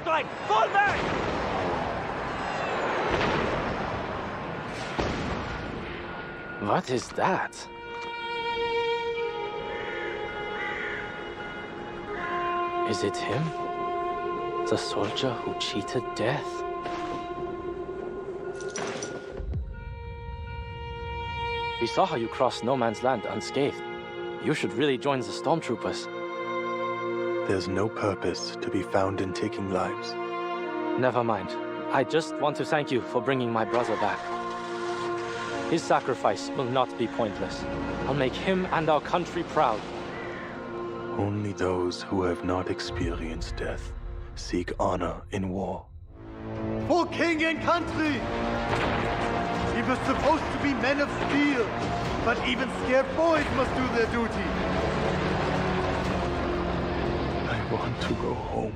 line! Fall back! What is that? Is it him? The soldier who cheated death? We saw how you crossed no man's land unscathed. You should really join the stormtroopers. There's no purpose to be found in taking lives. Never mind. I just want to thank you for bringing my brother back. His sacrifice will not be pointless. I'll make him and our country proud. Only those who have not experienced death seek honor in war. For king and country! We were supposed to be men of steel, but even scared boys must do their duty. I want to go home.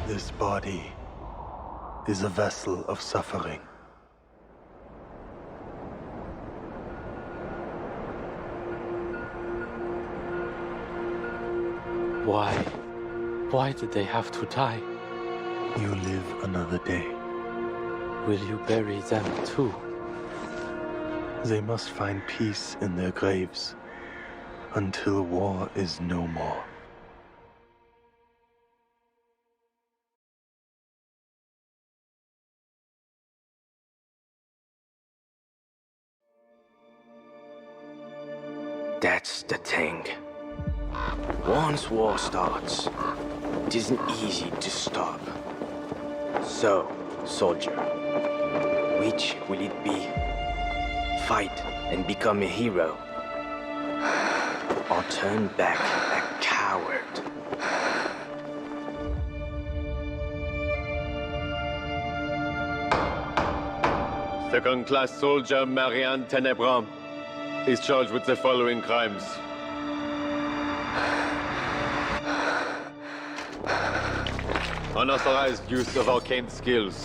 This body is a vessel of suffering. Why? Why did they have to die? You live another day. Will you bury them too? They must find peace in their graves until war is no more. That's the thing. Once war starts, it isn't easy to stop. So, soldier, which will it be? Fight and become a hero? Or turn back a coward? Second-class soldier Marianne Tenebrum is charged with the following crimes. Unauthorized use of arcane skills.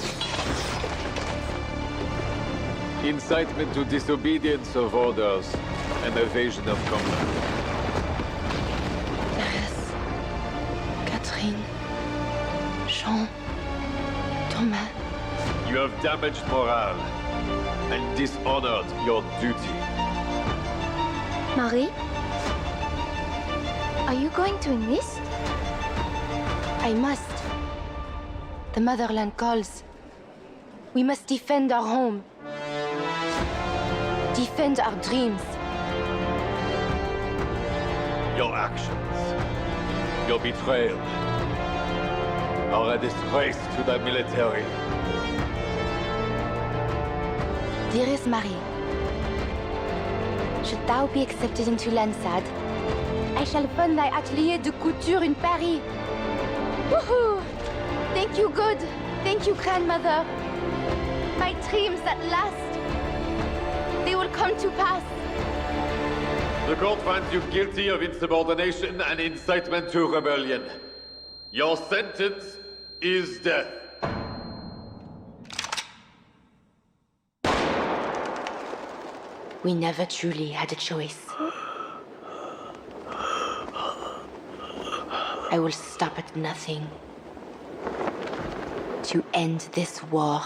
Incitement to disobedience of orders and evasion of combat. Thérèse, Catherine, Jean, Thomas. You have damaged morale and dishonored your duty. Marie? Are you going to enlist? I must. The motherland calls. We must defend our home. Defend our dreams. Your actions, your betrayal, are a disgrace to the military. Dearest Marie, should thou be accepted into Lansad, I shall fund thy atelier de couture in Paris. Woohoo! Thank you, good. Thank you, grandmother. My dreams at last. They will come to pass. The court finds you guilty of insubordination and incitement to rebellion. Your sentence is death. We never truly had a choice. I will stop at nothing to end this war.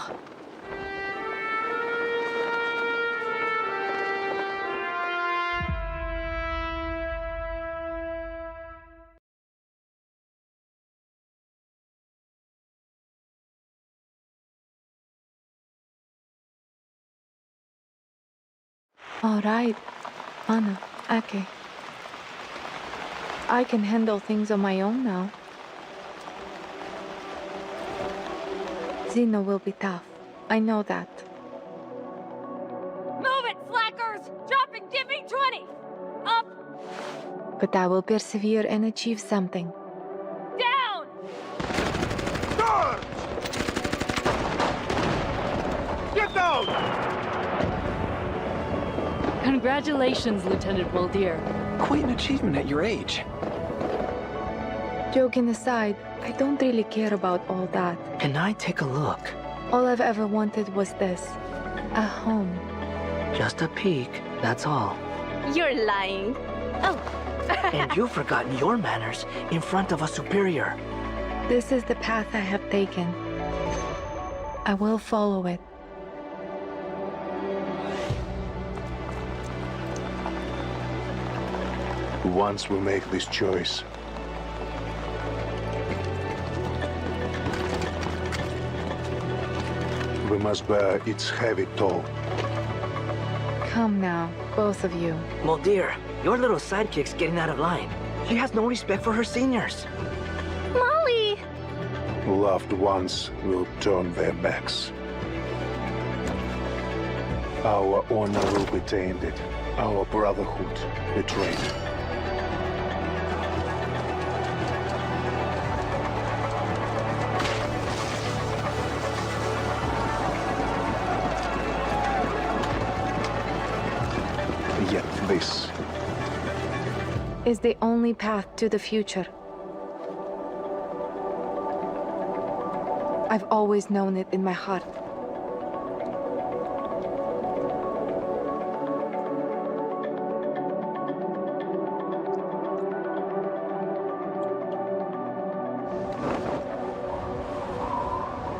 All right, Anna, Ake. I can handle things on my own now. Zeno will be tough. I know that. Move it, slackers! Drop and give me 20! Up! But I will persevere and achieve something. Down! down! Congratulations, Lieutenant Waldir. Quite an achievement at your age. Joking aside, I don't really care about all that. Can I take a look? All I've ever wanted was this. A home. Just a peek, that's all. You're lying. Oh. And you've forgotten your manners in front of a superior. This is the path I have taken. I will follow it. Once we make this choice, we must bear its heavy toll. Come now, both of you. Muldir, your little sidekick's getting out of line. She has no respect for her seniors. Molly! Loved ones will turn their backs. Our honor will be tainted, our brotherhood betrayed. Yet this Is the only path to the future. I've always known it in my heart.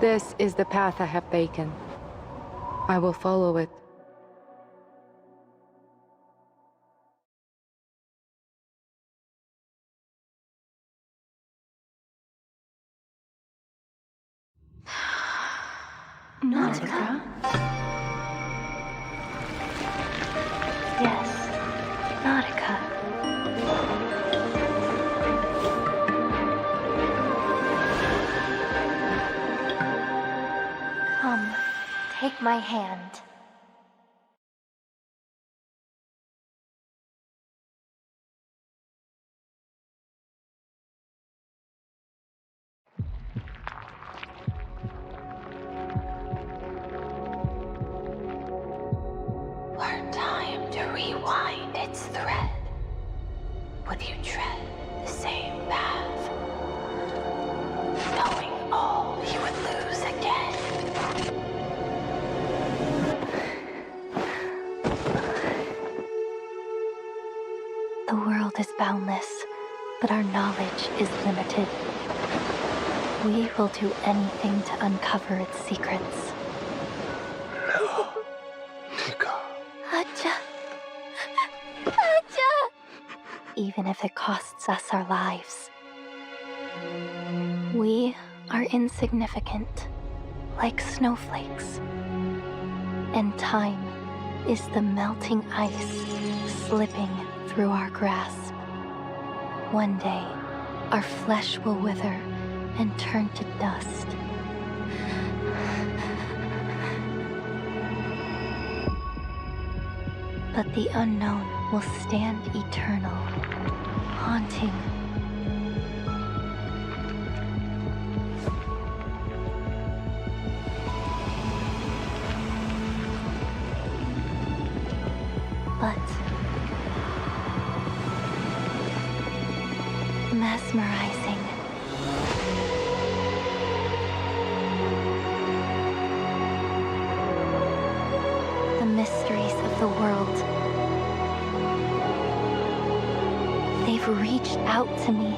This is the path I have taken. I will follow it. Nautica? Yes, Nautica. Come, take my hand. Were time to rewind its thread, would you tread the same path, knowing all you would lose again? The world is boundless, but our knowledge is limited. We will do anything to uncover its secrets. Acha! Acha! Even if it costs us our lives. We are insignificant, like snowflakes. And time is the melting ice slipping through our grasp. One day, our flesh will wither and turn to dust. But the unknown will stand eternal, haunting. But mesmerizing. The mysteries of the world. They've reached out to me,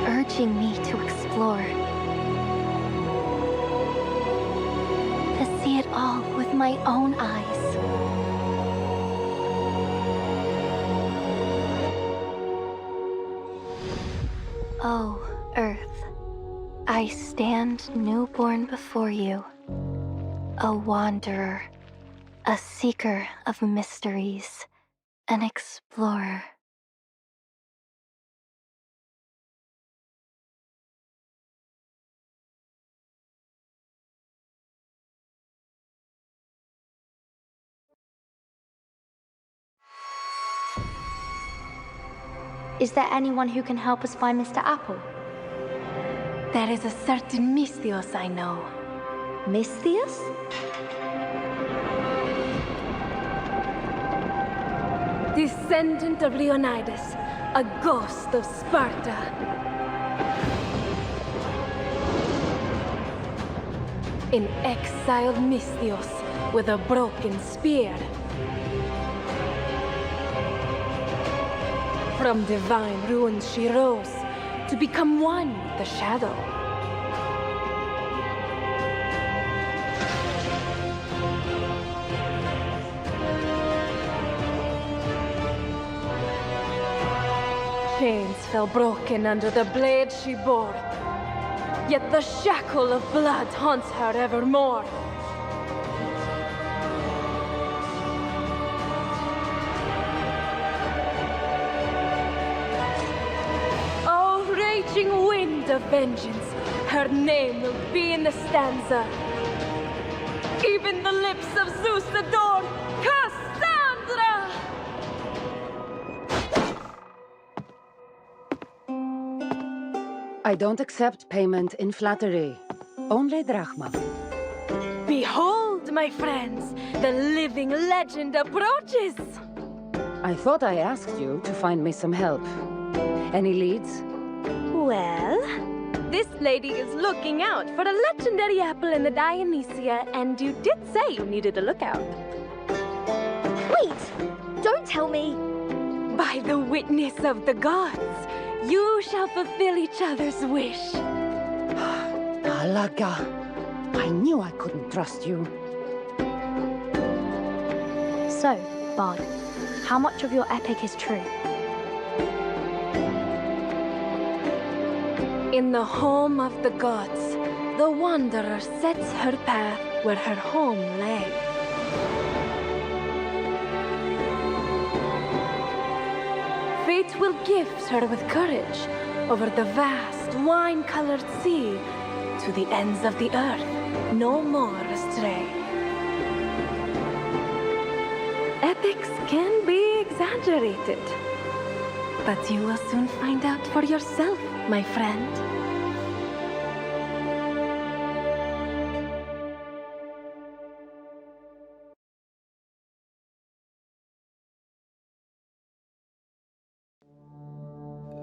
urging me to explore, to see it all with my own eyes. Oh, Earth, I stand newborn before you, a wanderer, a seeker of mysteries, an explorer. Is there anyone who can help us find Mr. Apple? There is a certain Mystios I know. Misthios? Descendant of Leonidas, a ghost of Sparta. An exiled Misthios with a broken spear. From divine ruins she rose to become one with the shadow. Chains fell broken under the blade she bore, yet the shackle of blood haunts her evermore. Oh, raging wind of vengeance, her name will be in the stanza. Even the lips of Zeus adore Cassandra! I don't accept payment in flattery. Only drachma. Behold, my friends, the living legend approaches! I thought I asked you to find me some help. Any leads? Well, this lady is looking out for a legendary apple in the Dionysia, and you did say you needed a lookout. Wait! Don't tell me! By the witness of the gods, you shall fulfill each other's wish. Alaga. I knew I couldn't trust you. So, Bard, how much of your epic is true? In the home of the gods, the wanderer sets her path where her home lay. Fate will gift her with courage over the vast, wine-colored sea to the ends of the earth, no more astray. Epics can be exaggerated, but you will soon find out for yourself, my friend.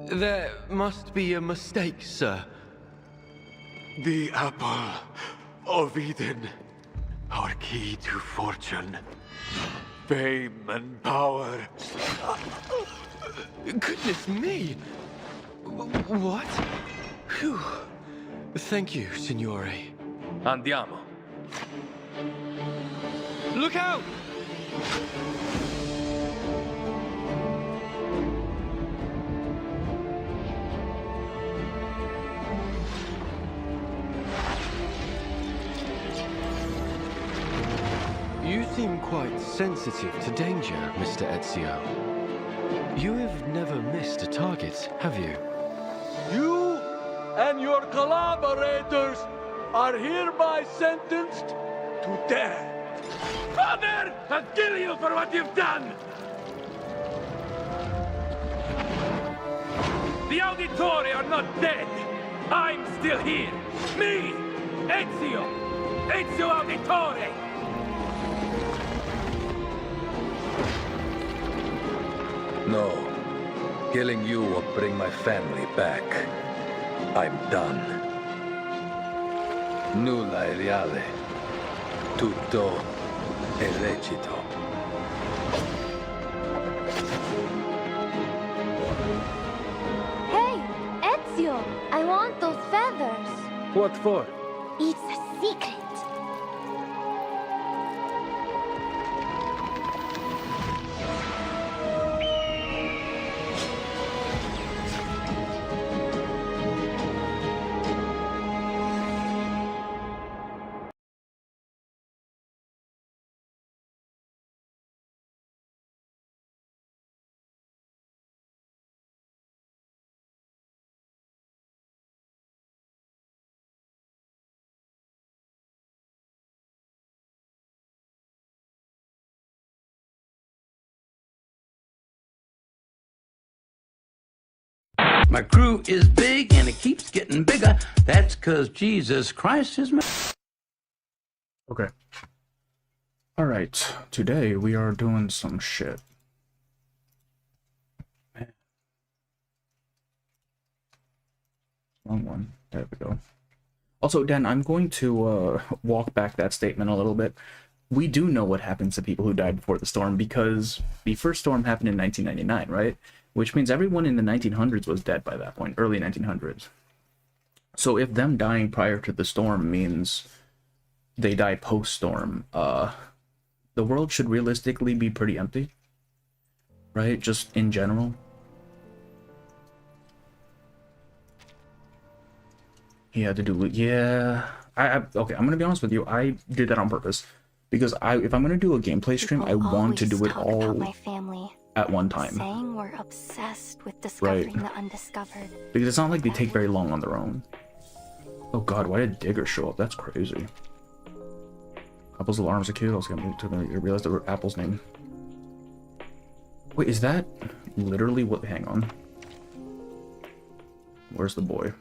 There must be a mistake, sir. The apple of Eden, our key to fortune, fame and power. Goodness me! What? Phew. Thank you, signore. Andiamo. Look out! You seem quite sensitive to danger, Mr. Ezio. You have never missed a target, have you? You and your collaborators are hereby sentenced to death. Father! I'll kill you for what you've done! The Auditori are not dead! I'm still here! Me! Ezio! Ezio Auditore! No. Killing you will bring my family back. I'm done. Nulla è reale. Tutto è lecito. Hey, Ezio! I want those feathers. What for? It's a secret. My crew is big and it keeps getting bigger. That's 'cause Jesus Christ is my... Okay. Alright, today we are doing some shit. Man. Wrong one. There we go. Also, Dan, I'm going to walk back that statement a little bit. We do know what happens to people who died before the storm, because the first storm happened in 1999, right? Which means everyone in the 1900s was dead by that point, early 1900s. So if them dying prior to the storm means they die post-storm, the world should realistically be pretty empty, right? Just in general. He had to do, yeah. Okay, I'm gonna be honest with you. I did that on purpose because if I'm gonna do a gameplay stream, I want to do it all my family. at one time. Saying we're obsessed with discovering Right. the undiscovered. Because it's not like they take very long on their own. Oh god, why did Digger show up? That's crazy. Apple's alarms are cute. I was gonna realize that were Apple's name. Wait, is that literally what? Hang on. Where's the boy?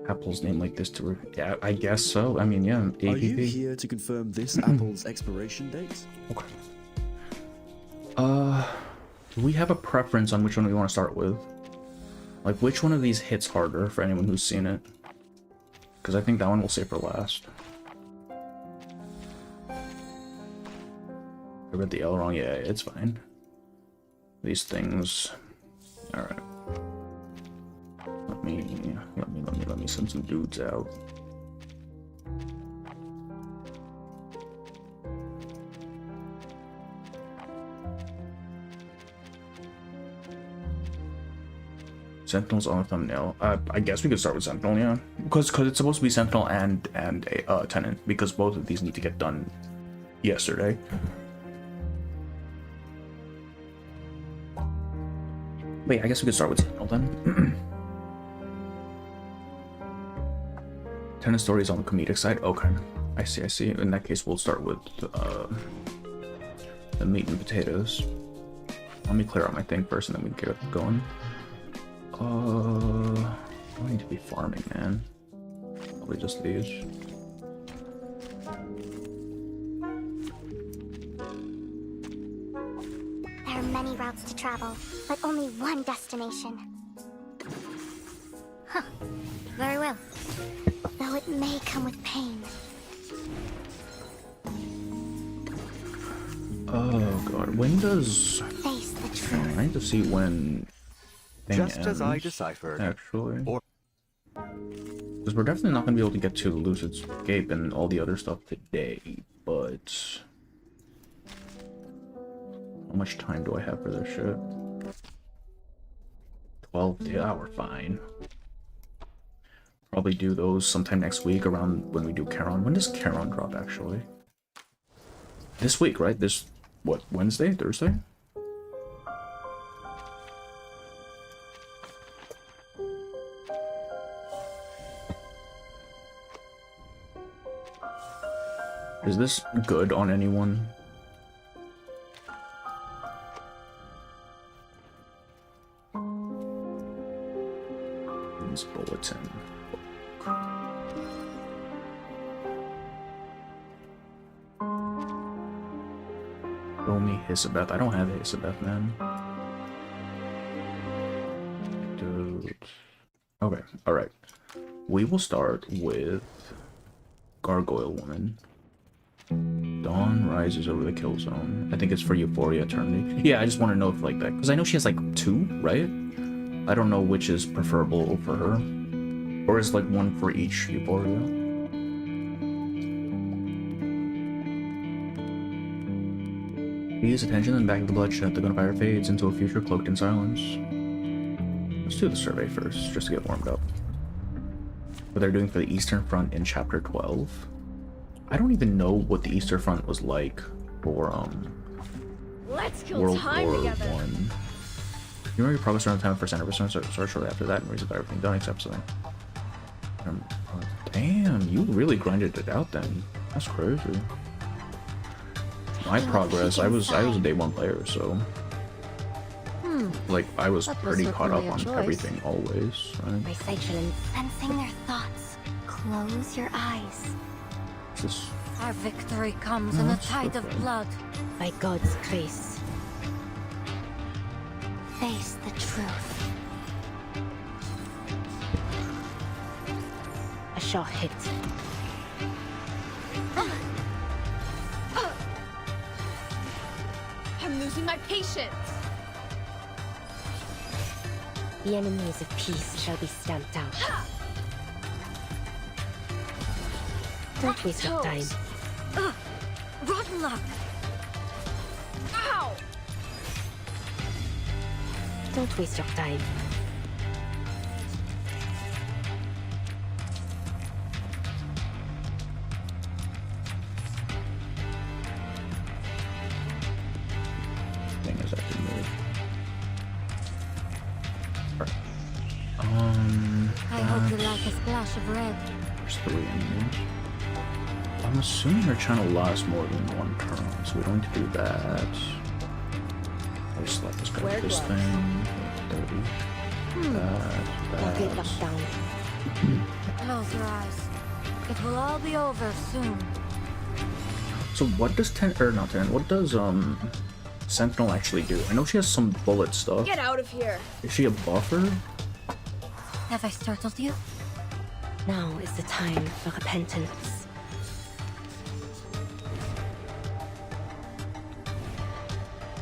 Apple's name like this to yeah, I guess so. I mean, yeah. APP. Are you here to confirm this Apple's expiration date? Okay. Do we have a preference on which one we want to start with? Like, which one of these hits harder for anyone who's seen it? Because I think that one we'll save for last. I read the L wrong. Yeah, it's fine. These things. All right. Let me send some dudes out. Sentinel's on the thumbnail. I guess we could start with Sentinel, yeah, because it's supposed to be Sentinel and Tennant, because both of these need to get done yesterday. Wait, I guess we could start with Sentinel then. Tennant Stories on the comedic side. Okay, I see. In that case, we'll start with the meat and potatoes. Let me clear out my thing first, and then we can get going. I need to be farming, man. Probably just these. There are many routes to travel, but only one destination. Huh. Very well. Though it may come with pain. Oh god, when does... Face the truth. I need to see when... Just as I ends, deciphered. actually. Because we're definitely not going to be able to get to Lucid's Escape and all the other stuff today, but... How much time do I have for this shit? 12 days. Oh, we're fine. Probably do those sometime next week around when we do Charon. When does Charon drop, actually? This week, right? This, what, Wednesday? Thursday? Is this good on anyone? This bulletin. Show me Hisabeth. I don't have Hisabeth, man. Dude. Okay, alright. We will start with Gargoyle Woman. Dawn rises over the kill zone. I think it's for Euphoria Eternity. Yeah, I just want to know if like that, because I know she has like 2, right? I don't know which is preferable for her. Or is like one for each Euphoria? Ease attention and back of the bloodshed. The gunfire fades into a future cloaked in silence. Let's do the survey first, just to get warmed up. What they're doing for the Eastern Front in Chapter 12. I don't even know what the Eastern Front was like for Let's kill World time War together. I. You remember your progress around 10% ever since started shortly after that and reason for everything done except something. Damn, you really grinded it out then. That's crazy. My progress, I was a day 1 player, so like, I was That was pretty caught up certainly a on choice. everything always, right? By Seychellen, sensing their thoughts. Close your eyes. Just Our victory comes in a That's tide of okay. blood. By God's grace. Face the truth. A shot hit. I'm losing my patience. The enemies of peace shall be stamped out. Don't waste your time. Rotten luck. Ow! Don't waste your time. thing is I can move. Alright. I hope you like a splash of red. There's 3 enemies. I'm assuming they're trying to last more than 1 turn, so we don't need to do that. I'll just let this guy Where do this do I- thing. 30. I'll get That. locked down. Close your eyes. It will all be over soon. So what does what does Sentinel actually do? I know she has some bullet stuff. Get out of here. Is she a buffer? Have I startled you? Now is the time for repentance.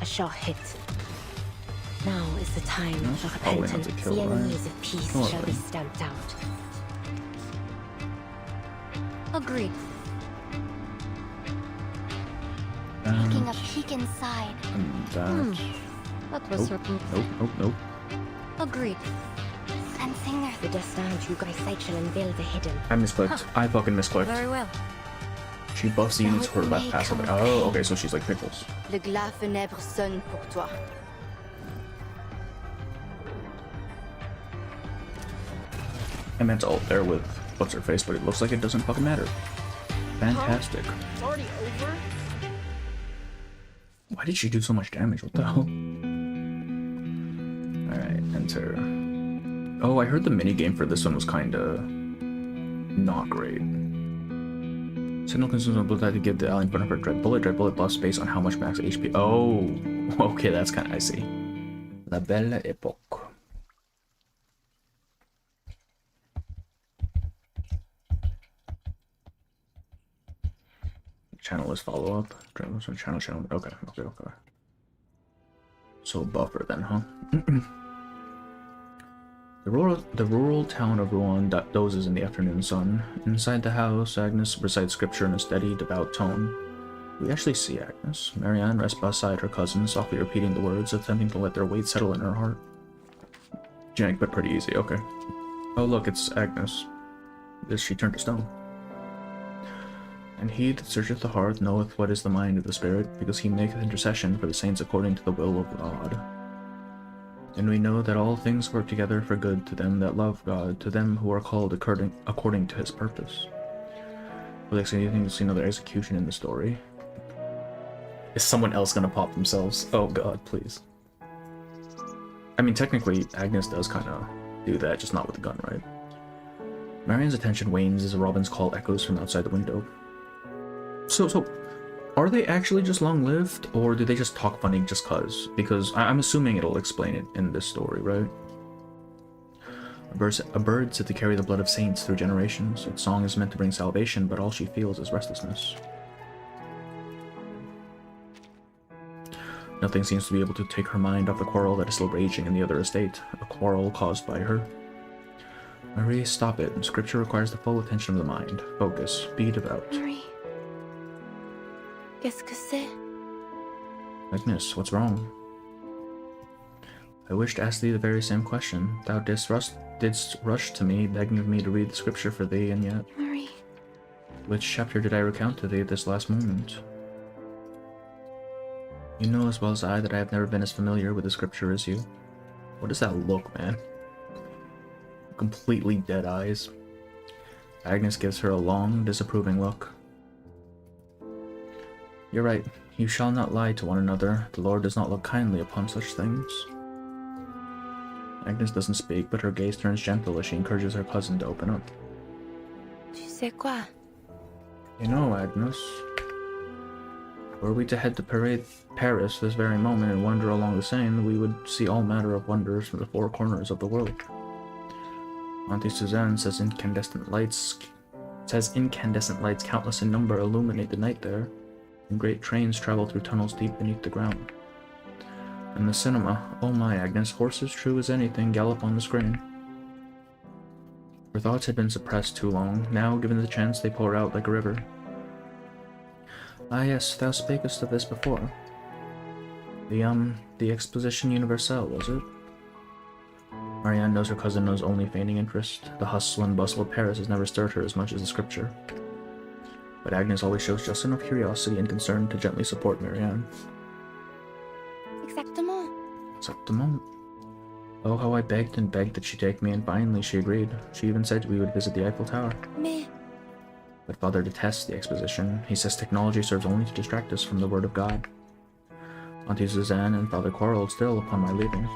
A shot hit. Now is the time for probably not repentance. to kill, The right? enemies of peace Oh, shall be right. stamped out. Agreed. Taking a peek inside. And that. That was certain. Nope. Agreed. Sensing their... The destin du Seychellen build the hidden. I misclicked. I fucking misclicked. Very well. She buffs the units for that passive. Oh, okay, so she's like Pickles. Le glas funèbre sonne pour toi. I meant to ult there with what's her face, but it looks like it doesn't fucking matter. Fantastic. It's already over? Why did she do so much damage? What the hell? Alright, enter. Oh, I heard the minigame for this one was kinda not great. Sentinel consumes one bullet to give the alien partner for Dread Bullet. Dread Bullet buffs based on how much max HP. Oh, okay, that's kinda I see. La Belle Époque. Channel is follow up. Channel. Okay. So buffer then, huh? The rural town of Rouen dozes in the afternoon sun. Inside the house, Agnes recites scripture in a steady, devout tone. We actually see Agnes. Marianne rests beside her cousin, softly repeating the words, attempting to let their weight settle in her heart. Jank, but pretty easy. Okay. Oh look, it's Agnes. She turned to stone. And he that searcheth the heart knoweth what is the mind of the Spirit, because he maketh intercession for the saints according to the will of God. And we know that all things work together for good to them that love God, to them who are called according to his purpose. Will they see anything to see another execution in the story? Is someone else gonna pop themselves? Oh god, please. I mean, technically, Agnes does kind of do that, just not with a gun, right? Marianne's attention wanes as Robin's call echoes from outside the window. So, are they actually just long-lived, or do they just talk funny just cause? Because I'm assuming it'll explain it in this story, right? A bird said to carry the blood of saints through generations. Its song is meant to bring salvation, but all she feels is restlessness. Nothing seems to be able to take her mind off the quarrel that is still raging in the other estate, a quarrel caused by her. Marie, stop it. Scripture requires the full attention of the mind. Focus. Be devout. Marie. Qu'est-ce que c'est? Agnes, what's wrong? I wish to ask thee the very same question. Thou didst rush to me, begging of me to read the scripture for thee, and yet... Marie. Which chapter did I recount to thee at this last moment? You know as well as I that I have never been as familiar with the scripture as you. What does that look, man? Completely dead eyes. Agnes gives her a long, disapproving look. You're right. You shall not lie to one another. The Lord does not look kindly upon such things. Agnes doesn't speak, but her gaze turns gentle as she encourages her cousin to open up. Tu sais quoi? You know, Agnes, were we to head to Paris this very moment and wander along the Seine, we would see all manner of wonders from the four corners of the world. Auntie Suzanne says incandescent lights countless in number illuminate the night there, and great trains travel through tunnels deep beneath the ground. And the cinema, oh my Agnes, horses true as anything gallop on the screen. Her thoughts had been suppressed too long, now given the chance they pour out like a river. Ah yes, thou spakest of this before. The Exposition Universelle, was it? Marianne knows her cousin knows only feigning interest. The hustle and bustle of Paris has never stirred her as much as the scripture. But Agnes always shows just enough curiosity and concern to gently support Marianne. Exactement. Oh, how I begged and begged that she take me, and finally she agreed. She even said we would visit the Eiffel Tower. But Father detests the exposition. He says technology serves only to distract us from the Word of God. Auntie Suzanne and Father quarreled still upon my leaving.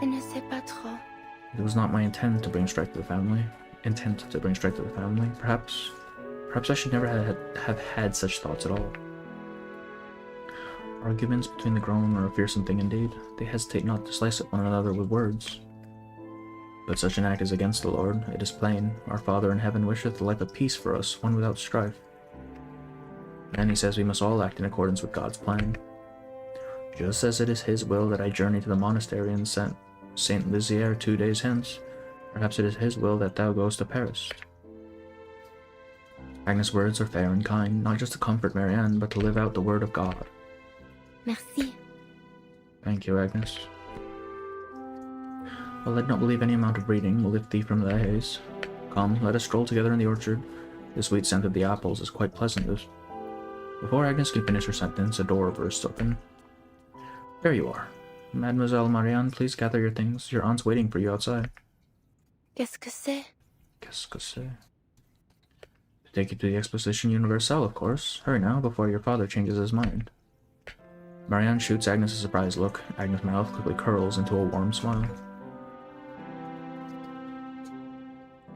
It was not my intent to bring strife to the family. Perhaps I should never have had such thoughts at all. Arguments between the grown are a fearsome thing indeed. They hesitate not to slice at one another with words. But such an act is against the Lord, it is plain. Our Father in heaven wisheth a life of peace for us, one without strife. And he says we must all act in accordance with God's plan. Just as it is his will that I journey to the monastery in Saint Lizier 2 days hence, perhaps it is his will that thou goest to Paris. Agnes' words are fair and kind, not just to comfort Marianne, but to live out the word of God. Merci. Thank you, Agnes. Well, let not believe any amount of reading will lift thee from thy haze. Come, let us stroll together in the orchard. The sweet scent of the apples is quite pleasant. Before Agnes can finish her sentence, a door bursts open. There you are. Mademoiselle Marianne, please gather your things. Your aunt's waiting for you outside. Qu'est-ce que c'est? Qu'est-ce que c'est? To take you to the Exposition Universelle, of course. Hurry now, before your father changes his mind. Marianne shoots Agnes a surprised look. Agnes' mouth quickly curls into a warm smile.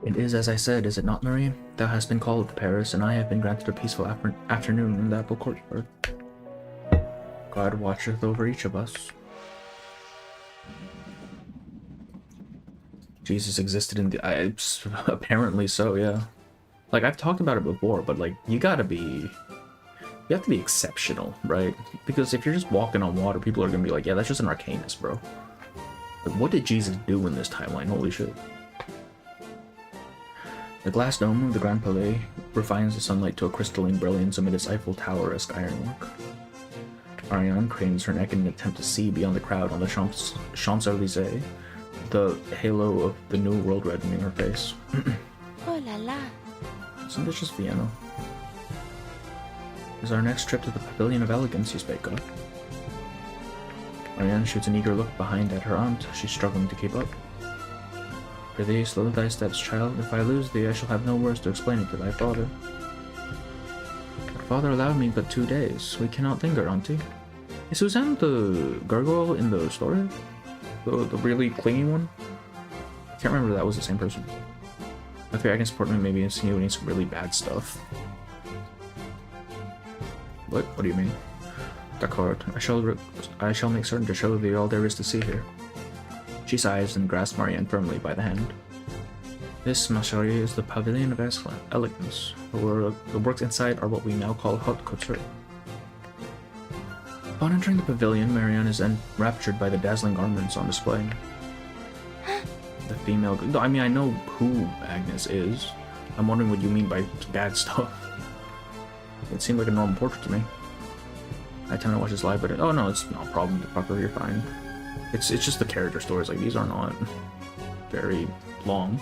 It is as I said, is it not, Marie? Thou hast been called to Paris, and I have been granted a peaceful afternoon in the apple courtyard. God watcheth over each of us. Jesus existed in the... apparently so, yeah. Like, I've talked about it before, but, like, you have to be exceptional, right? Because if you're just walking on water, people are gonna be like, yeah, that's just an arcanist, bro. Like, what did Jesus do in this timeline? Holy shit. The glass dome of the Grand Palais refines the sunlight to a crystalline brilliance amid its Eiffel Tower-esque ironwork. Marianne cranes her neck in an attempt to see beyond the crowd on the Champs-Élysées, the halo of the New World reddening her face. Oh la la. Isn't this just Vienna? Is our next trip to the Pavilion of Elegance you spake of? Marianne shoots an eager look behind at her aunt. She's struggling to keep up. Prithee, slow thy steps, child. If I lose thee, I shall have no words to explain it to thy father. But father allowed me but 2 days. We cannot linger, auntie. Is Suzanne the gargoyle in the story? The really clingy one? I can't remember if that was the same person. I think I can support me maybe insinuating some really bad stuff. What? What do you mean? D'accord. I shall make certain to show thee all there is to see here. She sighs and grasps Marianne firmly by the hand. This, ma chérie, is the Pavilion of Elegance. The works inside are what we now call haute couture. Upon entering the pavilion, Marianne is enraptured by the dazzling garments on display. The female... I mean, I know who Agnes is. I'm wondering what you mean by bad stuff. It seemed like a normal portrait to me. I tend to watch this live, but oh no, it's no problem. Proper, you're fine. It's just the character stories. Like, these are not very long.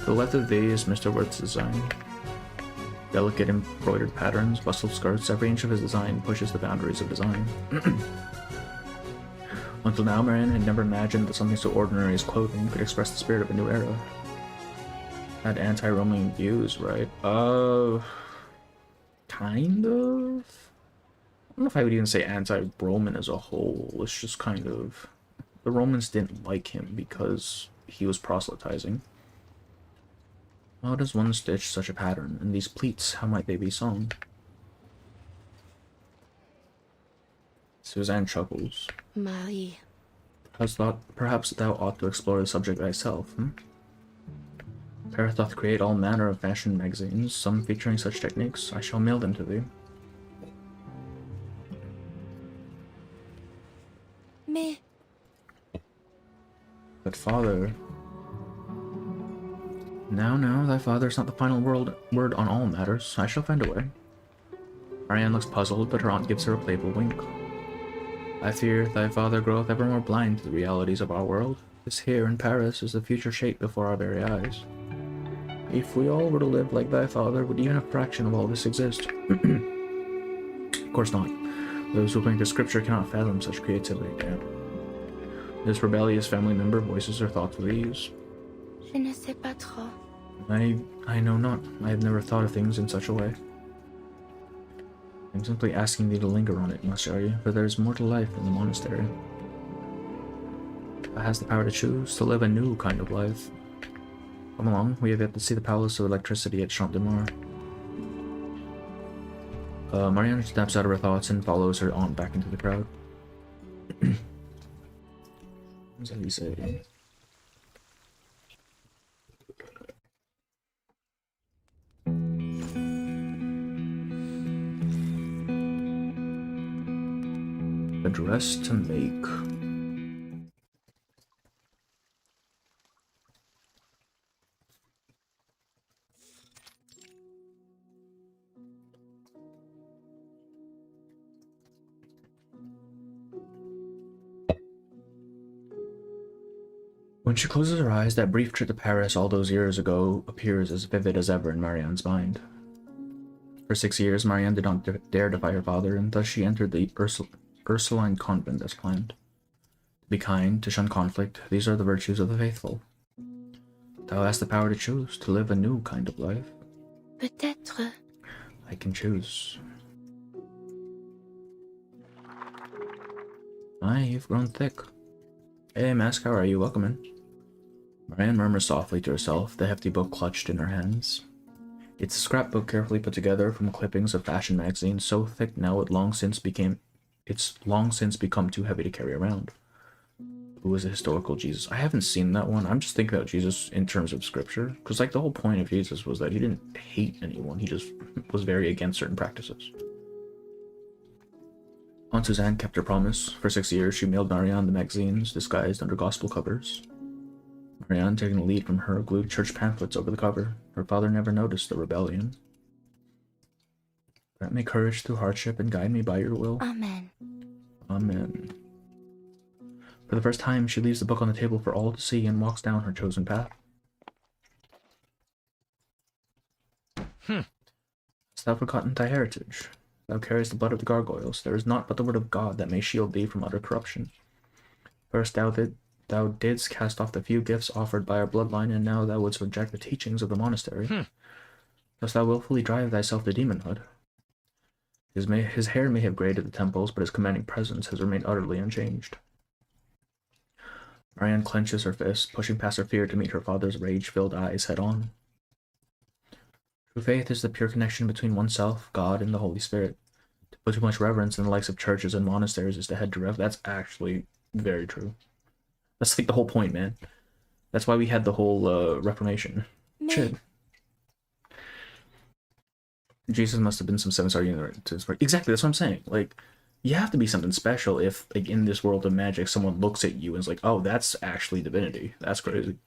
To the left of thee is Mr. Worth's design. Delicate embroidered patterns, bustled skirts, every inch of his design pushes the boundaries of design. Until now, Marianne had never imagined that something so ordinary as clothing could express the spirit of a new era. Had anti-Roman views, right? Kind of? I don't know if I would even say anti-Roman as a whole. It's just kind of... The Romans didn't like him because he was proselytizing. How does one stitch such a pattern? And these pleats, how might they be sewn? Suzanne chuckles. Marie. Perhaps thou ought to explore the subject thyself, Paris doth create all manner of fashion magazines, some featuring such techniques. I shall mail them to thee. Me. But father... Now, thy father is not the final word on all matters. I shall find a way. Marianne looks puzzled, but her aunt gives her a playful wink. I fear thy father groweth ever more blind to the realities of our world. This here in Paris is the future shape before our very eyes. If we all were to live like thy father, would even a fraction of all this exist? Of course not. Those who cling to scripture cannot fathom such creativity, Dad. This rebellious family member voices her thoughts with ease. Je ne sais pas trop. I know not. I have never thought of things in such a way. I'm simply asking thee to linger on it, Monsieur, for there is more to life in the monastery. Thou hast the power to choose, to live a new kind of life. Come along, we have yet to see the Palace of Electricity at Champ-de-Mars. Marianne snaps out of her thoughts and follows her aunt back into the crowd. What does that say? A dress to make. When she closes her eyes, that brief trip to Paris all those years ago appears as vivid as ever in Marianne's mind. For 6 years, Marianne did not dare defy her father, and thus she entered the Ursuline convent as planned. To be kind, to shun conflict, these are the virtues of the faithful. Thou hast the power to choose, to live a new kind of life. Peut-être. I can choose. Aye, you've grown thick. Hey, Mask, how are you? Welcome in. Marianne murmurs softly to herself, the hefty book clutched in her hands. It's a scrapbook carefully put together from clippings of fashion magazines, so thick now it's long since become too heavy to carry around. Who is a historical Jesus? I haven't seen that one. I'm just thinking about Jesus in terms of scripture, because like the whole point of Jesus was that he didn't hate anyone, he just was very against certain practices. Aunt Suzanne kept her promise. For 6 years, she mailed Marianne the magazines, disguised under gospel covers. Marianne, taking the lead from her, glued church pamphlets over the cover. Her father never noticed the rebellion. Grant me courage through hardship and guide me by your will. Amen. Amen. For the first time, she leaves the book on the table for all to see and walks down her chosen path. Hast thou forgotten thy heritage? Thou carriest the blood of the gargoyles. There is naught but the word of God that may shield thee from utter corruption. First thou didst cast off the few gifts offered by our bloodline, and now thou wouldst reject the teachings of the monastery. Dost thou willfully drive thyself to demonhood? His hair may have grayed at the temples, but his commanding presence has remained utterly unchanged. Marianne clenches her fist, pushing past her fear to meet her father's rage-filled eyes head-on. True faith is the pure connection between oneself, God, and the Holy Spirit. To put too much reverence in the likes of churches and monasteries is to head to That's actually very true. That's like the whole point, man. That's why we had the whole Reformation. Shit. Jesus must have been some seven-star unit. Exactly, that's what I'm saying. Like, you have to be something special if, like, in this world of magic, someone looks at you and is like, oh, that's actually divinity. That's crazy.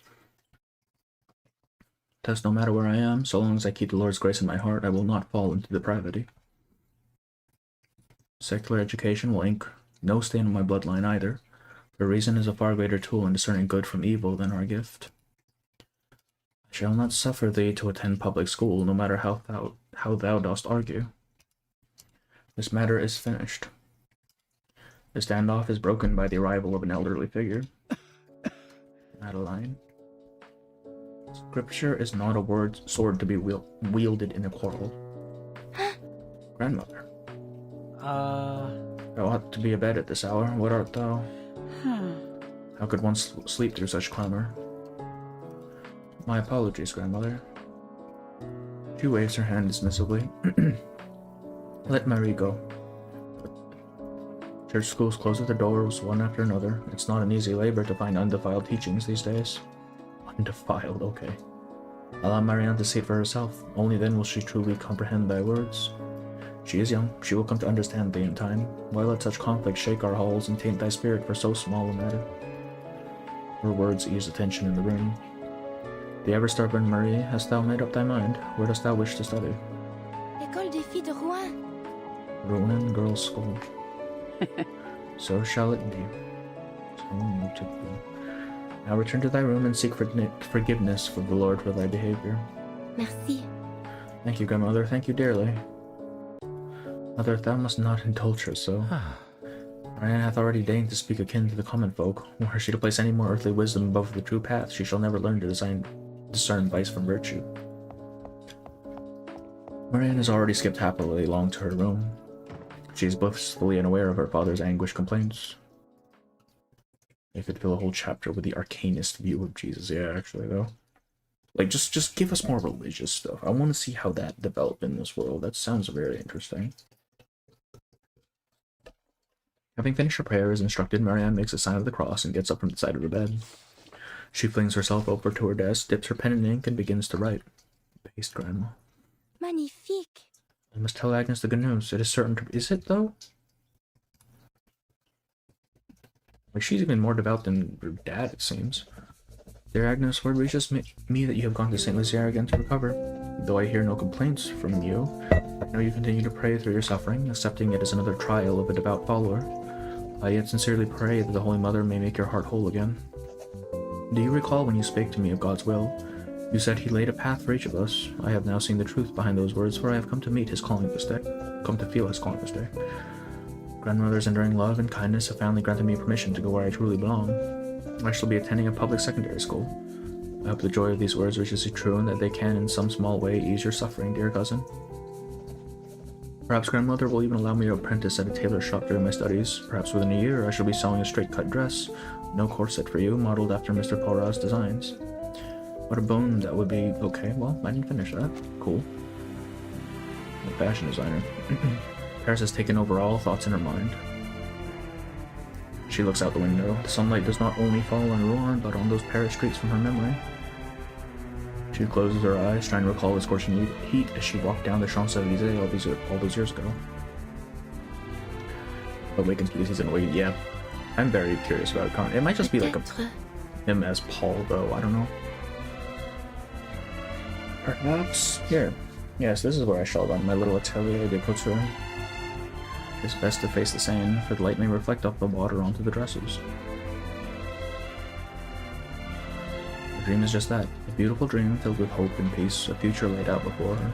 Thus, no matter where I am, so long as I keep the Lord's grace in my heart, I will not fall into depravity. Secular education will ink no stain on my bloodline either, for reason is a far greater tool in discerning good from evil than our gift. I shall not suffer thee to attend public school, no matter how thou dost argue. This matter is finished. The standoff is broken by the arrival of an elderly figure. Madeline. Scripture is not a sword to be wielded in a quarrel. Grandmother. Thou ought to be abed at this hour. What art thou? How could one sleep through such clamor? My apologies, grandmother. She waves her hand dismissively. Let Marie go. Church schools close at their doors one after another. It's not an easy labor to find undefiled teachings these days. Undefiled, okay. Allow Marianne to see it for herself. Only then will she truly comprehend thy words. She is young. She will come to understand thee in time. Why let such conflict shake our halls and taint thy spirit for so small a matter? Her words ease the tension in the room. The ever-stubborn Marie, hast thou made up thy mind? Where dost thou wish to study? L'école des filles de Rouen. Rouen Girls' School. So shall it be. So need to be. Now return to thy room and seek forgiveness for the Lord for thy behavior. Merci. Thank you, grandmother. Thank you dearly. Mother, thou must not indulge her so. Marianne hath already deigned to speak akin to the common folk. Were she to place any more earthly wisdom above the true path, she shall never learn to discern vice from virtue. Marianne has already skipped happily along to her room. She is blissfully unaware of her father's anguished complaints. They could fill a whole chapter with the arcanist view of Jesus. Yeah, actually, though. Like, just give us more religious stuff. I want to see how that developed in this world. That sounds very interesting. Having finished her prayer as instructed, Marianne makes a sign of the cross and gets up from the side of the bed. She flings herself over to her desk, dips her pen in ink, and begins to write. Paste, Grandma. Magnifique. I must tell Agnes the good news. It is certain to... Is it, though? Like, she's even more devout than her dad, it seems. Dear Agnes, word reaches me that you have gone to St. Lucia again to recover. Though I hear no complaints from you, I know you continue to pray through your suffering, accepting it as another trial of a devout follower. I yet sincerely pray that the Holy Mother may make your heart whole again. Do you recall when you spake to me of God's will? You said he laid a path for each of us. I have now seen the truth behind those words, for I have come to meet his calling this day. Come to feel his calling this day. Grandmother's enduring love and kindness have finally granted me permission to go where I truly belong. I shall be attending a public secondary school. I hope the joy of these words reaches you true and that they can in some small way ease your suffering, dear cousin. Perhaps grandmother will even allow me to apprentice at a tailor shop during my studies. Perhaps within a year I shall be sewing a straight-cut dress, no corset for you, modeled after Mr. Poirot's designs. What a boon that would be. Okay, well, I didn't finish that. Cool. The fashion designer. Paris has taken over all thoughts in her mind. She looks out the window. The sunlight does not only fall on Rouen, but on those Paris streets from her memory. She closes her eyes, trying to recall the scorching heat as she walked down the Champs-Élysées all those years ago. Awakens because he's an awakened. Yeah, I'm very curious about Con. It might just be like him as Paul, though. I don't know. Perhaps here. Yes, this is where I shall run my little atelier de couture. It's best to face the Seine, for the light may reflect off the water onto the dresses. The dream is just that, a beautiful dream filled with hope and peace, a future laid out before her.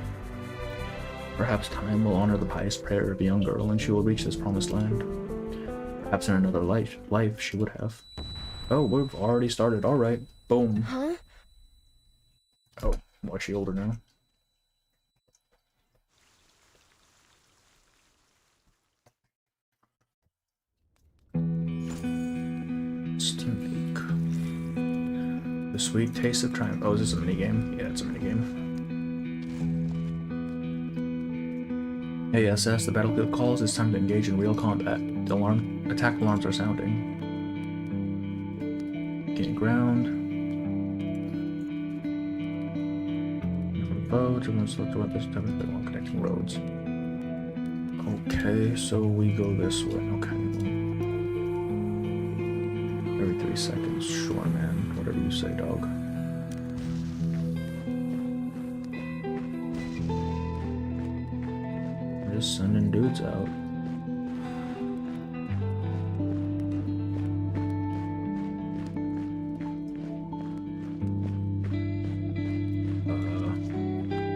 Perhaps time will honor the pious prayer of a young girl and she will reach this promised land. Perhaps in another life she would have. Oh, we've already started, alright. Boom. Huh? Oh, why is she older now? The sweet taste of triumph. Oh, is this a minigame? Yeah, it's a minigame. ASS, the battlefield calls. It's time to engage in real combat. The attack alarms are sounding. Gain ground. Connecting roads. Okay, so we go this way. Okay. Every 3 seconds. Sure, man. Whatever you say, dog. We're just sending dudes out.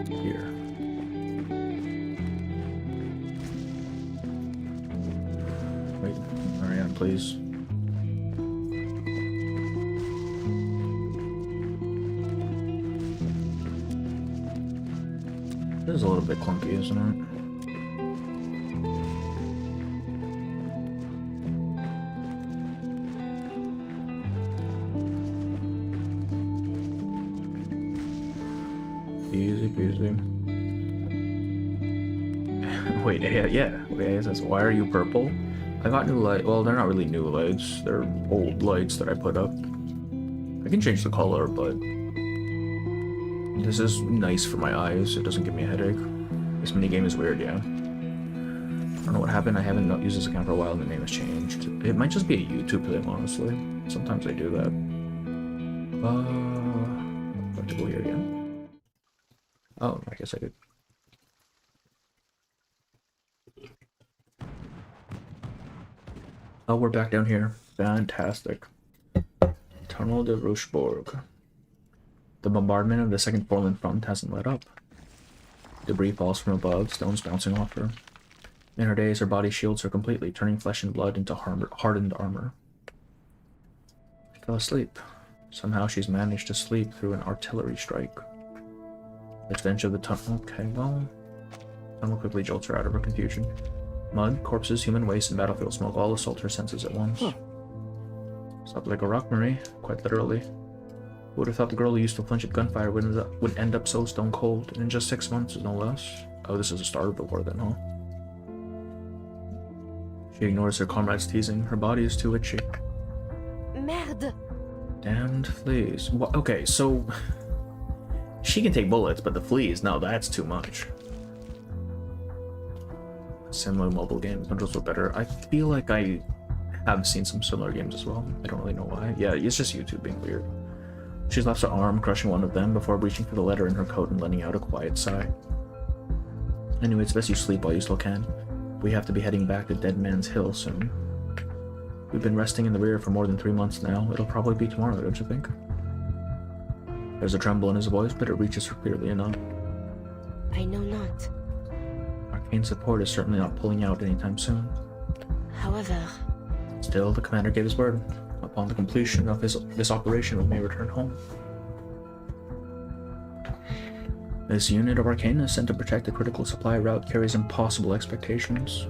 Here. Wait, Marianne, please. This is a little bit clunky, isn't it? Wait, yeah. Okay, it says, why are you purple? I got new light. Well, they're not really new lights. They're old lights that I put up. I can change the color, but this is nice for my eyes. It doesn't give me a headache. This minigame is weird, yeah. I don't know what happened. I haven't used this account for a while and the name has changed. It might just be a YouTube thing, honestly. Sometimes I do that. Have to go here again. Oh, I guess I did. Oh, we're back down here. Fantastic. Tunnel de Rochebourg. The bombardment of the second Portland front hasn't let up. Debris falls from above, stones bouncing off her. In her days, her body shields her completely, turning flesh and blood into hardened armor. She fell asleep. Somehow she's managed to sleep through an artillery strike. The stench of the tunnel. Okay, well. Tunnel quickly jolts her out of her confusion. Mud, corpses, human waste, and battlefield smoke all assault her senses at once. Slept like a rock, Marie. Quite literally. Who would have thought the girl who used to flinch at gunfire would end up so stone cold, and in just 6 months, no less? Oh, this is the start of the war then, huh? She ignores her comrades' teasing. Her body is too itchy. Merde! Damned fleas. Okay, so... she can take bullets, but the fleas, no, that's too much. Similar mobile games, controls were better. I feel like I have seen some similar games as well. I don't really know why. Yeah, it's just YouTube being weird. She's left her arm, crushing one of them before reaching for the letter in her coat and letting out a quiet sigh. Anyway, it's best you sleep while you still can. We have to be heading back to Dead Man's Hill soon. We've been resting in the rear for more than 3 months now. It'll probably be tomorrow, don't you think? There's a tremble in his voice, but it reaches her clearly enough. I know not. Arcane support is certainly not pulling out anytime soon. However... Still, the commander gave his word. Upon the completion of this operation, we may return home. This unit of Arcana sent to protect the critical supply route carries impossible expectations.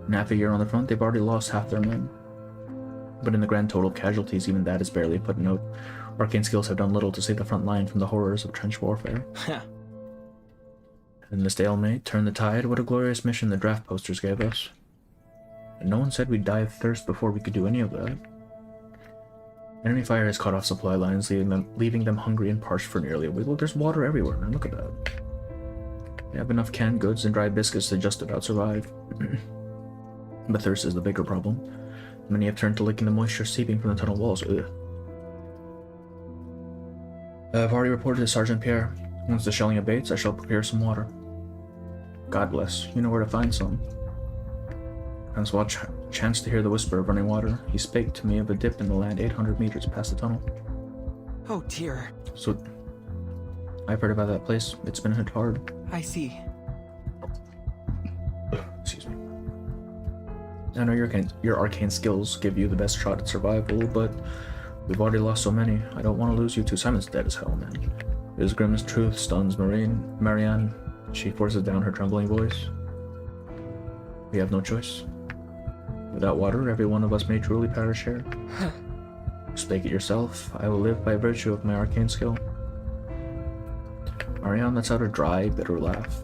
In half a year on the front, they've already lost half their men. But in the grand total of casualties, even that is barely a footnote. Arcane skills have done little to save the front line from the horrors of trench warfare. In the stalemate, turn the tide, what a glorious mission the draft posters gave us. And no one said we'd die of thirst before we could do any of that. Enemy fire has cut off supply lines, leaving them hungry and parched for nearly a week. Look, there's water everywhere, man. Look at that. They have enough canned goods and dry biscuits to just about survive. But thirst is the bigger problem. Many have turned to licking the moisture seeping from the tunnel walls. Ugh. I've already reported to Sergeant Pierre. Once the shelling abates, I shall procure some water. God bless. You know where to find some. Francois chanced to hear the whisper of running water. He spake to me of a dip in the land 800 meters past the tunnel. Oh dear. So, I've heard about that place. It's been hit hard. I see. Excuse me. I know your arcane skills give you the best shot at survival, but we've already lost so many. I don't want to lose you too. Simon's dead as hell, man. His grim as truth stuns Marianne. She forces down her trembling voice. We have no choice. Without water, every one of us may truly perish here. Spake it yourself. I will live by virtue of my arcane skill. Marianne lets out a dry, bitter laugh.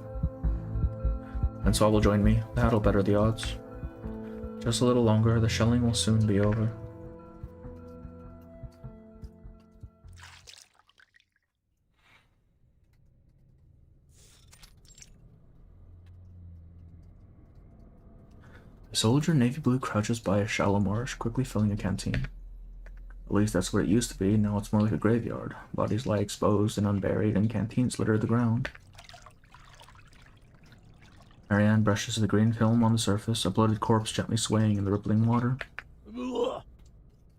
And Saul will join me. That'll better the odds. Just a little longer, the shelling will soon be over. A soldier in navy blue crouches by a shallow marsh, quickly filling a canteen. At least that's what it used to be. Now it's more like a graveyard. Bodies lie exposed and unburied, and canteens litter the ground. Marianne brushes the green film on the surface, a bloated corpse gently swaying in the rippling water.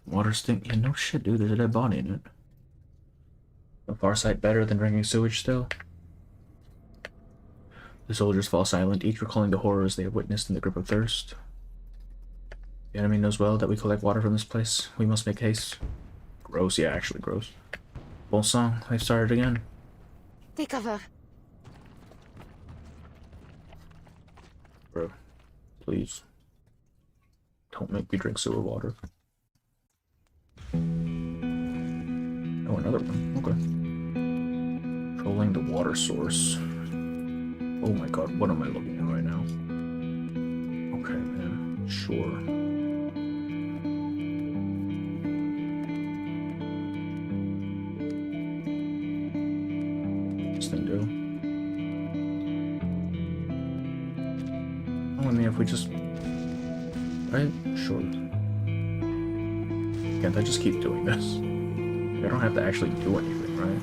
Water stink. Yeah, no shit, dude. There's a dead body in it. A far sight better than drinking sewage still. The soldiers fall silent, each recalling the horrors they have witnessed in the grip of thirst. The enemy knows well that we collect water from this place. We must make haste. Gross, yeah, actually gross. Bon sang, I've started again. Take cover. Bro, please. Don't make me drink sewer water. Oh, another one. Okay. Controlling the water source. Oh my god, what am I looking at right now? Okay, man. Sure. This thing do? Oh, I mean, if we just... Right? Sure. Can't I just keep doing this? I don't have to actually do anything, right?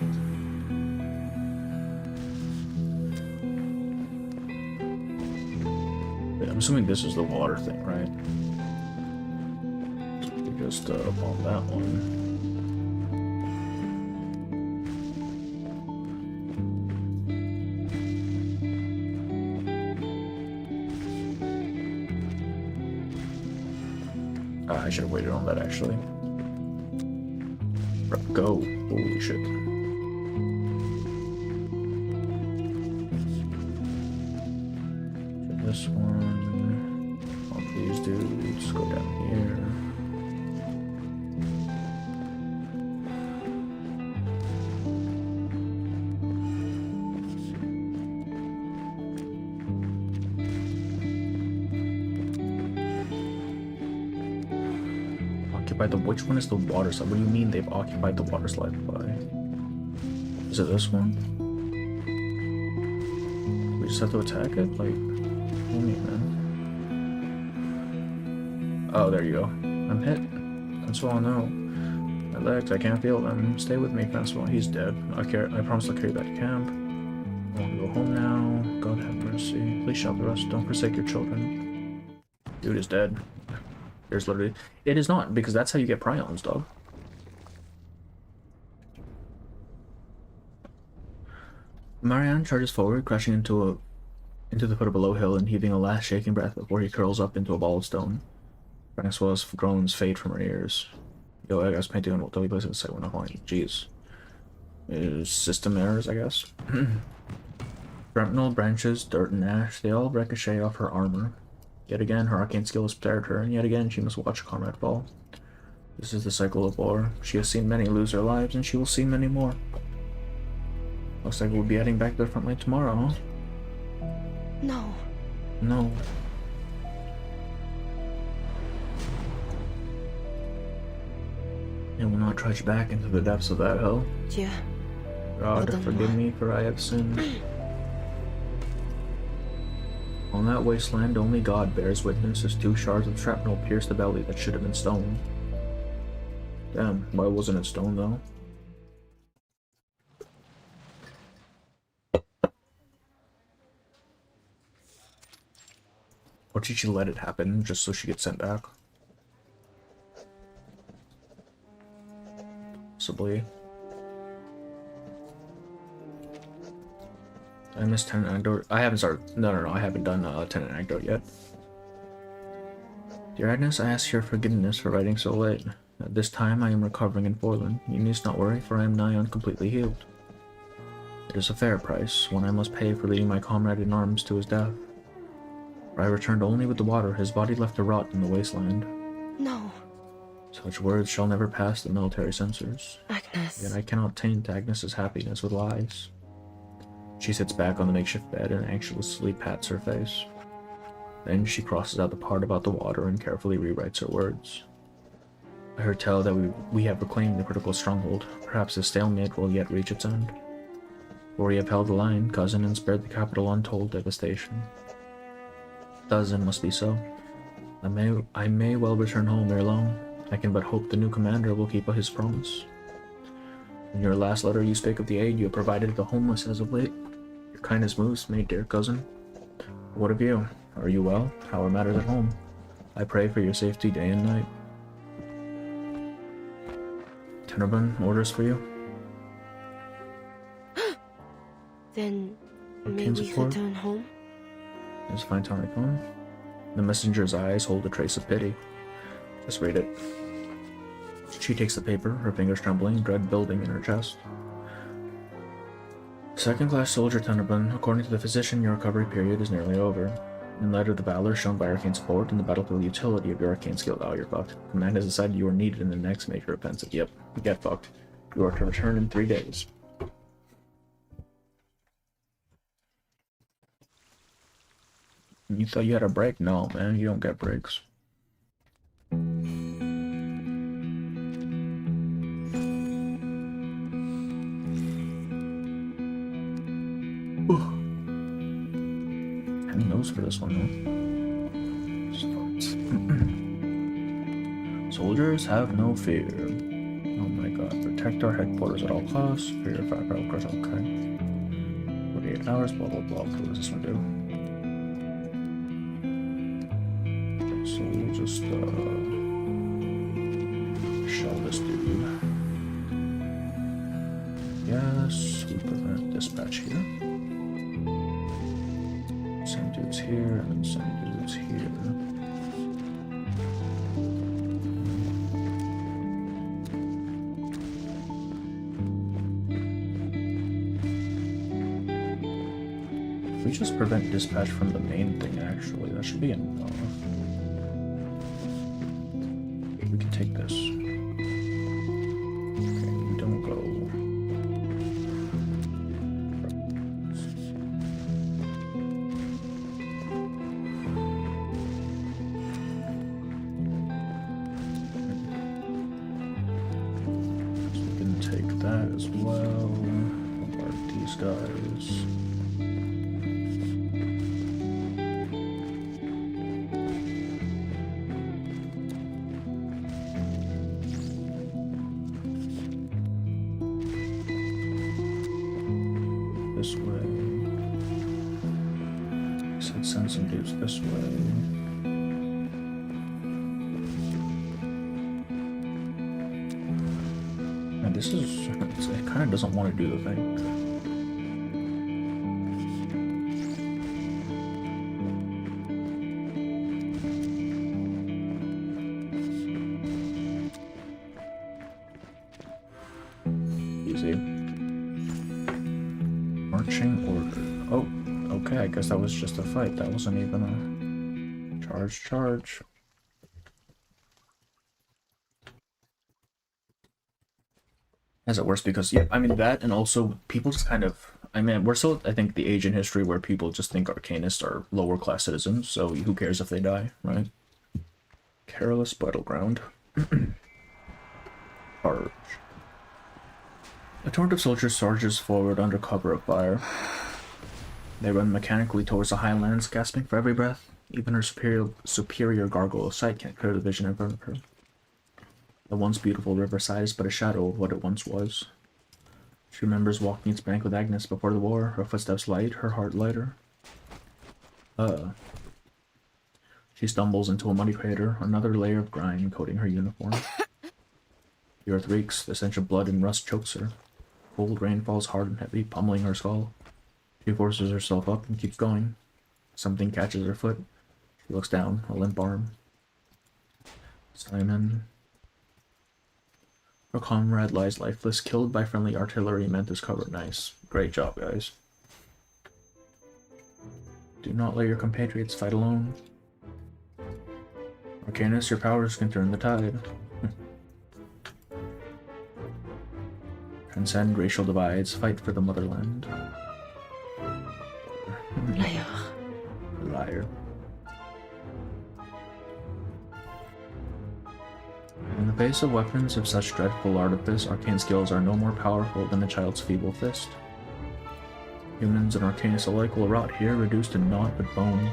Yeah, I'm assuming this is the water thing, right? So we just bomb that one. I should have waited on that actually. Go. Holy shit. This one. All these dudes go down here. Which one is the water slide? What do you mean they've occupied the water slide by? Is it this one? We just have to attack it? Like, what do you mean, man? Oh, there you go. I'm hit. Francois, no. My legs, I can't feel them. Stay with me, Francois. He's dead. I promise I'll carry you back to camp. I want to go home now. God have mercy. Please shelter us. Don't forsake your children. Dude is dead. There's literally... It is not, because that's how you get prions, dog. Marianne charges forward, crashing into the foot of a low hill and heaving a last shaking breath before he curls up into a ball of stone. Francois' groans fade from her ears. Yo, I guess painting on what Toby plays in the site when I'm calling. Jeez. System errors, I guess. Shrapnel, branches, dirt, and ash, they all ricochet off her armor. Yet again, her arcane skill has spared her, and yet again she must watch a comrade fall. This is the cycle of war. She has seen many lose their lives, and she will see many more. Looks like we'll be heading back to the front line tomorrow, huh? No. No. It will not trudge back into the depths of that hell. Yeah. God, forgive me, for I have sinned. On that wasteland, only God bears witness as 2 shards of shrapnel pierced the belly that should have been stone. Damn, why wasn't it stone, though? Or did she let it happen, just so she gets sent back? Possibly. I missed Tennant Anecdote. I haven't started. No, I haven't done Tennant Anecdote yet. Dear Agnes, I ask your forgiveness for writing so late. At this time, I am recovering in Forlan. You need not worry, for I am nigh on completely healed. It is a fair price, one I must pay for leading my comrade in arms to his death. For I returned only with the water, his body left to rot in the wasteland. No. Such words shall never pass the military censors. Agnes. Yet I cannot taint Agnes's happiness with lies. She sits back on the makeshift bed and anxiously pats her face. Then she crosses out the part about the water and carefully rewrites her words. I heard tell that we have reclaimed the critical stronghold. Perhaps the stalemate will yet reach its end. For we have held the line, cousin, and spared the capital untold devastation. Does and must be so. I may well return home ere long. I can but hope the new commander will keep his promise. In your last letter you spake of the aid you have provided the homeless as of late. Your kindness moves me, dear cousin. What of you? Are you well? How are matters at home? I pray for your safety day and night. Tenerbun, orders for you? Then may King's we report? return home? There's a fine tonic home. The messenger's eyes hold a trace of pity. Just read it. She takes the paper, her fingers trembling, dread building in her chest. Second-class soldier Tenerbun, according to the physician, your recovery period is nearly over. In light of the valor shown by arcane support and the battlefield utility of your arcane skill, you're fucked. Command has decided you are needed in the next major offensive. Yep, you get fucked. You are to return in 3 days. You thought you had a break? No, man, you don't get breaks. Heavy nose for this one, though. Soldiers have no fear. Oh my god. Protect our headquarters at all costs. Fear of fire, of course, okay. 48 hours, blah blah blah. What does this one do? Okay, so we'll just shell this dude. Yes, we prevent dispatch here. Send dudes here, and then send dudes here. We just prevent dispatch from the main thing, actually. That should be enough. We can take this. Okay, we don't go. So we can take that as well. Bombard these guys. This way. Said send some dudes this way. And this is, it kind of doesn't want to do the thing. Easy. Marching order. Oh, okay, I guess that was just a fight. That wasn't even a charge. As it worse because, yeah, I mean that, and also people just kind of, I mean, we're still, I think, the age in history where people just think arcanists are lower class citizens, so who cares if they die, right? Careless battleground. Charge. A torrent of soldiers charges forward under cover of fire. They run mechanically towards the highlands, gasping for every breath. Even her superior gargoyle of sight can't clear the vision in front of her. The once beautiful riverside is but a shadow of what it once was. She remembers walking its bank with Agnes before the war, her footsteps light, her heart lighter. She stumbles into a muddy crater, another layer of grime coating her uniform. The earth reeks, the stench of blood and rust chokes her. Cold rain falls hard and heavy, pummeling her skull. She forces herself up and keeps going. Something catches her foot. She looks down, a limp arm. Simon. Her comrade lies lifeless, killed by friendly artillery meant as cover. Nice. Great job, guys. Do not let your compatriots fight alone. Arcanus, your powers can turn the tide. Transcend racial divides, fight for the motherland. Liar. Liar. In the face of weapons of such dreadful artifice, arcane skills are no more powerful than a child's feeble fist. Humans and arcanists alike will rot here, reduced to naught but bone.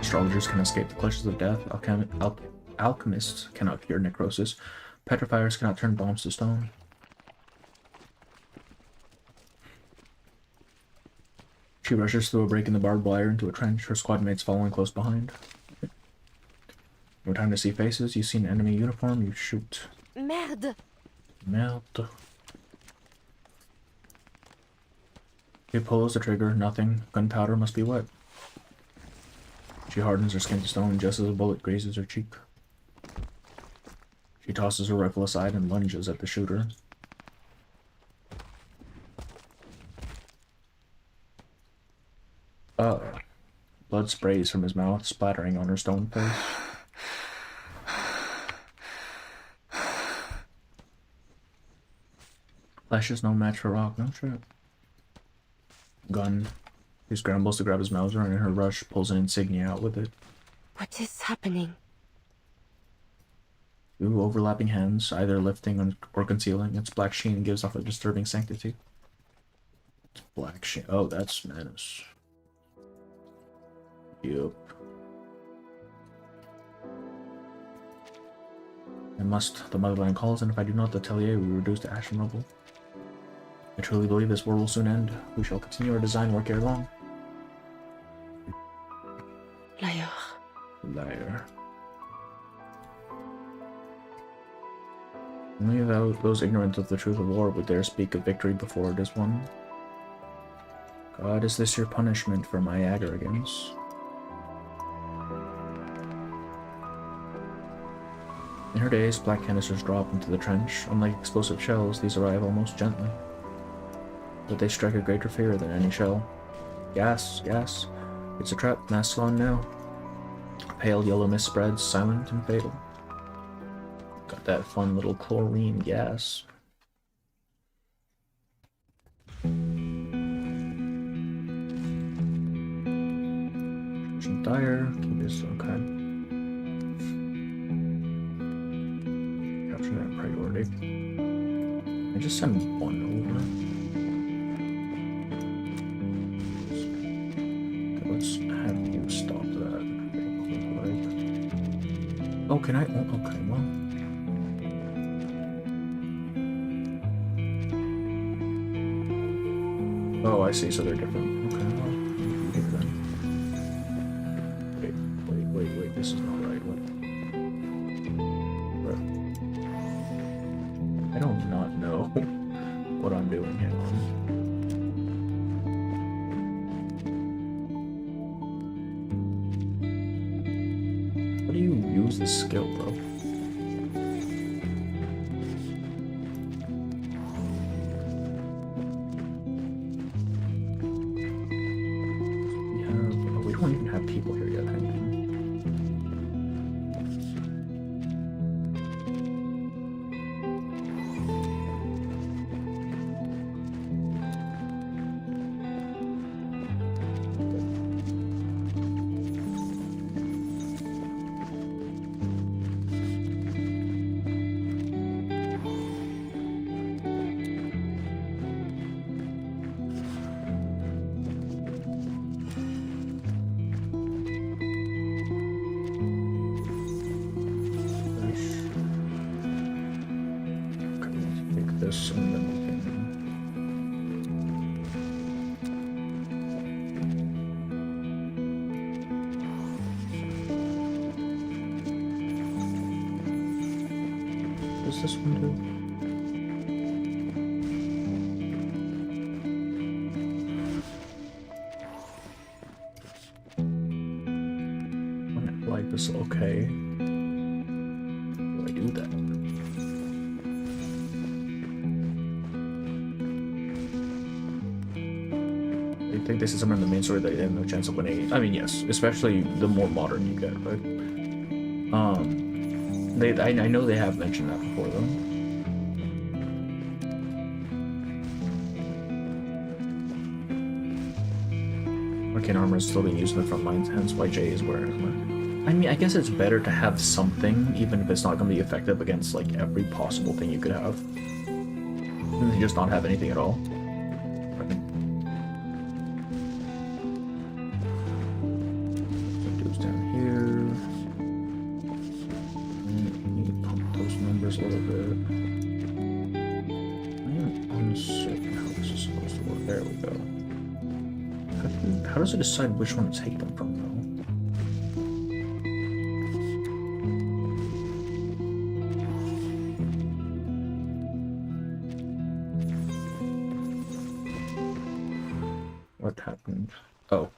Astrologers can escape the clutches of death, alchemists cannot cure necrosis, petrifiers cannot turn bombs to stone. She rushes through a break in the barbed wire into a trench, her squad mates following close behind. No time to see faces, you see an enemy uniform, you shoot. Merde! Merde. She pulls the trigger, nothing. Gunpowder must be wet. She hardens her skin to stone just as a bullet grazes her cheek. She tosses her rifle aside and lunges at the shooter. Blood sprays from his mouth, splattering on her stone face. Flesh is no match for rock, no shit. Gun. She scrambles to grab his Mauser and in her rush pulls an insignia out with it. What is happening? Two overlapping hands, either lifting or concealing. Its black sheen gives off a disturbing sanctity. It's black sheen. Oh, that's Manus. Yup. I must. The motherland calls, and if I do not, the Atelier will be reduced to ash and rubble. I truly believe this war will soon end. We shall continue our design work ere long. Liar. Liar. Only those ignorant of the truth of war would dare speak of victory before it is won. God, is this your punishment for my arrogance? In her days, black canisters drop into the trench. Unlike explosive shells, these arrive almost gently. But they strike a greater fear than any shell. Gas, gas. It's a trap, masks on now. A pale yellow mist spreads, silent and fatal. Got that fun little chlorine gas. Dire, keep this okay. Capture that priority. I just send one over. Okay, let's have you stop that. Oh, can I? Oh, okay, well. Oh, I see, so they're different. Okay, well, then. Wait, this is not right. What? I don't not know what I'm doing here. How do you use this skill, bro? We don't even have people here yet. Hang on. And then we can... What does this one do? When I like this, okay. How do I do that? I think this is somewhere in the main story that they have no chance of winning. I mean, yes, especially the more modern you get, but I know they have mentioned that before, though. Arcane armor is still being used in the front lines, hence why Jay is wearing armor. I mean, I guess it's better to have something, even if it's not going to be effective against like every possible thing you could have, than to just not have anything at all. A little bit. I am uncertain how this is supposed to work. There we go. How does it decide which one to take them from, though? What happened? Oh.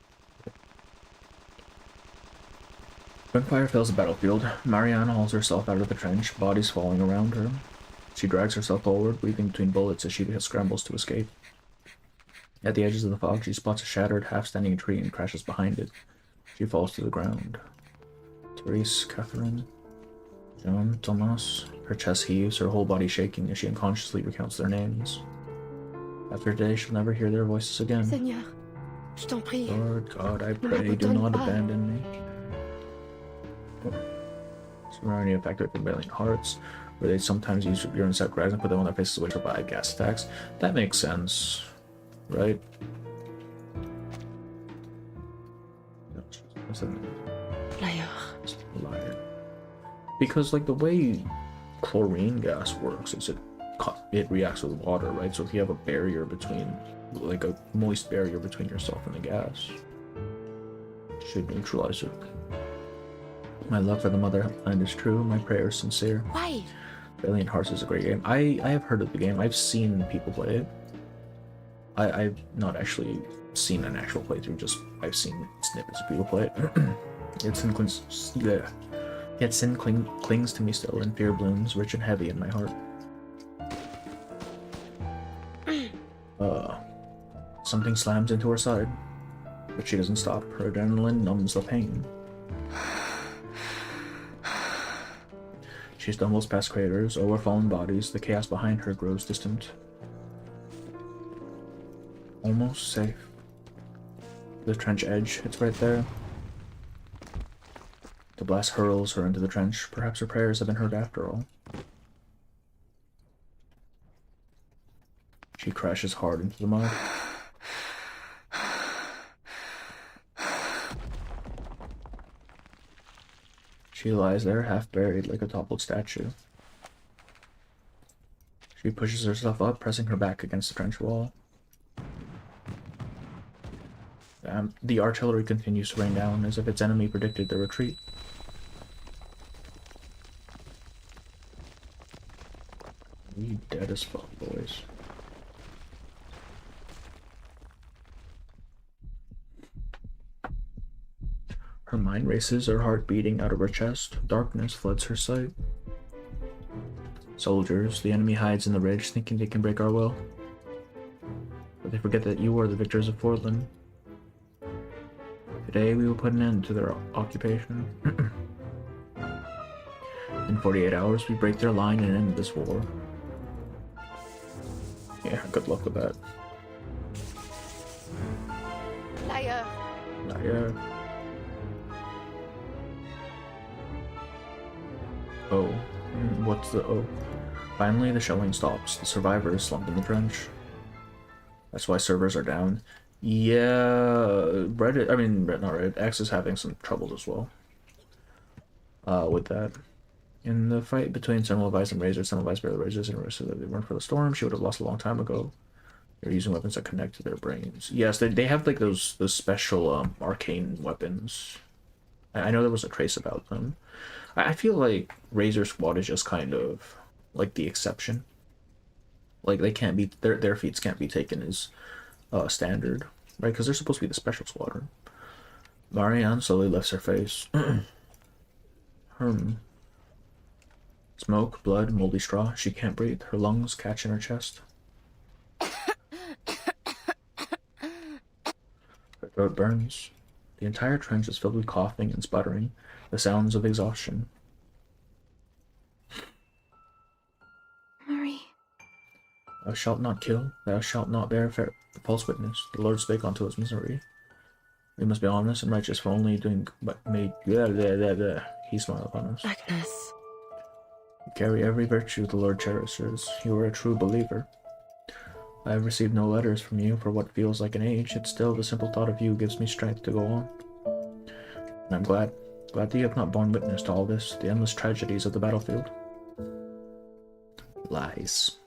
Gunfire fills the battlefield. Marianne hauls herself out of the trench, bodies falling around her. She drags herself forward, weaving between bullets as she scrambles to escape. At the edges of the fog, she spots a shattered, half-standing tree and crashes behind it. She falls to the ground. Therese, Catherine, Jean, Thomas. Her chest heaves, her whole body shaking as she unconsciously recounts their names. After today, she'll never hear their voices again. Seigneur, Je t'en prie. Lord God, I pray, do not abandon me. Surrounding effective for Valiant Hearts, where they sometimes use your insect rags and put them on their faces away by gas attacks. That makes sense, right? Liar. Because like the way chlorine gas works is it reacts with water, right? So if you have a barrier between, like a moist barrier between yourself and the gas, it should neutralize it. My love for the motherland is true. My prayer is sincere. Why? Valiant Hearts is a great game. I have heard of the game. I've seen people play it. I've not actually seen an actual playthrough. Just I've seen snippets of people play it. Yet sin clings to me still, and fear blooms rich and heavy in my heart. Something slams into her side, but she doesn't stop. Her adrenaline numbs the pain. She stumbles past craters, over fallen bodies. The chaos behind her grows distant. Almost safe. The trench edge, it's right there. The blast hurls her into the trench. Perhaps her prayers have been heard after all. She crashes hard into the mud. She lies there, half buried like a toppled statue. She pushes herself up, pressing her back against the trench wall. The artillery continues to rain down, as if its enemy predicted the retreat. We dead as fuck, boys. Her mind races, her heart beating out of her chest. Darkness floods her sight. Soldiers, the enemy hides in the ridge, thinking they can break our will. But they forget that you are the victors of Fordland. Today we will put an end to their occupation. In 48 hours we break their line and end this war. Yeah, good luck with that. Liar. Liar. Oh. What's the oh? Finally, the shelling stops. The survivors slump in the trench. That's why servers are down. Yeah, Reddit, I mean, not Reddit, X is having some troubles as well. With that. In the fight between Semmelweis and Razor, Semmelweis barely raises and so that they weren't for the storm, she would have lost a long time ago. They're using weapons that connect to their brains. Yes, they have like those special arcane weapons. I know there was a trace about them. I feel like Razor Squad is just kind of like the exception. Like they can't be their feats can't be taken as standard, right? Because they're supposed to be the special squadron. Marianne slowly lifts her face. Smoke, blood, moldy straw. She can't breathe. Her lungs catch in her chest. Her throat burns. The entire trench is filled with coughing and sputtering, the sounds of exhaustion. Marie. Thou shalt not kill, thou shalt not bear false witness. The Lord spake unto his misery. We must be honest and righteous, for only doing but made he smiled upon us. Agnes. You carry every virtue the Lord cherishes. You are a true believer. I have received no letters from you for what feels like an age, yet still the simple thought of you gives me strength to go on. And I'm glad that you have not borne witness to all this, the endless tragedies of the battlefield. Lies.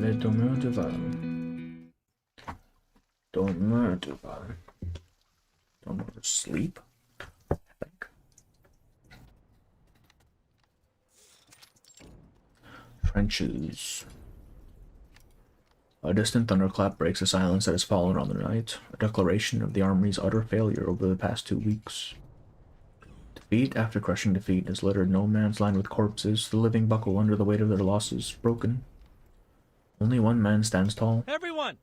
Les demeures de Val. Demeure de Val. Demeure de sleep, I think. Trenches. A distant thunderclap breaks the silence that has fallen on the night, a declaration of the army's utter failure over the past 2 weeks. Defeat after crushing defeat has littered no man's land with corpses, the living buckle under the weight of their losses, broken. Only one man stands tall. Everyone!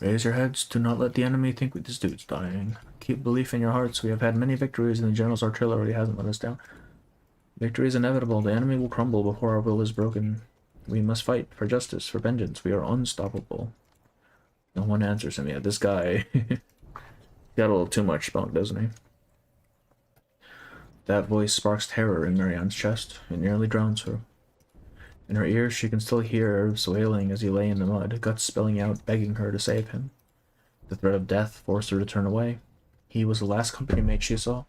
Raise your heads. Do not let the enemy think this dude's dying. Keep belief in your hearts. We have had many victories, and the general's artillery hasn't let us down. Victory is inevitable. The enemy will crumble before our will is broken. We must fight for justice, for vengeance. We are unstoppable. No one answers him yet. This guy got a little too much spunk, doesn't he? That voice sparks terror in Marianne's chest. It nearly drowns her. In her ears, she can still hear Herb's wailing as he lay in the mud, guts spilling out, begging her to save him. The threat of death forced her to turn away. He was the last company mate she saw.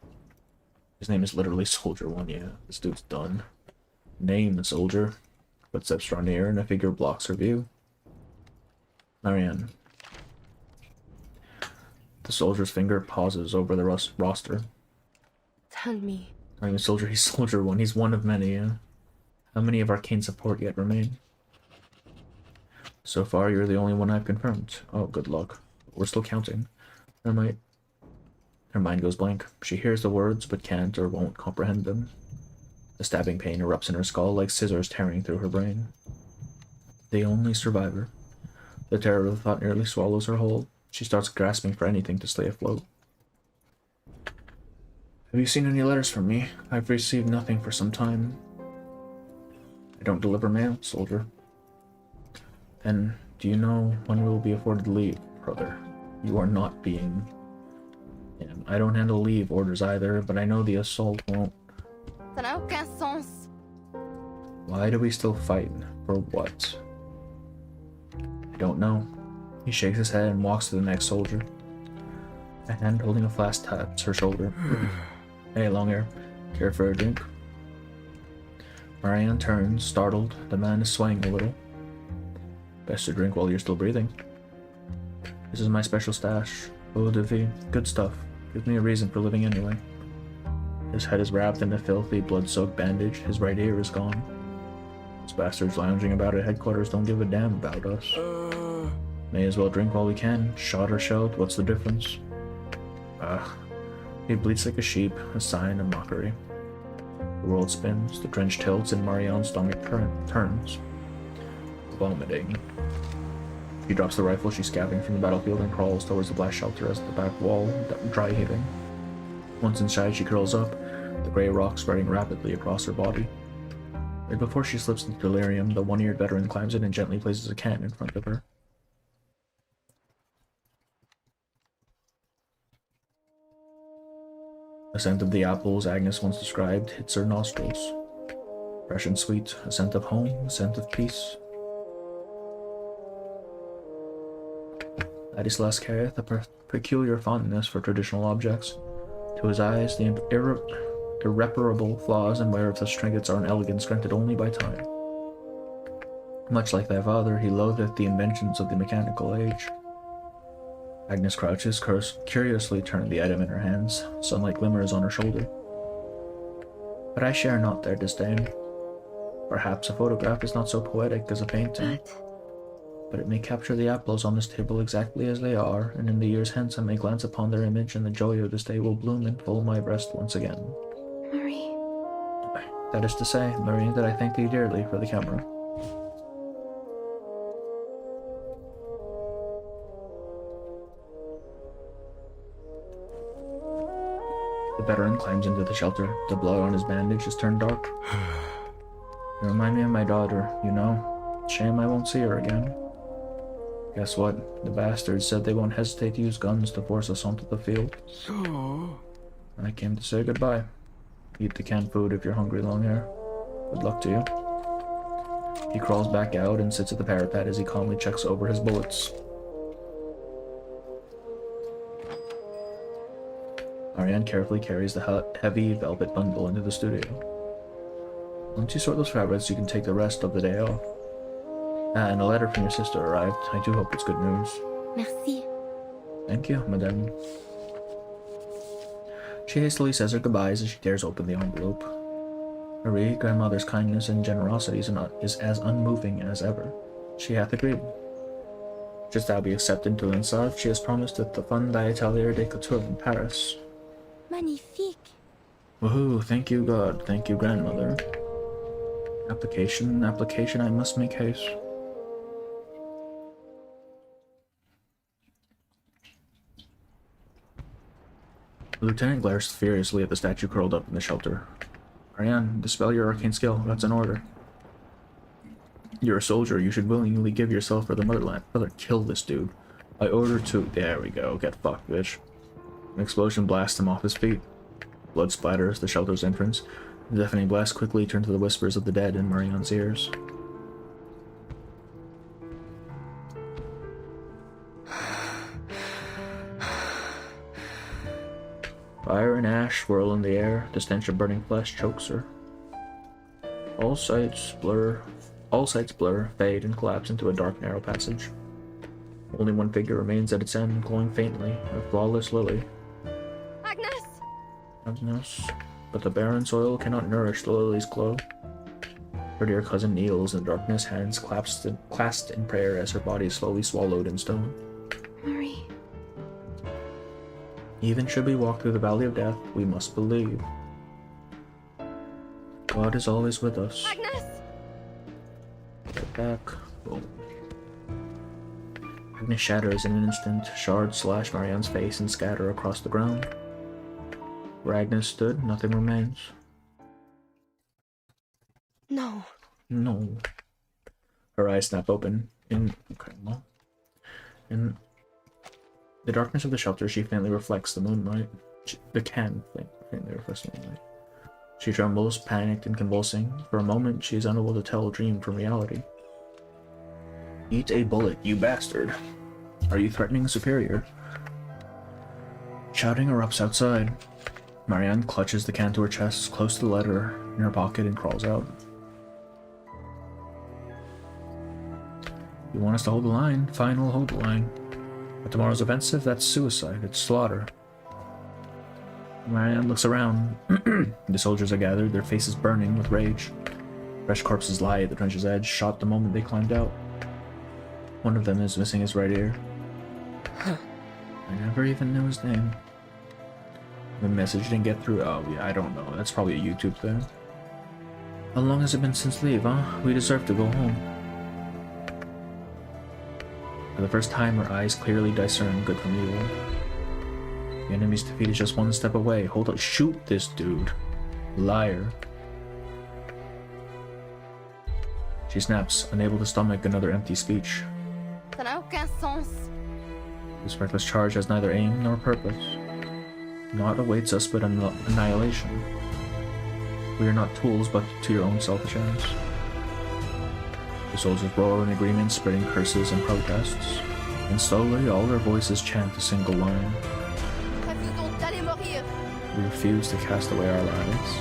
His name is literally Soldier One. Yeah, this dude's done. Name the soldier. Footsteps draw near, and a figure blocks her view. Marianne. The soldier's finger pauses over the roster. Tell me. Telling the soldier he's Soldier One. He's one of many, yeah. How many of Arcane support yet remain? So far, you're the only one I've confirmed. Oh, good luck. We're still counting. Her mind goes blank. She hears the words, but can't or won't comprehend them. The stabbing pain erupts in her skull like scissors tearing through her brain. The only survivor. The terror of the thought nearly swallows her whole. She starts grasping for anything to stay afloat. Have you seen any letters from me? I've received nothing for some time. I don't deliver mail, soldier. Then, do you know when we will be afforded leave, brother? You are not being... I don't handle leave orders either, but I know the assault won't... Ça n'a aucun sens. Why do we still fight? For what? I don't know. He shakes his head and walks to the next soldier. A hand holding a flask taps her shoulder. Hey, Longhair, care for a drink? Marianne turns, startled. The man is swaying a little. Best to drink while you're still breathing. This is my special stash. Eau de vie. Good stuff. Gives me a reason for living anyway. His head is wrapped in a filthy, blood-soaked bandage. His right ear is gone. These bastards lounging about at headquarters don't give a damn about us. May as well drink while we can. Shot or shelled, what's the difference? He bleats like a sheep, a sign of mockery. The world spins, the trench tilts, and Marianne's stomach turns. Vomiting. She drops the rifle she's scabbing from the battlefield and crawls towards the black shelter as the back wall, dry heaving. Once inside, she curls up, the grey rock spreading rapidly across her body. Right before she slips into delirium, the one-eared veteran climbs in and gently places a can in front of her. The scent of the apples Agnes once described hits her nostrils. Fresh and sweet, a scent of home, a scent of peace. Ladislas carrieth a peculiar fondness for traditional objects. To his eyes, the irreparable flaws and wear of such trinkets are an elegance granted only by time. Much like thy father, he loatheth the inventions of the mechanical age. Agnes crouches, curiously turning the item in her hands. Sunlight glimmers on her shoulder. But I share not their disdain. Perhaps a photograph is not so poetic as a painting. But it may capture the apples on this table exactly as they are, and in the years hence I may glance upon their image, and the joy of this day will bloom and fill my breast once again. Marie. That is to say, Marie, that I thank thee dearly for the camera. The veteran climbs into the shelter. The blood on his bandage has turned dark. You remind me of my daughter, you know. Shame I won't see her again. Guess what? The bastards said they won't hesitate to use guns to force us onto the field. So... I came to say goodbye. Eat the canned food if you're hungry, Longhair. Good luck to you. He crawls back out and sits at the parapet as he calmly checks over his bullets. Marianne carefully carries the heavy velvet bundle into the studio. Once you sort those fabrics, you can take the rest of the day off. And a letter from your sister arrived. I do hope it's good news. Merci. Thank you, madame. She hastily says her goodbyes as she tears open the envelope. Marie, grandmother's kindness and generosity is as unmoving as ever. She hath agreed. Just thou be accepted to Linsard, she has promised that the fund thy atelier de couture in Paris. Magnifique. Woohoo, thank you God, thank you grandmother. Application, I must make haste. The lieutenant glares furiously at the statue curled up in the shelter. Marianne, dispel your arcane skill. That's an order. You're a soldier. You should willingly give yourself for the motherland. Brother, kill this dude. I order to... There we go. Get fucked, bitch. An explosion blasts him off his feet. Blood splatters the shelter's entrance. The deafening blast quickly turned to the whispers of the dead in Marianne's ears. Fire and ash swirl in the air. The stench of burning flesh chokes her. All sights blur, fade, and collapse into a dark, narrow passage. Only one figure remains at its end, glowing faintly, a flawless lily. Agnes! But the barren soil cannot nourish the lily's glow. Her dear cousin kneels in darkness, hands clasped in prayer as her body is slowly swallowed in stone. Marie. Even should we walk through the valley of death, we must believe. God is always with us. Agnes! Get back. Boom. Agnes shatters in an instant. Shards slash Marianne's face and scatter across the ground. Where Agnes stood, nothing remains. No. No. Her eyes snap open. In the darkness of the shelter, she faintly reflects the moonlight. Faintly reflects the moonlight. She trembles, panicked and convulsing. For a moment, she is unable to tell a dream from reality. Eat a bullet, you bastard! Are you threatening a superior? Shouting erupts outside. Marianne clutches the can to her chest, close to the letter in her pocket, and crawls out. You want us to hold the line? Fine, we'll hold the line. But tomorrow's offensive, that's suicide. It's slaughter. Marianne looks around. The soldiers are gathered, their faces burning with rage. Fresh corpses lie at the trench's edge, shot the moment they climbed out. One of them is missing his right ear. I never even knew his name. The message didn't get through. Oh, yeah, I don't know. That's probably a YouTube thing. How long has it been since leave, huh? We deserve to go home. For the first time, her eyes clearly discern good from evil. The enemy's defeat is just one step away. Hold up. Shoot this dude. Liar. She snaps, unable to stomach another empty speech. Ça n'a aucun sens. This reckless charge has neither aim nor purpose. Naught awaits us but annihilation. We are not tools, but to your own selfish ends. The soldiers roar in agreement, spreading curses and protests, and slowly all their voices chant a single line. We refuse to cast away our lives.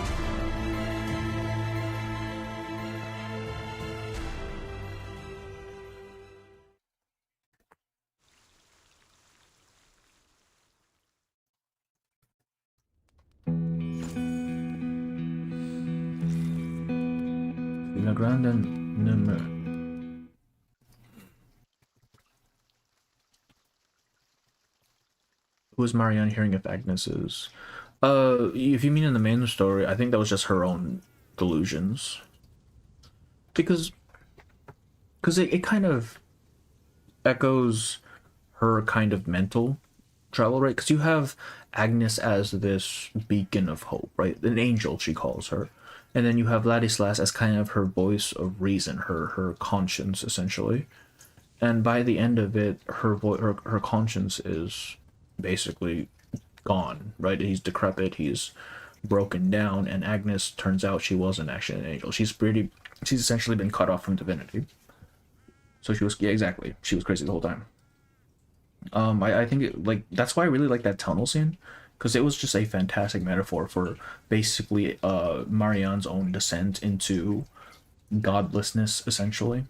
La grande number. Who is Marianne hearing if Agnes is? If you mean in the main story, I think that was just her own delusions. Because it kind of echoes her kind of mental travel, right? Because you have Agnes as this beacon of hope, right? An angel, she calls her. And then you have Ladislas as kind of her voice of reason, her conscience, essentially. And by the end of it, her conscience is basically gone, right? He's decrepit, he's broken down, and Agnes, turns out she wasn't actually an angel. She's essentially been cut off from divinity. So she was, yeah, exactly. She was crazy the whole time. I think that's why I really like that tunnel scene, because it was just a fantastic metaphor for basically Marianne's own descent into godlessness, essentially.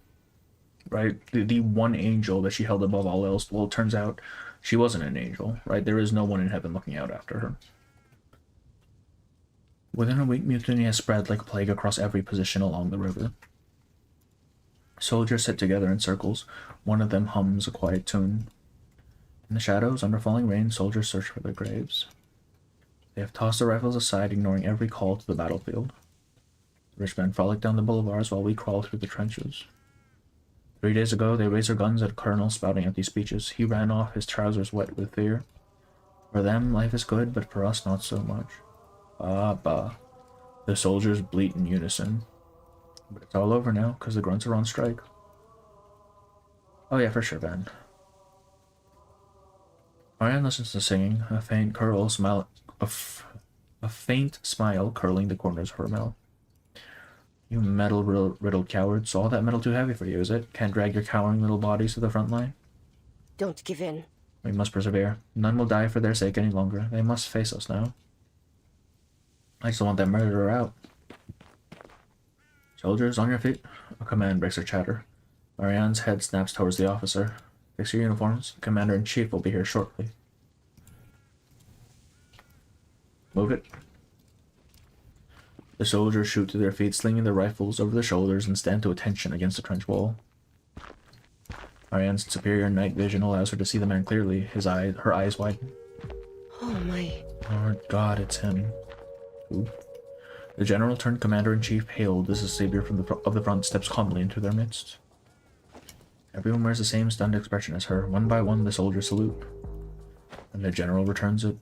Right? The one angel that she held above all else, well, it turns out she wasn't an angel, right? There is no one in heaven looking out after her. Within a week, mutiny has spread like a plague across every position along the river. Soldiers sit together in circles. One of them hums a quiet tune. In the shadows, under falling rain, soldiers search for their graves. They have tossed their rifles aside, ignoring every call to the battlefield. The rich men frolic down the boulevards while we crawl through the trenches. 3 days ago, they raised their guns at a colonel spouting empty speeches. He ran off, his trousers wet with fear. For them, life is good, but for us, not so much. Bah. The soldiers bleat in unison. But it's all over now, because the grunts are on strike. Oh yeah, for sure, Ben. Marianne listens to singing, a faint smile curling the corners of her mouth. You metal-riddled cowards, so all that metal too heavy for you, is it? Can't drag your cowering little bodies to the front line? Don't give in. We must persevere. None will die for their sake any longer. They must face us now. I just want that murderer out. Soldiers, on your feet. A command breaks her chatter. Marianne's head snaps towards the officer. Fix your uniforms. The Commander-in-Chief will be here shortly. Move it. The soldiers shoot to their feet, slinging their rifles over their shoulders and stand to attention against the trench wall. Marianne's superior night vision allows her to see the man clearly. Her eyes widen. Oh my... Lord God, it's him. Who? The general turned Commander-in-Chief, hailed as the savior of the front, steps calmly into their midst. Everyone wears the same stunned expression as her. One by one, the soldiers salute. And the general returns it.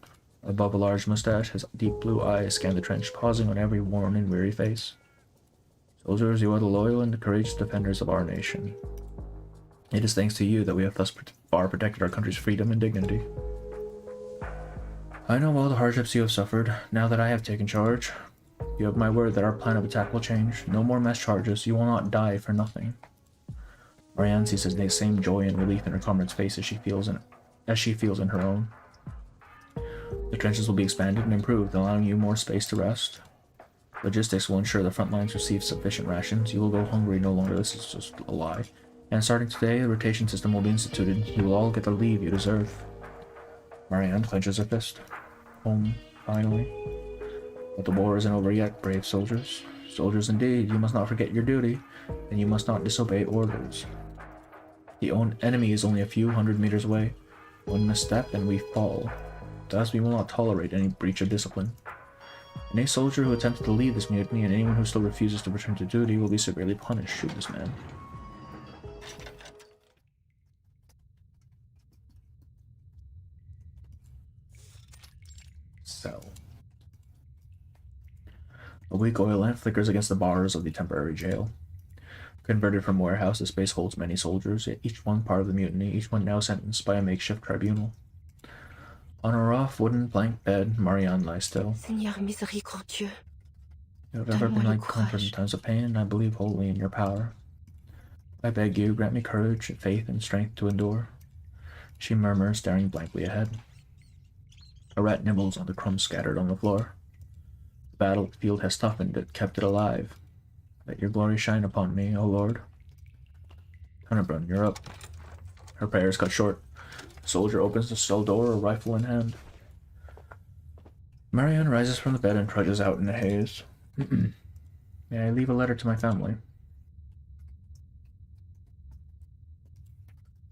Above a large mustache, his deep blue eyes scan the trench, pausing on every worn and weary face. Soldiers, you are the loyal and courageous defenders of our nation. It is thanks to you that we have thus far protected our country's freedom and dignity. I know all the hardships you have suffered, now that I have taken charge. You have my word that our plan of attack will change. No more mass charges. You will not die for nothing. Marianne sees the same joy and relief in her comrade's face as she feels in her own. The trenches will be expanded and improved, allowing you more space to rest. Logistics will ensure the front lines receive sufficient rations. You will go hungry no longer. This is just a lie. And starting today, the rotation system will be instituted. You will all get the leave you deserve. Marianne clenches her fist. Home, finally. But the war isn't over yet, brave soldiers. Soldiers indeed, you must not forget your duty, and you must not disobey orders. The enemy is only a few hundred meters away. One misstep and we fall. Thus we will not tolerate any breach of discipline. Any soldier who attempts to lead this mutiny and anyone who still refuses to return to duty will be severely punished. Shoot this man. So. A weak oil lamp flickers against the bars of the temporary jail. Converted from warehouse, the space holds many soldiers, each one part of the mutiny, each one now sentenced by a makeshift tribunal. On a rough wooden plank bed, Marianne lies still. Seigneur miséricordieux. You have ever been my comfort in times of pain, and I believe wholly in your power. I beg you, grant me courage, faith, and strength to endure. She murmurs, staring blankly ahead. A rat nibbles on the crumbs scattered on the floor. The battlefield has toughened it, kept it alive. Let your glory shine upon me, O Lord. Tennebrun, you're up. Her prayer is cut short. The soldier opens the cell door, a rifle in hand. Marianne rises from the bed and trudges out in the haze. May I leave a letter to my family?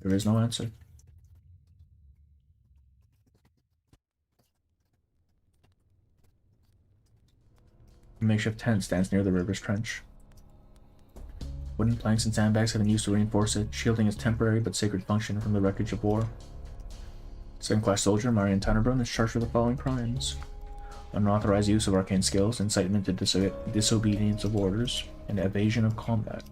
There is no answer. A makeshift tent stands near the river's trench. Wooden planks and sandbags have been used to reinforce it, shielding its temporary but sacred function from the wreckage of war. Second-class soldier Marianne Tennebrun is charged with the following crimes: unauthorized use of arcane skills, incitement to disobedience of orders, and evasion of combat.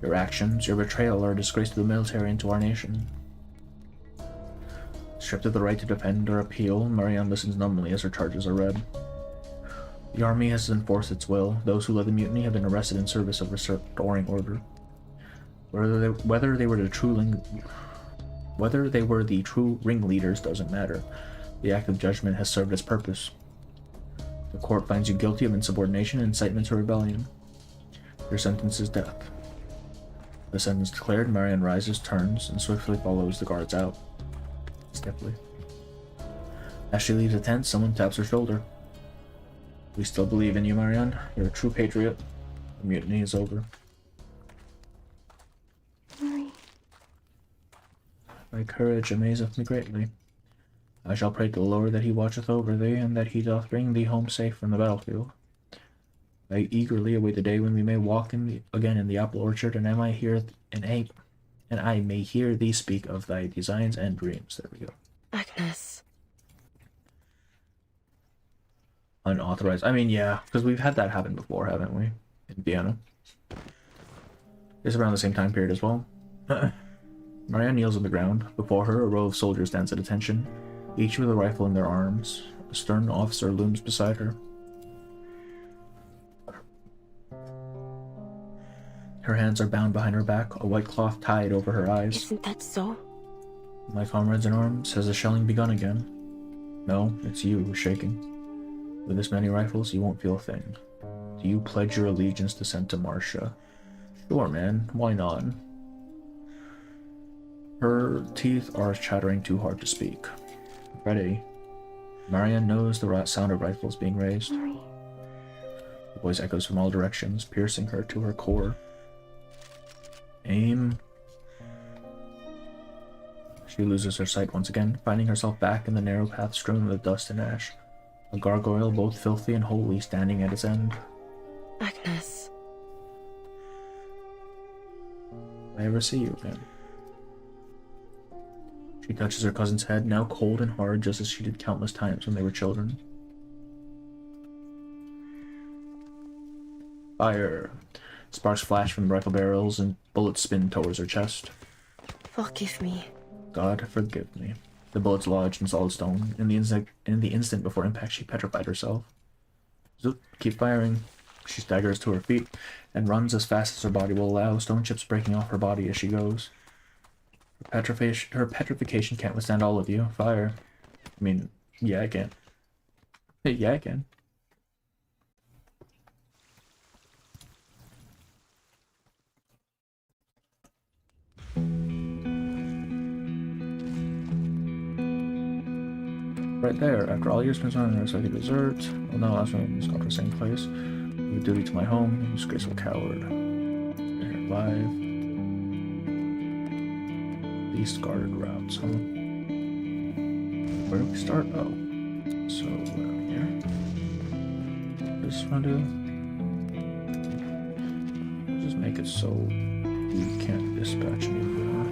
Your actions, your betrayal, are a disgrace to the military and to our nation. Stripped of the right to defend or appeal, Marianne listens numbly as her charges are read. The army has enforced its will. Those who led the mutiny have been arrested in service of restoring order. Whether they were the true ringleaders doesn't matter. The act of judgment has served its purpose. The court finds you guilty of insubordination and incitement to rebellion. Your sentence is death. The sentence declared, Marianne rises, turns, and swiftly follows the guards out. Stiffly. As she leaves the tent, someone taps her shoulder. We still believe in you, Marianne. You're a true patriot. The mutiny is over. Marie. Thy courage amazeth me greatly. I shall pray to the Lord that he watcheth over thee, and that he doth bring thee home safe from the battlefield. I eagerly await the day when we may walk again in the apple orchard, and I may hear thee speak of thy designs and dreams. There we go. Agnes. Unauthorized. I mean, yeah, because we've had that happen before, haven't we? In Vienna. It's around the same time period as well. Maria kneels on the ground. Before her, a row of soldiers stands at attention, each with a rifle in their arms. A stern officer looms beside her. Her hands are bound behind her back, a white cloth tied over her eyes. Isn't that so? My comrades in arms, has the shelling begun again? No, it's you who's shaking. With this many rifles, you won't feel a thing. Do you pledge your allegiance to Santa Marcia? Sure, man. Why not? Her teeth are chattering too hard to speak. Ready. Marianne knows the sound of rifles being raised. The voice echoes from all directions, piercing her to her core. Aim. She loses her sight once again, finding herself back in the narrow path strewn with dust and ash. A gargoyle, both filthy and holy, standing at its end. Agnes. Will I ever see you again? She touches her cousin's head, now cold and hard, just as she did countless times when they were children. Fire! Sparks flash from the rifle barrels and bullets spin towards her chest. Forgive me. God, forgive me. The bullets lodged in solid stone. In the instant before impact, she petrified herself. Zoot, keep firing. She staggers to her feet and runs as fast as her body will allow, stone chips breaking off her body as she goes. Her petrification can't withstand all of you. Fire. I mean, yeah, I can. Yeah, I can. Right there. After all years concerned, there's like a dessert. Well, no, last one was gone to the same place. Leave duty to my home. Disgraceful coward. They're alive. Least guarded routes, huh? Where do we start? Oh. So, here. Just want to just make it so we can't dispatch anymore.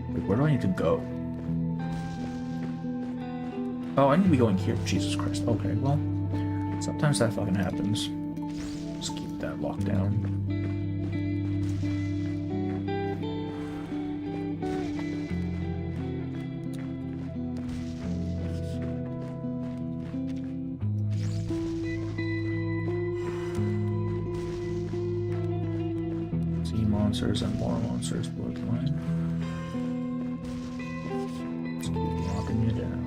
Wait, where do I need to go? Oh, I need to be going here. Jesus Christ. Okay, well. Sometimes that fucking happens. Just keep that locked down. Sea monsters and more monsters bloodline. Let's keep locking you down.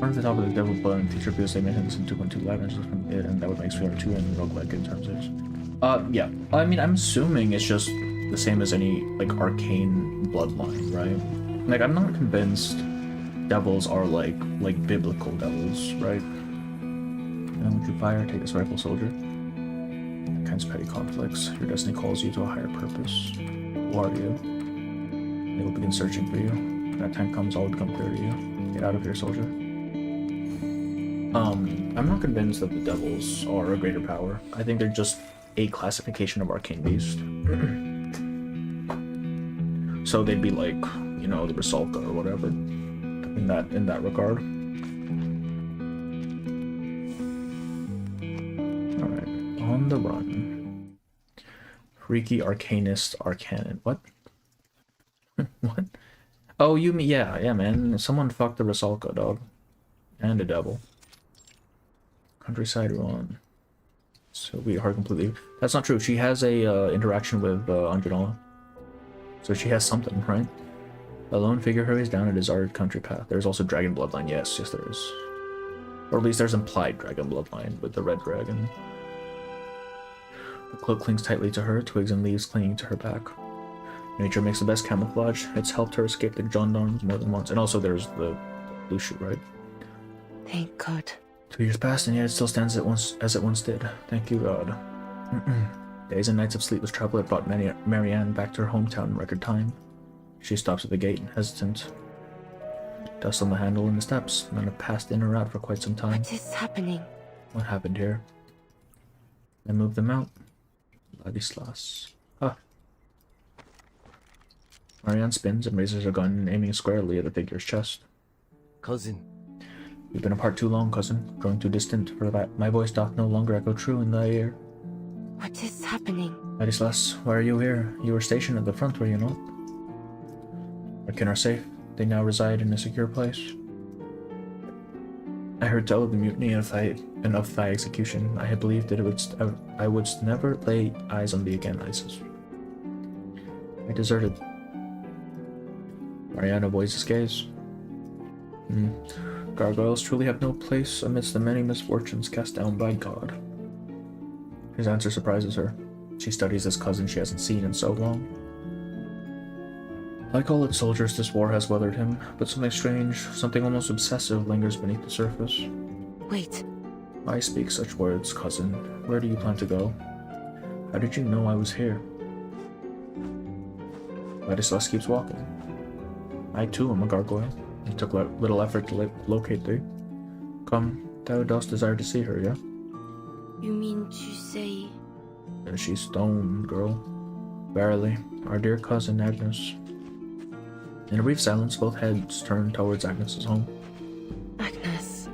Run to the top of the Devil's Blood and feature because they mentioned this in 2.2 live mentions from it, and that would make Sphere 2 and roguelike in terms of. Yeah. I mean, I'm assuming it's just the same as any, like, arcane bloodline, right? Like, I'm not convinced devils are, like biblical devils, right? And would you fire? Take this rifle, soldier. All kinds of petty conflicts. Your destiny calls you to a higher purpose. Who are you? They will begin searching for you. When that time comes, all will become clear to you. Get out of here, soldier. I'm not convinced that the devils are a greater power. I think they're just a classification of arcane beast. So they'd be like, you know, the Rusalka or whatever. In that regard. Alright. On the run. Freaky Arcanist Arcanon. What? What? Oh, you mean, yeah, man. Someone fucked the Rusalka, dog. And a devil. Countryside run. So we are completely. That's not true. She has a interaction with Anjanala. So she has something, right? A lone figure hurries down a deserted country path. There's also dragon bloodline. Yes, there is. Or at least there's implied dragon bloodline with the red dragon. The cloak clings tightly to her, twigs and leaves clinging to her back. Nature makes the best camouflage. It's helped her escape the gendarmes more than once. And also there's the blue shoe, right? Thank God. 2 years passed, and yet it still stands as it once did. Thank you, God. Days and nights of sleepless travel had brought Marianne back to her hometown in record time. She stops at the gate, hesitant. Dust on the handle and the steps. None have passed in or out for quite some time. What is happening? What happened here? I moved them out. Ladislas. Ah. Marianne spins and raises her gun, aiming squarely at the figure's chest. Cousin. We've been apart too long, cousin. Growing too distant, for that my voice doth no longer echo true in thy ear. What is happening? Ladislas, why are you here? You were stationed at the front, were you not? Our kin are safe. They now reside in a secure place. I heard tell of the mutiny and of thy execution. I had believed that I would never lay eyes on thee again, Isis. I deserted. Marianne avoids his gaze. Gargoyles truly have no place amidst the many misfortunes cast down by God. His answer surprises her. She studies this cousin she hasn't seen in so long. Like all its soldiers, this war has weathered him, but something strange, something almost obsessive lingers beneath the surface. Wait. Why speak such words, cousin? Where do you plan to go? How did you know I was here? Ladislas keeps walking. I too am a gargoyle. It took little effort to locate thee. Come, thou dost desire to see her, yeah? You mean to say... And she's stoned, girl. Verily, our dear cousin Agnes. In a brief silence, both heads turned towards Agnes's home. Agnes.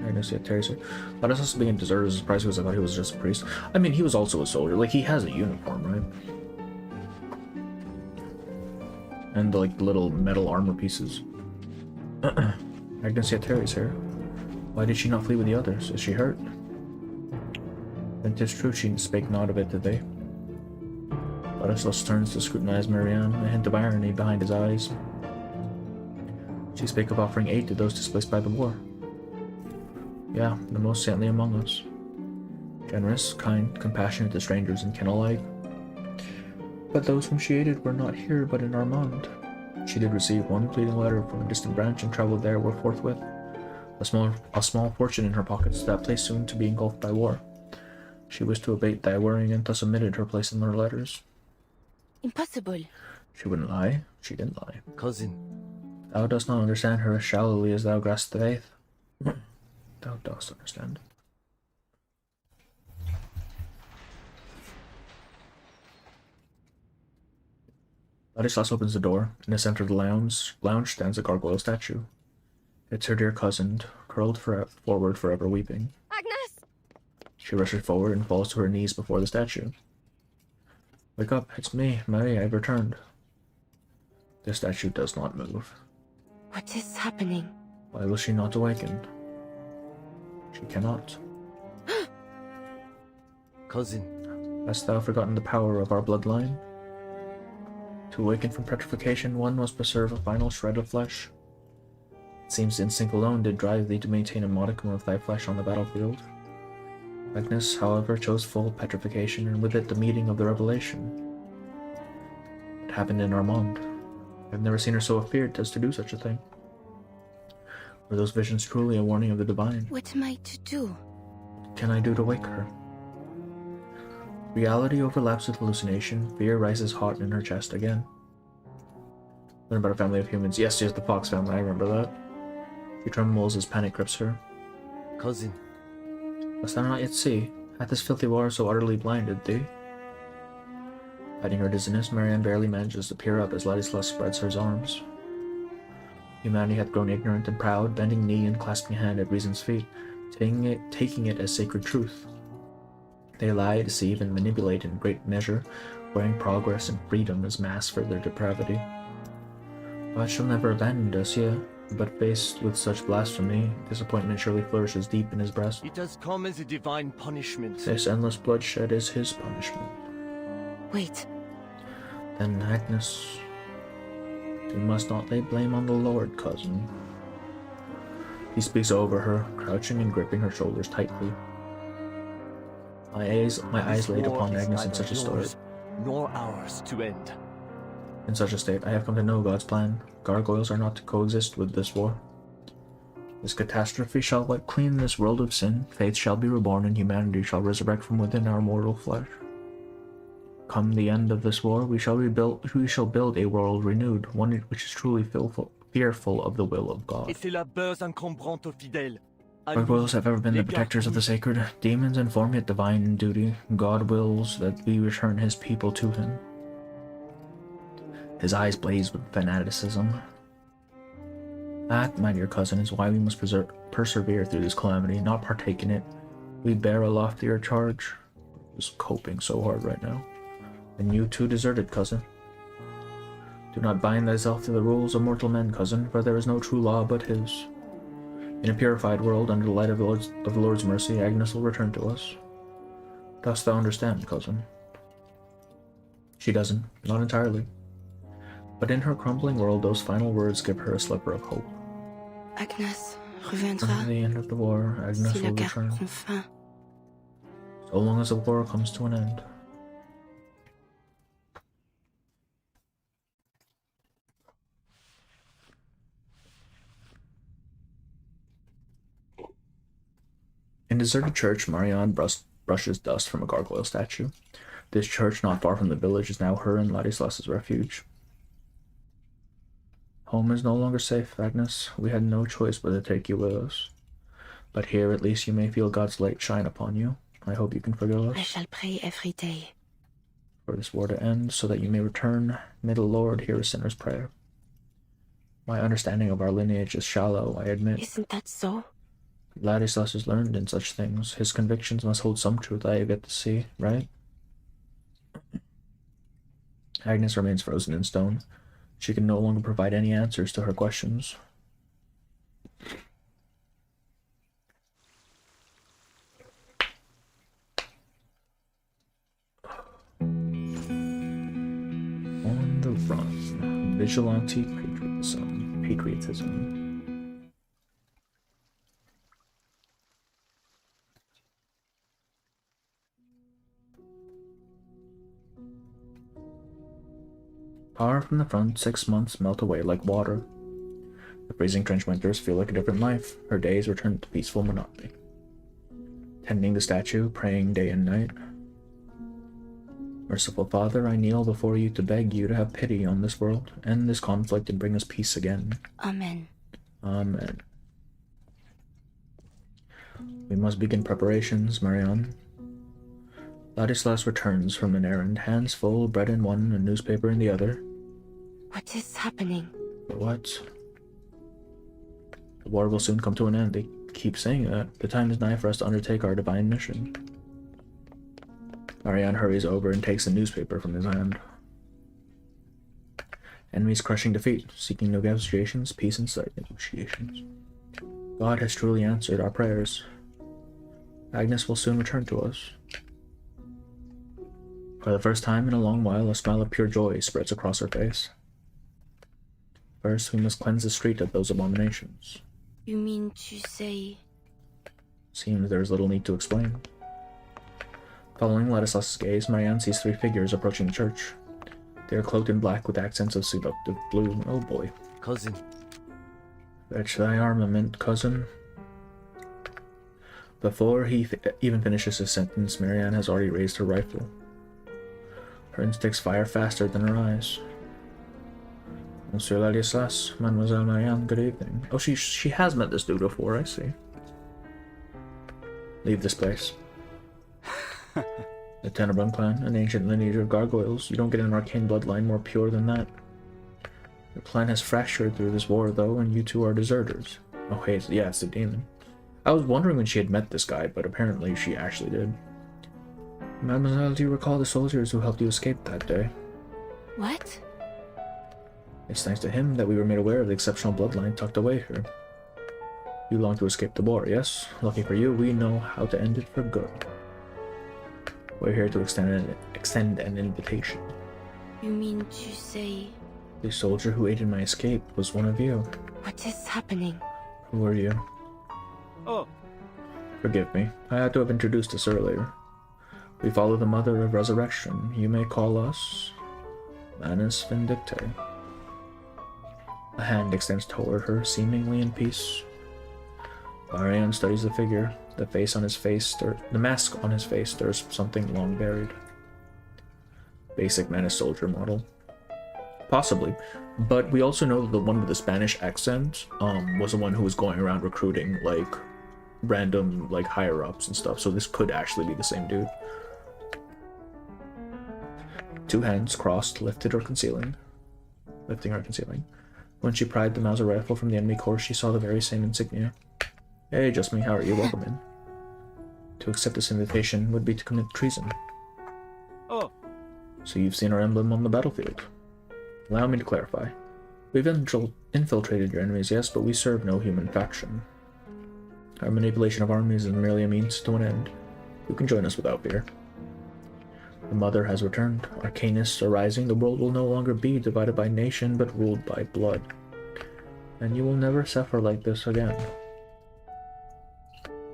Agnes, yeah, Teresa. Ladislas being deserted was surprised because I thought he was just a priest. I mean, he was also a soldier. Like, he has a uniform, right? And the, like, little metal armor pieces. Agnes, yeah, Terry's here. Why did she not flee with the others? Is she hurt? Then 'tis true she spake not of it, did they? Ladislas turns to scrutinize Marianne, a hint of irony behind his eyes. She spake of offering aid to those displaced by the war. Yeah, the most saintly among us. Generous, kind, compassionate to strangers and kin alike. But those whom she aided were not here but in Armand. She did receive one pleading letter from a distant branch and traveled there forthwith. A small fortune in her pockets, that place soon to be engulfed by war. She wished to abate thy worrying and thus omitted her place in her letters. Impossible. She wouldn't lie. She didn't lie. Cousin. Thou dost not understand her as shallowly as thou grasp the faith. Thou dost understand. Ladislas opens the door. In the center of the lounge stands a gargoyle statue. It's her dear cousin, curled forward forever weeping. Agnes! She rushes forward and falls to her knees before the statue. Wake up, it's me, Marie, I've returned. The statue does not move. What is happening? Why will she not awaken? She cannot. Cousin. Hast thou forgotten the power of our bloodline? To awaken from petrification, one must preserve a final shred of flesh. It seems instinct alone did drive thee to maintain a modicum of thy flesh on the battlefield. Agnes, however, chose full petrification, and with it the meeting of the revelation. It happened in Armand. I've never seen her so afeared as to do such a thing. Were those visions truly a warning of the divine? What am I to do? What can I do to wake her? Reality overlaps with hallucination. Fear rises hot in her chest again. Learn about a family of humans. Yes, the Fox family, I remember that. She trembles as panic grips her. Cousin. Dost thou not yet see? Hath this filthy war so utterly blinded thee? Hiding her dizziness, Marianne barely manages to peer up as Ladislas spreads her arms. Humanity hath grown ignorant and proud, bending knee and clasping hand at reason's feet, taking it as sacred truth. They lie, deceive, and manipulate in great measure, wearing progress and freedom as mask for their depravity. God shall never abandon us, yea, but faced with such blasphemy, disappointment surely flourishes deep in his breast. It does come as a divine punishment. This endless bloodshed is his punishment. Wait. Then, Agnes, you must not lay blame on the Lord, cousin. He speaks over her, crouching and gripping her shoulders tightly. My eyes laid upon Agnes in such a state. Nor ours to end. In such a state, I have come to know God's plan. Gargoyles are not to coexist with this war. This catastrophe shall wipe clean this world of sin, faith shall be reborn, and humanity shall resurrect from within our mortal flesh. come the end of this war, we shall build a world renewed, one which is truly fearful of the will of God. Et c'est la base encombrante aux fidèles. Gargoyles have ever been the protectors of the sacred. Demons inform yet divine in duty. God wills that we return his people to him. His eyes blaze with fanaticism. That, my dear cousin, is why we must persevere through this calamity, not partake in it. We bear a loftier charge. Just coping so hard right now. And you too deserted, cousin. Do not bind thyself to the rules of mortal men, cousin, for there is no true law but his. In a purified world, under the light of the Lord's mercy, Agnes will return to us. Dost thou understand, cousin? She doesn't, not entirely. But in her crumbling world, those final words give her a sliver of hope. Agnes reviendra. At the end of the war, Agnes will return. So long as the war comes to an end. In a deserted church, Marianne brushes dust from a gargoyle statue. This church, not far from the village, is now her and Ladislas's refuge. Home is no longer safe, Agnes. We had no choice but to take you with us. But here, at least, you may feel God's light shine upon you. I hope you can forgive us. I shall pray every day. For this war to end, so that you may return. May the Lord hear a sinner's prayer. My understanding of our lineage is shallow, I admit. Isn't that so? Ladislas is learned in such things. His convictions must hold some truth I have yet to see, right? Agnes remains frozen in stone. She can no longer provide any answers to her questions. On the run. Vigilante patriotism. Far from the front, 6 months melt away like water. The freezing trench winters feel like a different life. Her days return to peaceful monotony. Tending the statue, praying day and night. Merciful Father, I kneel before you to beg you to have pity on this world, end this conflict and bring us peace again. Amen. Amen. We must begin preparations, Marianne. Ladislas returns from an errand, hands full, bread in one, a newspaper in the other. What is happening? What? The war will soon come to an end. They keep saying that. The time is nigh for us to undertake our divine mission. Marianne hurries over and takes the newspaper from his hand. Enemies crushing defeat, seeking negotiations, peace in sight, negotiations. God has truly answered our prayers. Agnes will soon return to us. For the first time in a long while, a smile of pure joy spreads across her face. First, we must cleanse the street of those abominations. You mean to say... Seems there is little need to explain. Following Ladislas's gaze, Marianne sees 3 figures approaching the church. They are cloaked in black with accents of seductive blue. Oh boy. Cousin. Fetch thy armament, cousin. Before he even finishes his sentence, Marianne has already raised her rifle. Her instincts fire faster than her eyes. Monsieur Ladislas, Mademoiselle Marianne, good evening. Oh, she has met this dude before, I see. Leave this place. The Tenebrun clan, an ancient lineage of gargoyles. You don't get an arcane bloodline more pure than that. Your clan has fractured through this war, though, and you two are deserters. Oh, hey, yeah, it's the demon. I was wondering when she had met this guy, but apparently she actually did. Mademoiselle, do you recall the soldiers who helped you escape that day? What? It's thanks to him that we were made aware of the exceptional bloodline tucked away here. You long to escape the war, yes? Lucky for you, we know how to end it for good. We're here to extend an invitation. You mean to say... The soldier who aided my escape was one of you. What is happening? Who are you? Oh. Forgive me. I had to have introduced us earlier. We follow the Mother of Resurrection. You may call us... Manus Vindicte. A hand extends toward her, seemingly in peace. Marianne studies the figure. The mask on his face stirs something long buried. basic Menace soldier model. Possibly. But we also know that the one with the Spanish accent was the one who was going around recruiting, like, random, like, higher-ups and stuff. So this could actually be the same dude. 2 hands crossed, lifting or concealing. When she pried the Mauser rifle from the enemy corps, she saw the very same insignia. Hey, just me, how are you? Welcome in. To accept this invitation would be to commit treason. Oh. So you've seen our emblem on the battlefield. Allow me to clarify. We've infiltrated your enemies, yes, but we serve no human faction. Our manipulation of armies is merely a means to an end. You can join us without fear. The Mother has returned. Arcanists are rising. The world will no longer be divided by nation, but ruled by blood. And you will never suffer like this again.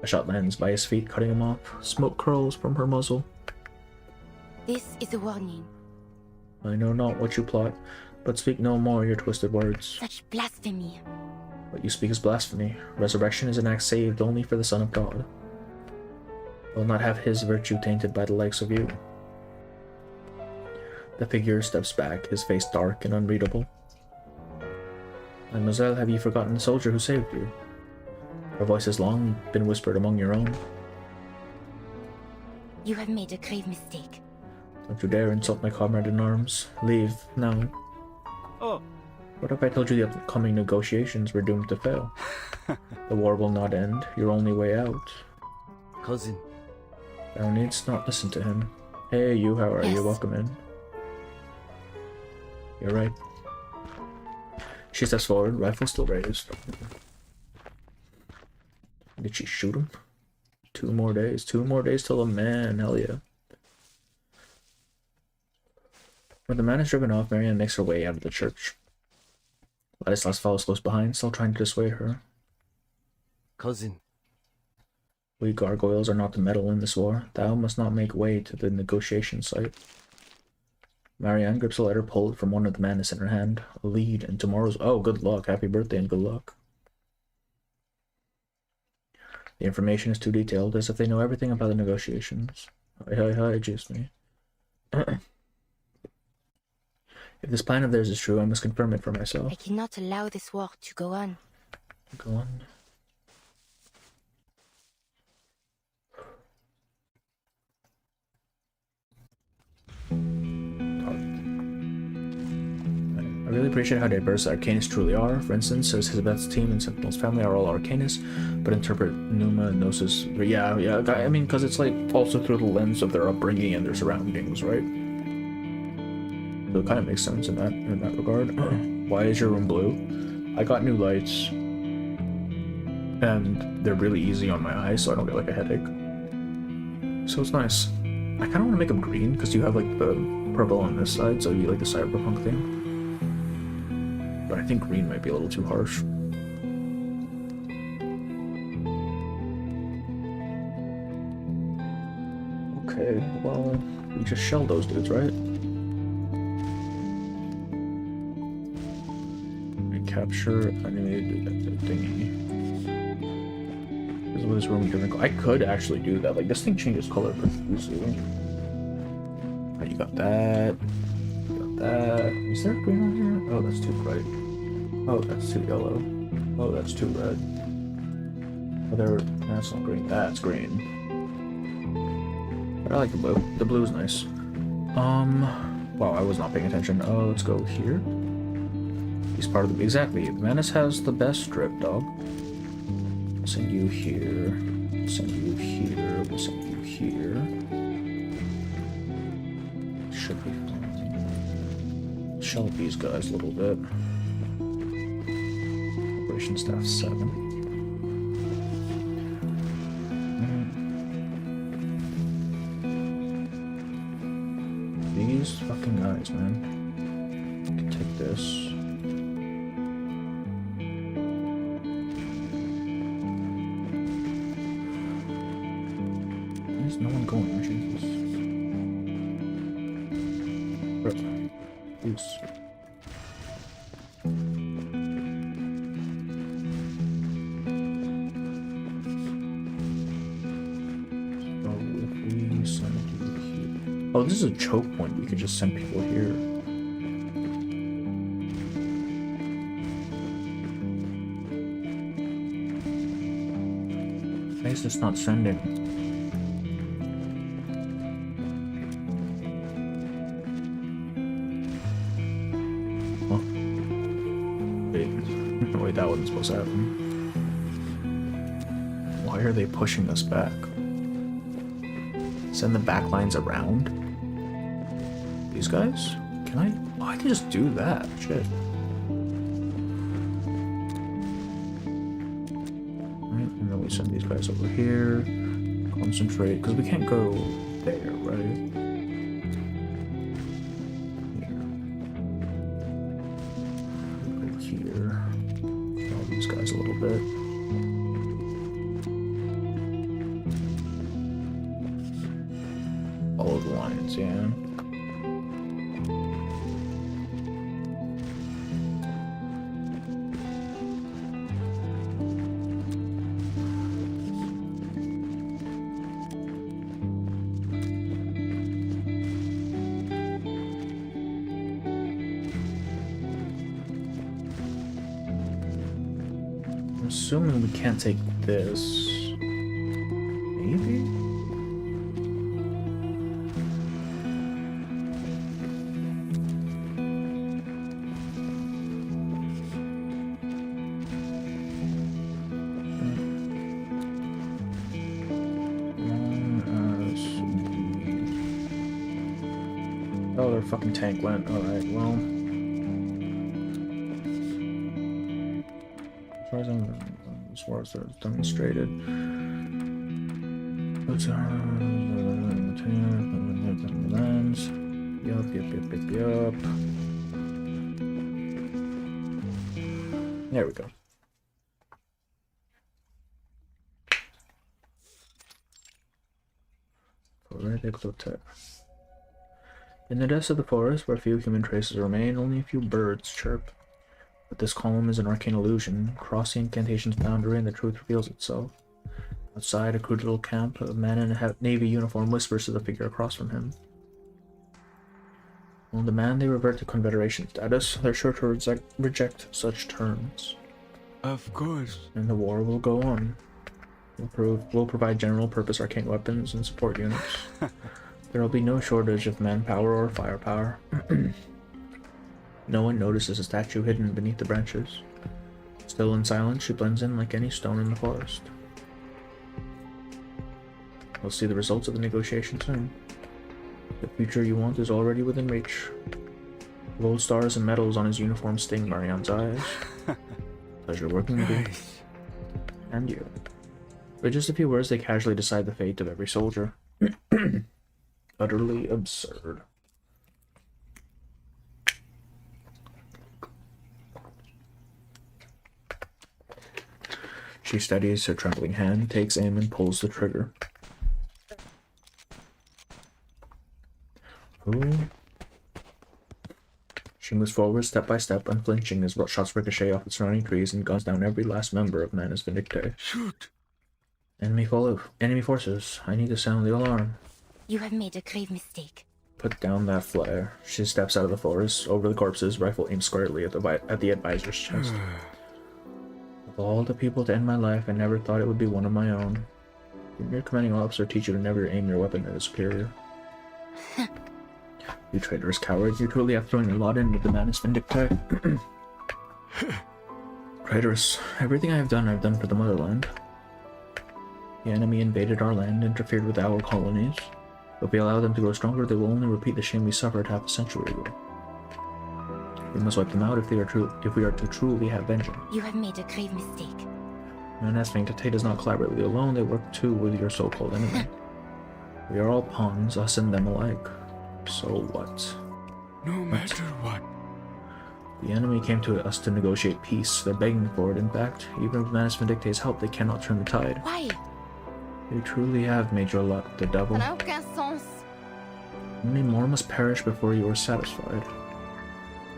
A shot lands by his feet, cutting him off. Smoke curls from her muzzle. This is a warning. I know not what you plot, but speak no more your twisted words. Such blasphemy. What you speak is blasphemy. Resurrection is an act saved only for the Son of God. I will not have his virtue tainted by the likes of you. The figure steps back, his face dark and unreadable. Mademoiselle, have you forgotten the soldier who saved you? Her voice has long been whispered among your own. You have made a grave mistake. Don't you dare insult my comrade in arms. Leave, now. Oh. What if I told you the upcoming negotiations were doomed to fail? The war will not end. Your only way out. Cousin. Thou needst not listen to him. Hey, you, how are you? Welcome in. You're right. She steps forward, rifle still raised. Did she shoot him? 2 more days. 2 more days till a man. Hell yeah. When the man is driven off, Marianne makes her way out of the church. Ladislas follows close behind, still trying to dissuade her. Cousin. We gargoyles are not to meddle in this war. Thou must not make way to the negotiation site. Marianne grips a letter pulled from one of the madness in her hand. A lead in tomorrow's... Oh, good luck. Happy birthday and good luck. The information is too detailed, as if they know everything about the negotiations. Hi, just me. If this plan of theirs is true, I must confirm it for myself. I cannot allow this war to go on. Go on. I really appreciate how diverse the Arcanists truly are. For instance, says Elizabeth's team and Sentinel's family are all Arcanists, but interpret Numa and Gnosis. Yeah, I mean, because it's like also through the lens of their upbringing and their surroundings, right? So it kind of makes sense in that regard. Why is your room blue? I got new lights, and they're really easy on my eyes, so I don't get like a headache. So it's nice. I kind of want to make them green because you have like the purple on this side, so you like the cyberpunk thing. But I think green might be a little too harsh. Okay, well, we just shelled those dudes, right? Capture enemy thingy. This is what this room doing. I could actually do that. Like, this thing changes color pretty easily. Right, you got that. You got that. Is there green on here? Oh, that's too bright. Oh, that's too yellow. Oh, that's too red. Oh, that's not green. That's green. But I like the blue. The blue is nice. Wow, I was not paying attention. Oh, let's go here. He's part of the... Exactly. Manus has the best strip, dog. We'll send you here. We'll send you here. We'll send you here. Should be fine. Shell these guys a little bit. Operation staff 7. These fucking guys, man. I can take this. No one going, Jesus. Please. So if we send you here. Oh, this is a choke point. We could just send people here. Why is this not sending? Oh. Wait, that wasn't supposed to happen. Why are they pushing us back? Send the back lines around? These guys? Can I? Oh, I can just do that. Shit. Alright, and then we send these guys over here. Concentrate, because we can't go there, right? Right here. All these guys a little bit. All of the lines, yeah. I'm assuming we can't take this. Maybe? Oh, their fucking tank went. Alright, well. As far as that's demonstrated. What's our lens? Yup. There we go. In the depths of the forest, where few human traces remain, only a few birds chirp. But this column is an arcane illusion. Cross the incantation's boundary and the truth reveals itself. Outside, a crude little camp, a man in a navy uniform whispers to the figure across from him. Will the man they revert to Confederation status, they're sure to reject such terms. Of course. And the war will go on. We'll provide general purpose arcane weapons and support units. There will be no shortage of manpower or firepower. No one notices a statue hidden beneath the branches. Still and silent, she blends in like any stone in the forest. We'll see the results of the negotiation soon. The future you want is already within reach. Gold stars and medals on his uniform sting Marianne's eyes. Pleasure working with you. And you. With just a few words, they casually decide the fate of every soldier. Utterly absurd. She steadies her trembling hand, takes aim, and pulls the trigger. Ooh. She moves forward step by step, unflinching as shots ricochet off the surrounding trees and guns down every last member of Manus Vindictae. Shoot! Enemy forces. I need to sound the alarm. You have made a grave mistake. Put down that flare. She steps out of the forest, over the corpses, rifle aimed squarely at the advisor's chest. Of all the people to end my life, I never thought it would be one of my own. Didn't your commanding officer teach you to never aim your weapon at a superior? You traitorous coward, you truly have thrown your lot in with the Manus Vindictae. Traitorous, everything I have done for the motherland. The enemy invaded our land, interfered with our colonies. If we allow them to grow stronger, they will only repeat the shame we suffered half a century ago. We must wipe them out if we are to truly have vengeance. You have made a grave mistake. Manus Vindictae does not collaborate with you alone, they work too with your so-called enemy. We are all pawns, us and them alike. So what? No matter what. The enemy came to us to negotiate peace. They're begging for it. In fact, even with Manus Vindictae's help, they cannot turn the tide. Why? You truly have made your luck, the devil. Ça n'a aucun sens. Only more must perish before you are satisfied.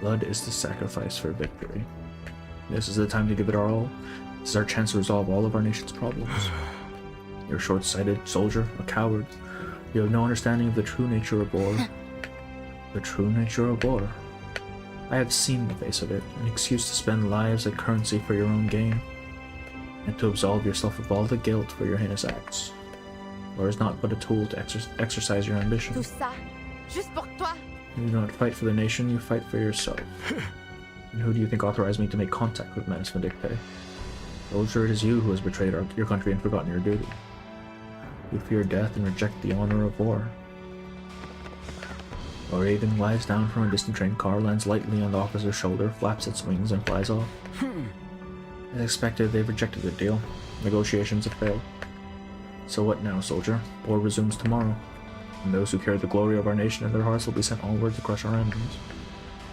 Blood is the sacrifice for victory. This is the time to give it our all. This is our chance to resolve all of our nation's problems. You're a short-sighted soldier, a coward. You have no understanding of the true nature of war. The true nature of war. I have seen the face of it, an excuse to spend lives as currency for your own gain, and to absolve yourself of all the guilt for your heinous acts. War is not but a tool to exercise your ambition. Tout ça, juste pour toi. You do not fight for the nation, you fight for yourself. And who do you think authorized me to make contact with Manus Vindicte? Soldier, it is you who has betrayed your country and forgotten your duty. You fear death and reject the honor of war. A raven glides down from a distant train car, lands lightly on the officer's shoulder, flaps its wings, and flies off. As expected, they've rejected the deal. Negotiations have failed. So what now, soldier? War resumes tomorrow, and those who carry the glory of our nation in their hearts will be sent onward to crush our enemies.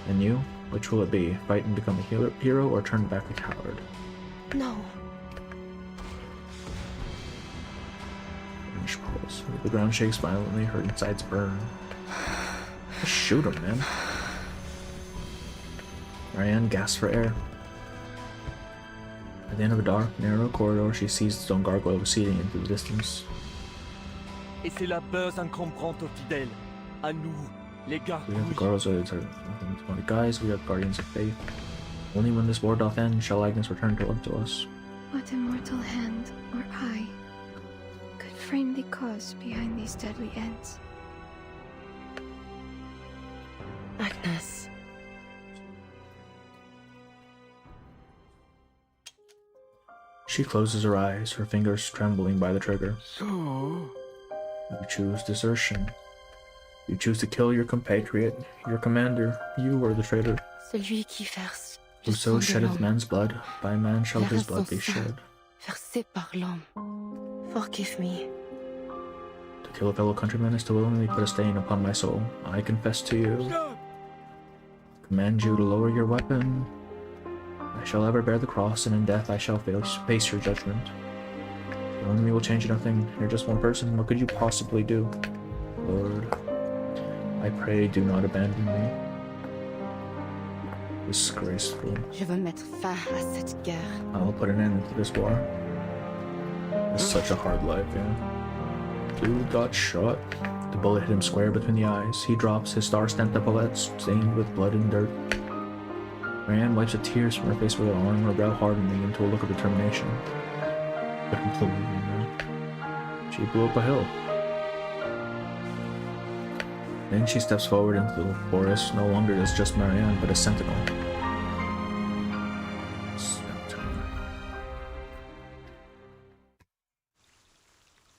And you? Which will it be? Fight and become a hero, or turn back a coward? No. Finish pulse. The ground shakes violently, her insides burn. Just shoot him, man. Marianne gasps for air. At the end of a dark, narrow corridor, she sees the stone gargoyle receding into the distance. Et c'est la base incomprante aux fidèles. À nous, les gargouilles. We have the gargoyles are guys, we are guardians of faith. Only when this war doth end shall Agnes return to love to us. What immortal hand or eye could frame the cause behind these deadly ends? Agnes. She closes her eyes, her fingers trembling by the trigger. So... You choose desertion. You choose to kill your compatriot, your commander. You are the traitor. Celui qui verse le Whoso sang de sheddeth l'homme, man's blood, by man shall his verra blood son be sang, shed. versé par l'homme. Forgive me. To kill a fellow countryman is to willingly put a stain upon my soul. I confess to you. Command you to lower your weapon. I shall ever bear the cross, and in death I shall face your judgment. Killing me will change nothing. You're just one person. What could you possibly do? Lord, I pray do not abandon me. Disgraceful. Je veux mettre fin à cette guerre. I'll put an end to this war. It's such a hard life, yeah. Dude got shot. The bullet hit him square between the eyes. He drops, his star-stamped epaulets stained with blood and dirt. Marianne wipes the tears from her face with her arm, her brow hardening into a look of determination. But completely, she blew up a hill. Then she steps forward into the forest, no longer as just Marianne, but a sentinel.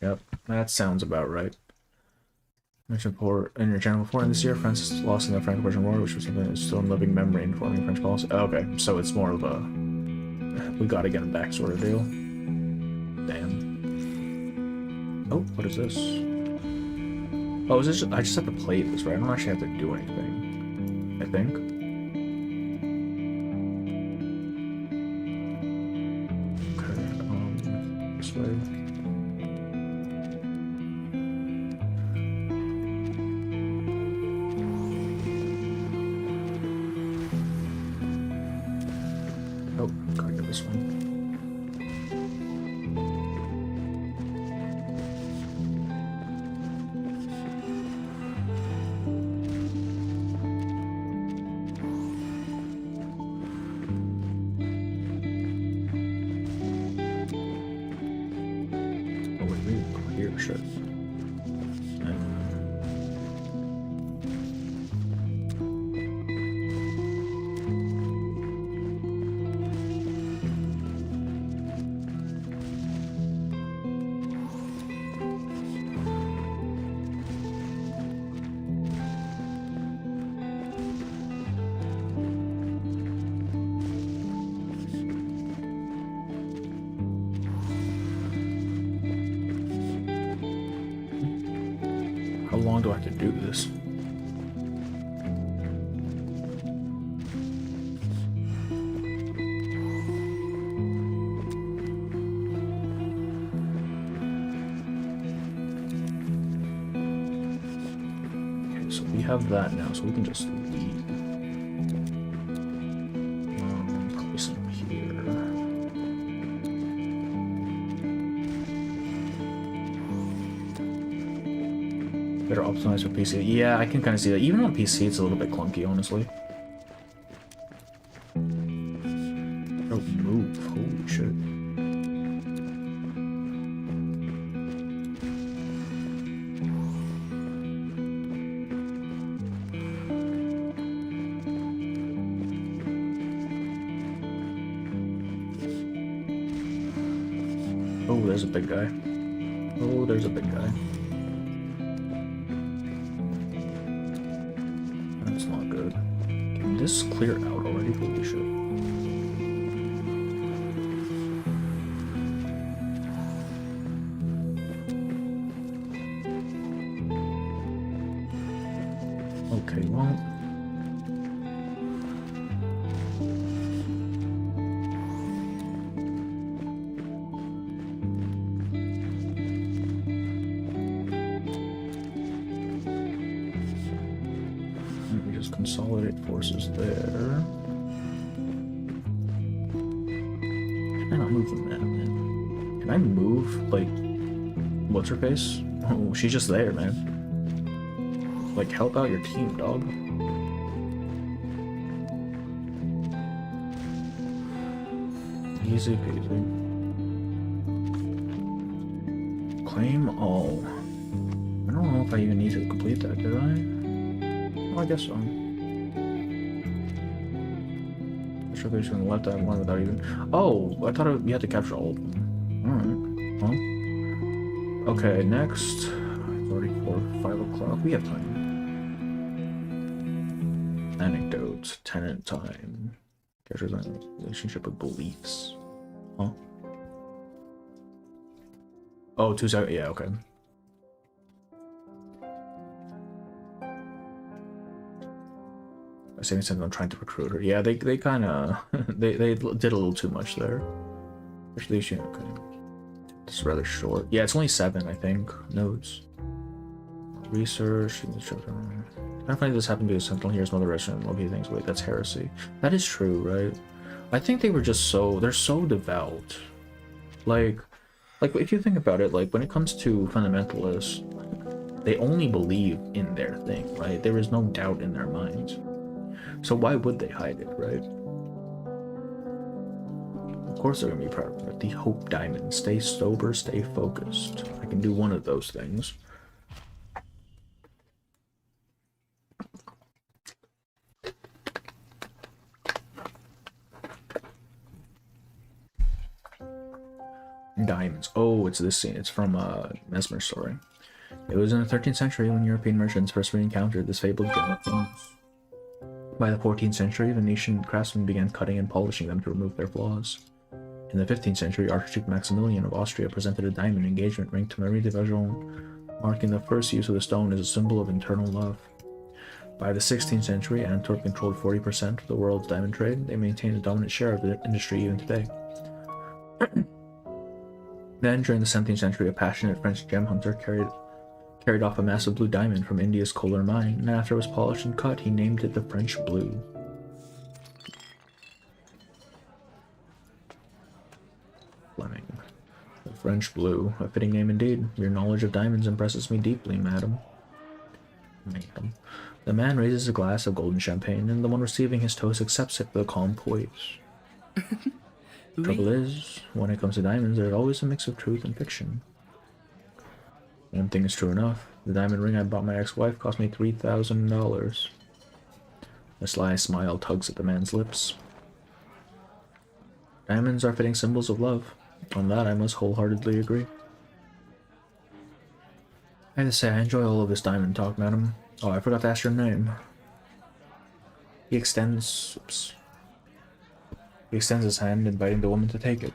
Yep, that sounds about right. Mentioned before in your channel before, and this year France is lost in the Franco-Prussian War, which was something that's still in living memory in forming French policy. Oh, okay, so it's more of a we gotta get him back sort of deal. Damn. Oh, what is this? Oh, is this I just have to play this, right? I don't actually have to do anything. I think. Okay, this way. Oh, gotta get this one. Oh, wait, we go here, shit. How long do I have to do this? Okay, so we have that now, so we can just leave. Probably some here. better optimized for PC. Yeah, I can kind of see that. Even on PC, it's a little bit clunky, honestly. Oh, move. Holy shit. Oh, there's a big guy. Oh, there's a big guy. That's not good. Can this clear out already? Holy shit. Okay, well. Let me just consolidate forces there. Can I not move the man? Can I move, like, what's her face? Oh, she's just there, man. Like, help out your team, dog. Easy peasy. Claim all. I don't know if I even need to complete that, did I? Oh, I guess so. Sure, there's on the left, I have one without even. Oh, I thought you had to capture all of them. Alright. Well. Okay, next. It's already 5 o'clock. We have time. Anecdotes, tenant time. Characters on relationship with beliefs. Huh? Oh, 2 seconds. Yeah, okay. I say I'm trying to recruit her. Yeah, they kind of they did a little too much there. Especially she. Okay. It's rather short. Yeah, it's only 7, I think. Notes. Research. I find this happened because Sentinel hears mother restaurant and Loki thinks, wait, that's heresy. That is true, right? I think they were just they're so devout. Like if you think about it, like when it comes to fundamentalists, they only believe in their thing, right? There is no doubt in their minds. So why would they hide it, right? Of course they're gonna be proud of it. The Hope Diamond. Stay sober, stay focused. I can do one of those things. Diamonds. Oh, it's this scene. It's from Mesmer's story. It was in the 13th century when European merchants first re-encountered this fabled gem of things. By the 14th century, Venetian craftsmen began cutting and polishing them to remove their flaws. In the 15th century, Archduke Maximilian of Austria presented a diamond engagement ring to Marie de Vaugeon, marking the first use of the stone as a symbol of internal love. By the 16th century, Antwerp controlled 40% of the world's diamond trade. They maintained a dominant share of the industry even today. Then, during the 17th century, a passionate French gem hunter carried off a massive blue diamond from India's Kolar mine, and after it was polished and cut, he named it the French Blue. Fleming. The French Blue. A fitting name indeed. Your knowledge of diamonds impresses me deeply, madam. The man raises a glass of golden champagne, and the one receiving his toast accepts it with a calm poise. Trouble is, when it comes to diamonds, there's always a mix of truth and fiction. One thing is true enough. The diamond ring I bought my ex-wife cost me $3,000. A sly smile tugs at the man's lips. Diamonds are fitting symbols of love. On that I must wholeheartedly agree. I have to say, I enjoy all of this diamond talk, madam. Oh, I forgot to ask your name. He extends his hand, inviting the woman to take it.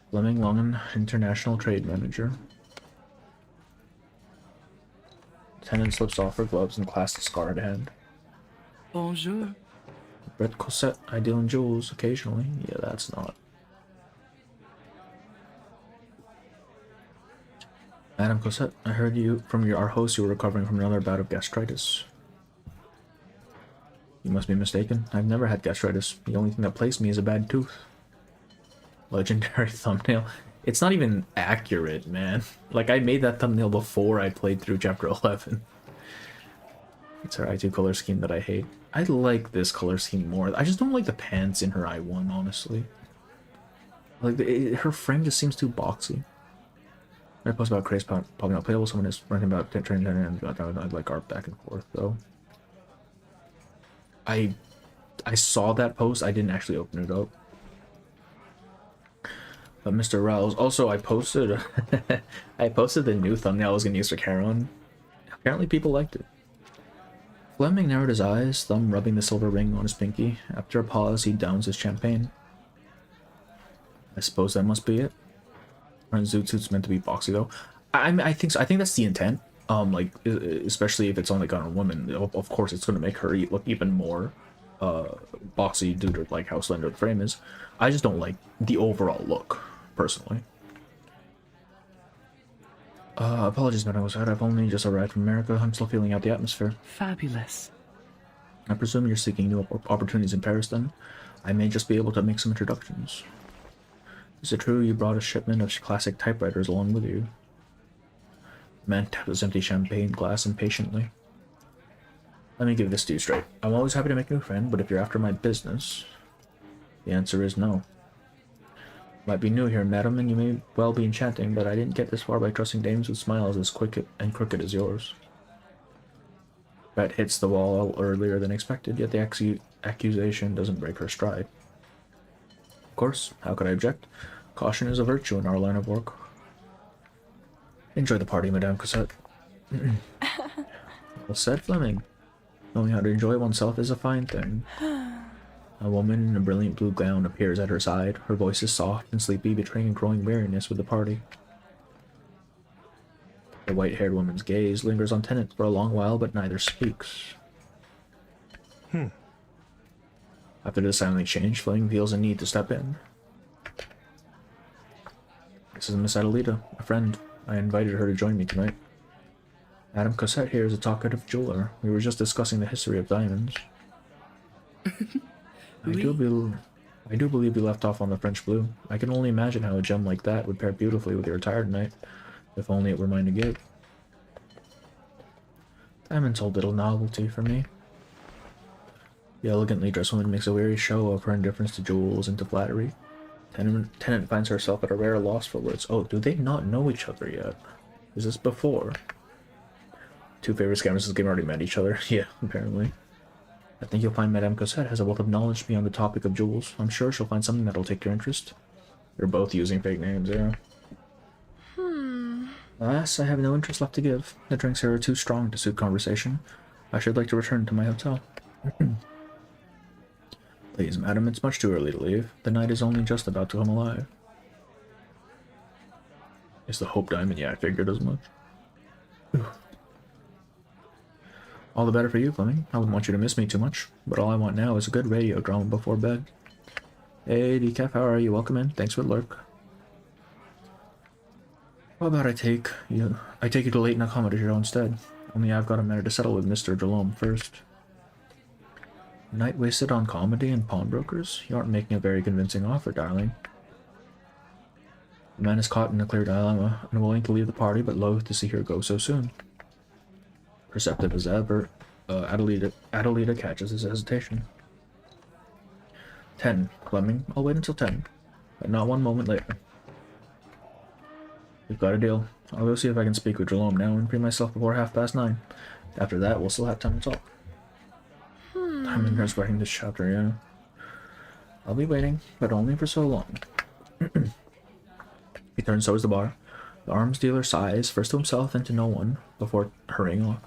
Fleming Longen, International Trade Manager. The tenant slips off her gloves and clasps a scarred hand. Bonjour. Red Cosette, I deal in jewels occasionally. Yeah, that's not. Madame Cosette, I heard from our host you were recovering from another bout of gastritis. You must be mistaken. I've never had gastritis. The only thing that plagues me is a bad tooth. Legendary thumbnail. It's not even accurate, man. Like, I made that thumbnail before I played through chapter 11. It's her I2 color scheme that I hate. I like this color scheme more. I just don't like the pants in her I1, honestly. Like, her frame just seems too boxy. I post about Craze popping out playable. Someone is writing about Tennant and I'd like art back and forth, though. I saw that post. I didn't actually open it up. But Mr. Rouse. Also, I posted I posted the new thumbnail I was gonna use for Charon. Apparently people liked it. Fleming narrowed his eyes, thumb rubbing the silver ring on his pinky. After a pause, he downs his champagne. I suppose that must be it. And Zoot Suit's meant to be boxy though. I think so. I think that's the intent. Like especially if it's on like on a woman, of course it's gonna make her look even more boxy due to like how slender the frame is. I just don't like the overall look, personally. Apologies, mademoiselle. I've only just arrived from America. I'm still feeling out the atmosphere. Fabulous. I presume you're seeking new opportunities in Paris, then? I may just be able to make some introductions. Is it true you brought a shipment of classic typewriters along with you? The man tapped his empty champagne glass impatiently. Let me give this to you straight. I'm always happy to make a new friend, but if you're after my business, the answer is no. Might be new here, madam, and you may well be enchanting, but I didn't get this far by trusting dames with smiles as quick and crooked as yours. Bet hits the wall earlier than expected, yet the accusation doesn't break her stride. Of course, how could I object? Caution is a virtue in our line of work. Enjoy the party, Madame Cosette. Well said, Fleming. Knowing how to enjoy oneself is a fine thing. A woman in a brilliant blue gown appears at her side. Her voice is soft and sleepy, betraying a growing weariness with the party. The white-haired woman's gaze lingers on Tennant for a long while, but neither speaks. After the silent exchange, Fleming feels a need to step in. This is Miss Adelita, a friend. I invited her to join me tonight. Madame Cosette here is a talkative jeweler. We were just discussing the history of diamonds. I do believe you left off on the French blue. I can only imagine how a gem like that would pair beautifully with your attire tonight, if only it were mine to give. Diamonds hold little novelty for me. The elegantly dressed woman makes a weary show of her indifference to jewels and to flattery. Tennant finds herself at a rare loss for words. Oh, do they not know each other yet? Is this before? Two favorite scammers in this game already met each other. Yeah, apparently. I think you'll find Madame Cosette has a wealth of knowledge beyond the topic of jewels. I'm sure she'll find something that'll take your interest. They're both using fake names, yeah. Alas, I have no interest left to give. The drinks here are too strong to suit conversation. I should like to return to my hotel. Please, madam, it's much too early to leave. The night is only just about to come alive. It's the Hope Diamond. Yeah, I figured as much. All the better for you, Fleming. I wouldn't want you to miss me too much, but all I want now is a good radio drama before bed. Hey, Decaf, how are you? Welcome in. Thanks for the lurk. How about I take you to Leighton Accommodation show instead? Only I've got a matter to settle with Mr. Jerome first. A night wasted on comedy and pawnbrokers? You aren't making a very convincing offer, darling. The man is caught in a clear dilemma, unwilling to leave the party, but loath to see her go so soon. Perceptive as ever, Adelita catches his hesitation. 10, Fleming. I'll wait until 10, but not one moment later. We've got a deal. I'll go see if I can speak with Jerome now and free myself before 9:30. After that, we'll still have time to talk. I'm in here writing this chapter, yeah. I'll be waiting, but only for so long. He turns towards the bar. The arms dealer sighs, first to himself, then to no one, before hurrying off.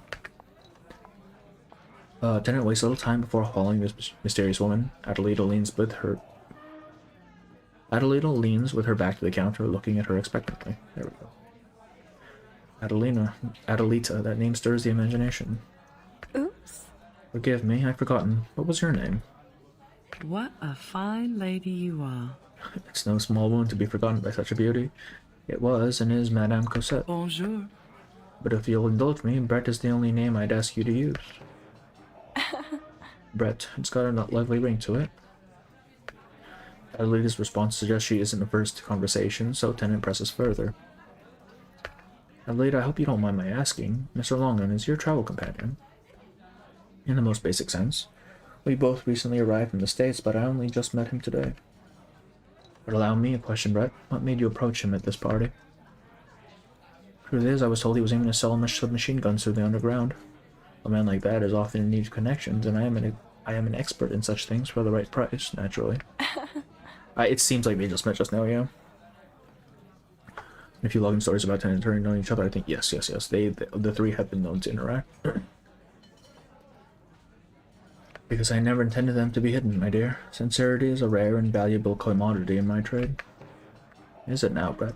Tennant wastes little time before following this mysterious woman. Adelita leans with her back to the counter, looking at her expectantly. There we go. Adelita, that name stirs the imagination. Oops. Forgive me, I've forgotten. What was your name? What a fine lady you are. It's no small wound to be forgotten by such a beauty. It was and is Madame Cosette. Bonjour. But if you'll indulge me, Brett is the only name I'd ask you to use. Brett, it's got a lovely ring to it. Adelita's response suggests she isn't averse to conversation, so Tennant presses further. Adelita, I hope you don't mind my asking. Mr. Longman is your travel companion. In the most basic sense. We both recently arrived from the States, but I only just met him today. But allow me a question, Brett. What made you approach him at this party? Truth is, I was told he was aiming to sell submachine guns through the underground. A man like that is often in need of connections, and I am an expert in such things for the right price, naturally. It seems like they just met just now, yeah. If you log in stories about Tennant turning on each other, I think yes. The three have been known to interact. Because I never intended them to be hidden, my dear. Sincerity is a rare and valuable commodity in my trade. Is it now, Brett?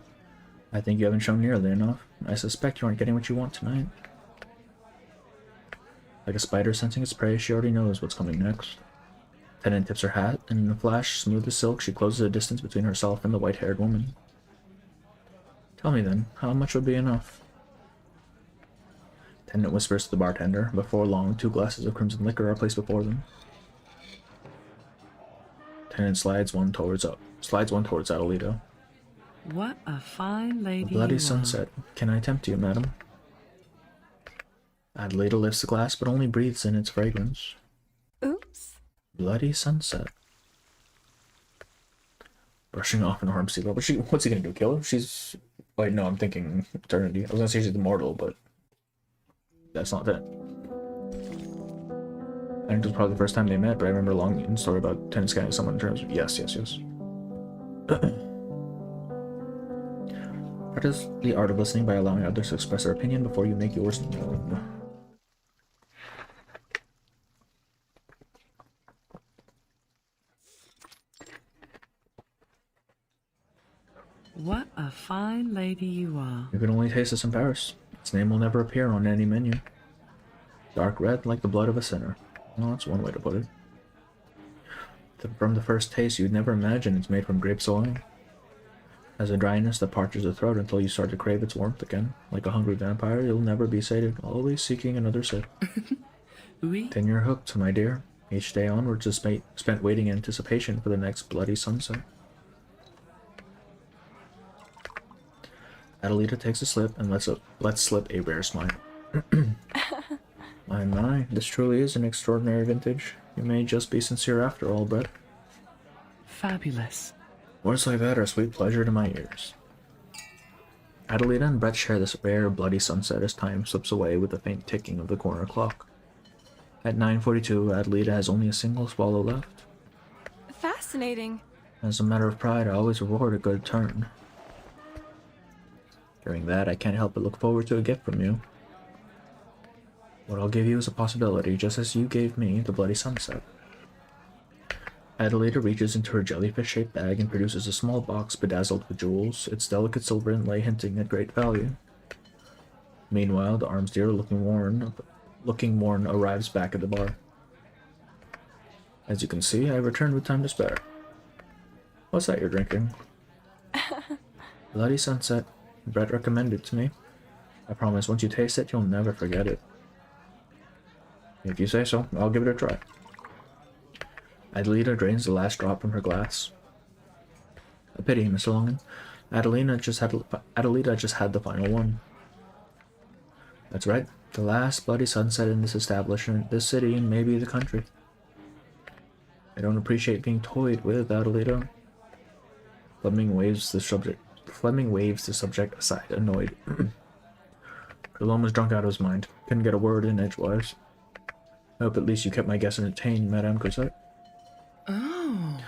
I think you haven't shown nearly enough. I suspect you aren't getting what you want tonight. Like a spider sensing its prey, she already knows what's coming next. Tennant tips her hat, and in a flash, smooth as silk, she closes the distance between herself and the white-haired woman. Tell me then, how much would be enough? Tennant whispers to the bartender. Before long, 2 glasses of crimson liquor are placed before them. Tennant slides one towards Adelita. What a fine lady A bloody you sunset. Can I tempt you, madam? Adelita lifts the glass, but only breathes in its fragrance. Oops. Bloody sunset. Brushing off an arm seal. What's he gonna do? Kill her? She's... Wait, no, I'm thinking eternity. I was gonna say she's immortal, but that's not it. I think it was probably the first time they met, but I remember a long story about Tennant scanning someone in terms of yes. Practice the art of listening by allowing others to express their opinion before you make yours known. What a fine lady you are. You can only taste this in Paris. Its name will never appear on any menu. Dark red like the blood of a sinner. Well, that's one way to put it. From the first taste, you'd never imagine it's made from grape oil. Has a dryness that parches the throat until you start to crave its warmth again. Like a hungry vampire, you'll never be sated, always seeking another sip. Oui. Then you're hooked, my dear. Each day onwards is spent waiting in anticipation for the next bloody sunset. Adelita takes a sip and lets slip a rare smile. My, this truly is an extraordinary vintage. You may just be sincere after all, Brett. Fabulous. Words like that are sweet pleasure to my ears. Adelita and Brett share this rare bloody sunset as time slips away with the faint ticking of the corner clock. At 9:42, Adelita has only a single swallow left. Fascinating. As a matter of pride, I always reward a good turn. During that, I can't help but look forward to a gift from you. What I'll give you is a possibility, just as you gave me the bloody sunset. Adelita reaches into her jellyfish-shaped bag and produces a small box bedazzled with jewels, its delicate silver inlay hinting at great value. Meanwhile, the arms dealer, looking worn, arrives back at the bar. As you can see, I returned with time to spare. What's that you're drinking? Bloody sunset. Brett recommended it to me. I promise once you taste it, you'll never forget it. If you say so, I'll give it a try. Adelita drains the last drop from her glass. A pity, Mr. Longan. Adelita just had the final one. That's right. The last bloody sunset in this establishment, this city, and maybe the country. I don't appreciate being toyed with, Adelita. Fleming waves the subject aside, annoyed. Cologne was drunk out of his mind. Couldn't get a word in edgewise. I hope at least you kept my guests entertained, Madame Cosette. Oh.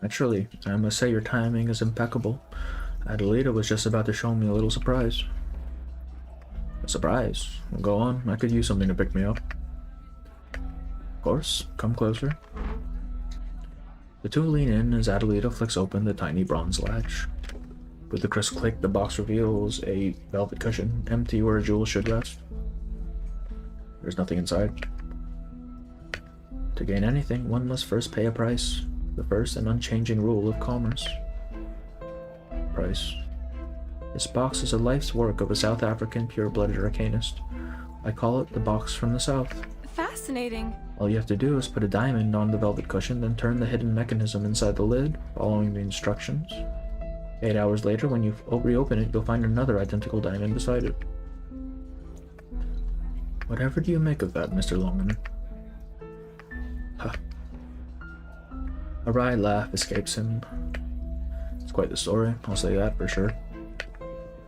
Naturally, I must say your timing is impeccable. Adelita was just about to show me a little surprise. A surprise? Well, go on, I could use something to pick me up. Of course, come closer. The two lean in as Adelita flicks open the tiny bronze latch. With a crisp click, the box reveals a velvet cushion, empty where a jewel should rest. There's nothing inside. To gain anything, one must first pay a price. The first and unchanging rule of commerce. Price. This box is a life's work of a South African pure-blooded arcanist. I call it the box from the South. Fascinating. All you have to do is put a diamond on the velvet cushion, then turn the hidden mechanism inside the lid, following the instructions. 8 hours later, when you reopen it, you'll find another identical diamond beside it. Whatever do you make of that, Mr. Longman? Huh. A wry laugh escapes him. It's quite the story, I'll say that for sure.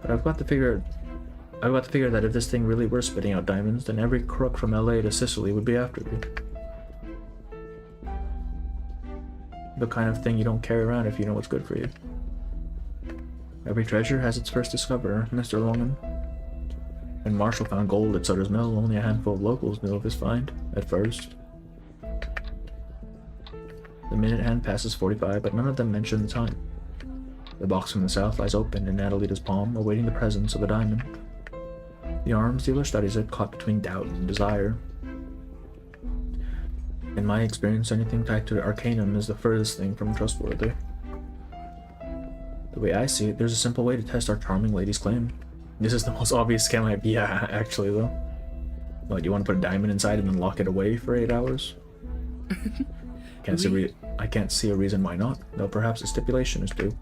But I've got to figure that if this thing really were spitting out diamonds, then every crook from LA to Sicily would be after you. The kind of thing you don't carry around if you know what's good for you. Every treasure has its first discoverer, Mr. Longman. When Marshall found gold at Sutter's Mill, only a handful of locals knew of his find, at first. The minute hand passes 45, but none of them mention the time. The box from the south lies open in Adelita's palm, awaiting the presence of a diamond. The arms dealer studies it, caught between doubt and desire. In my experience, anything tied to Arcanum is the furthest thing from trustworthy. The way I see it, there's a simple way to test our charming lady's claim. This is the most obvious scam idea, actually, though. What, you want to put a diamond inside and then lock it away for 8 hours? I can't see a reason why not, though perhaps a stipulation is due.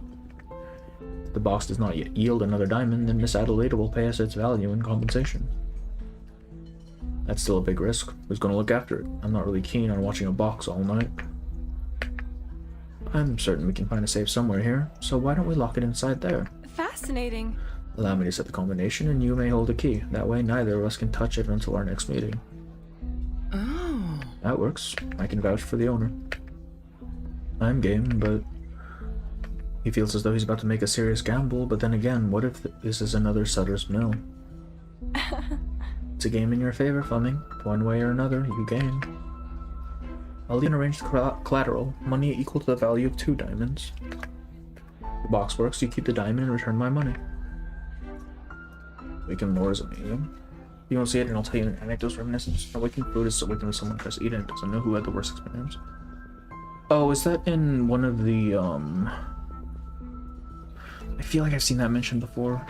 If the box does not yet yield another diamond, then Miss Adelaide will pay us its value in compensation. That's still a big risk. Who's going to look after it? I'm not really keen on watching a box all night. I'm certain we can find a safe somewhere here, so why don't we lock it inside there? Fascinating. Allow me to set the combination and you may hold the key. That way neither of us can touch it until our next meeting. Oh. That works. I can vouch for the owner. I'm game, but he feels as though he's about to make a serious gamble, but then again, what if this is another Sutter's Mill? It's a game in your favor, Fleming. One way or another, you gain. I'll even arrange the collateral, money equal to the value of 2 diamonds. The box works, you keep the diamond and return my money. Waking lore is amazing. You won't see it and I'll tell you an anecdote reminiscence. A waking food is a waking with someone tries to eat it and doesn't know who had the worst experience. Oh, is that in one of the, I feel like I've seen that mentioned before.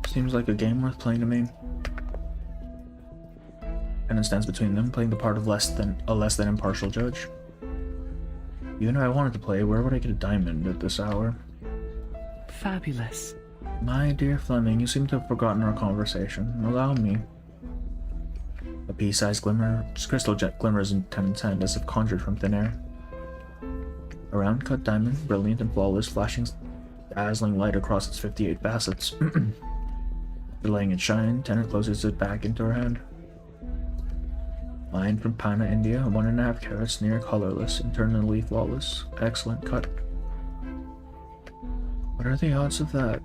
Seems like a game worth playing to me. And it stands between them, playing the part of less than impartial judge. Even if I wanted to play, where would I get a diamond at this hour? Fabulous. My dear Fleming, you seem to have forgotten our conversation. Allow me. A pea-sized crystal jet glimmers in Tennant's hand as if conjured from thin air. A round-cut diamond, brilliant and flawless, flashing dazzling light across its 58 facets. Delaying its shine, Tennant closes it back into her hand. Mined from Pana, India, 1.5 carats, near colorless, internally flawless. Excellent cut. What are the odds of that?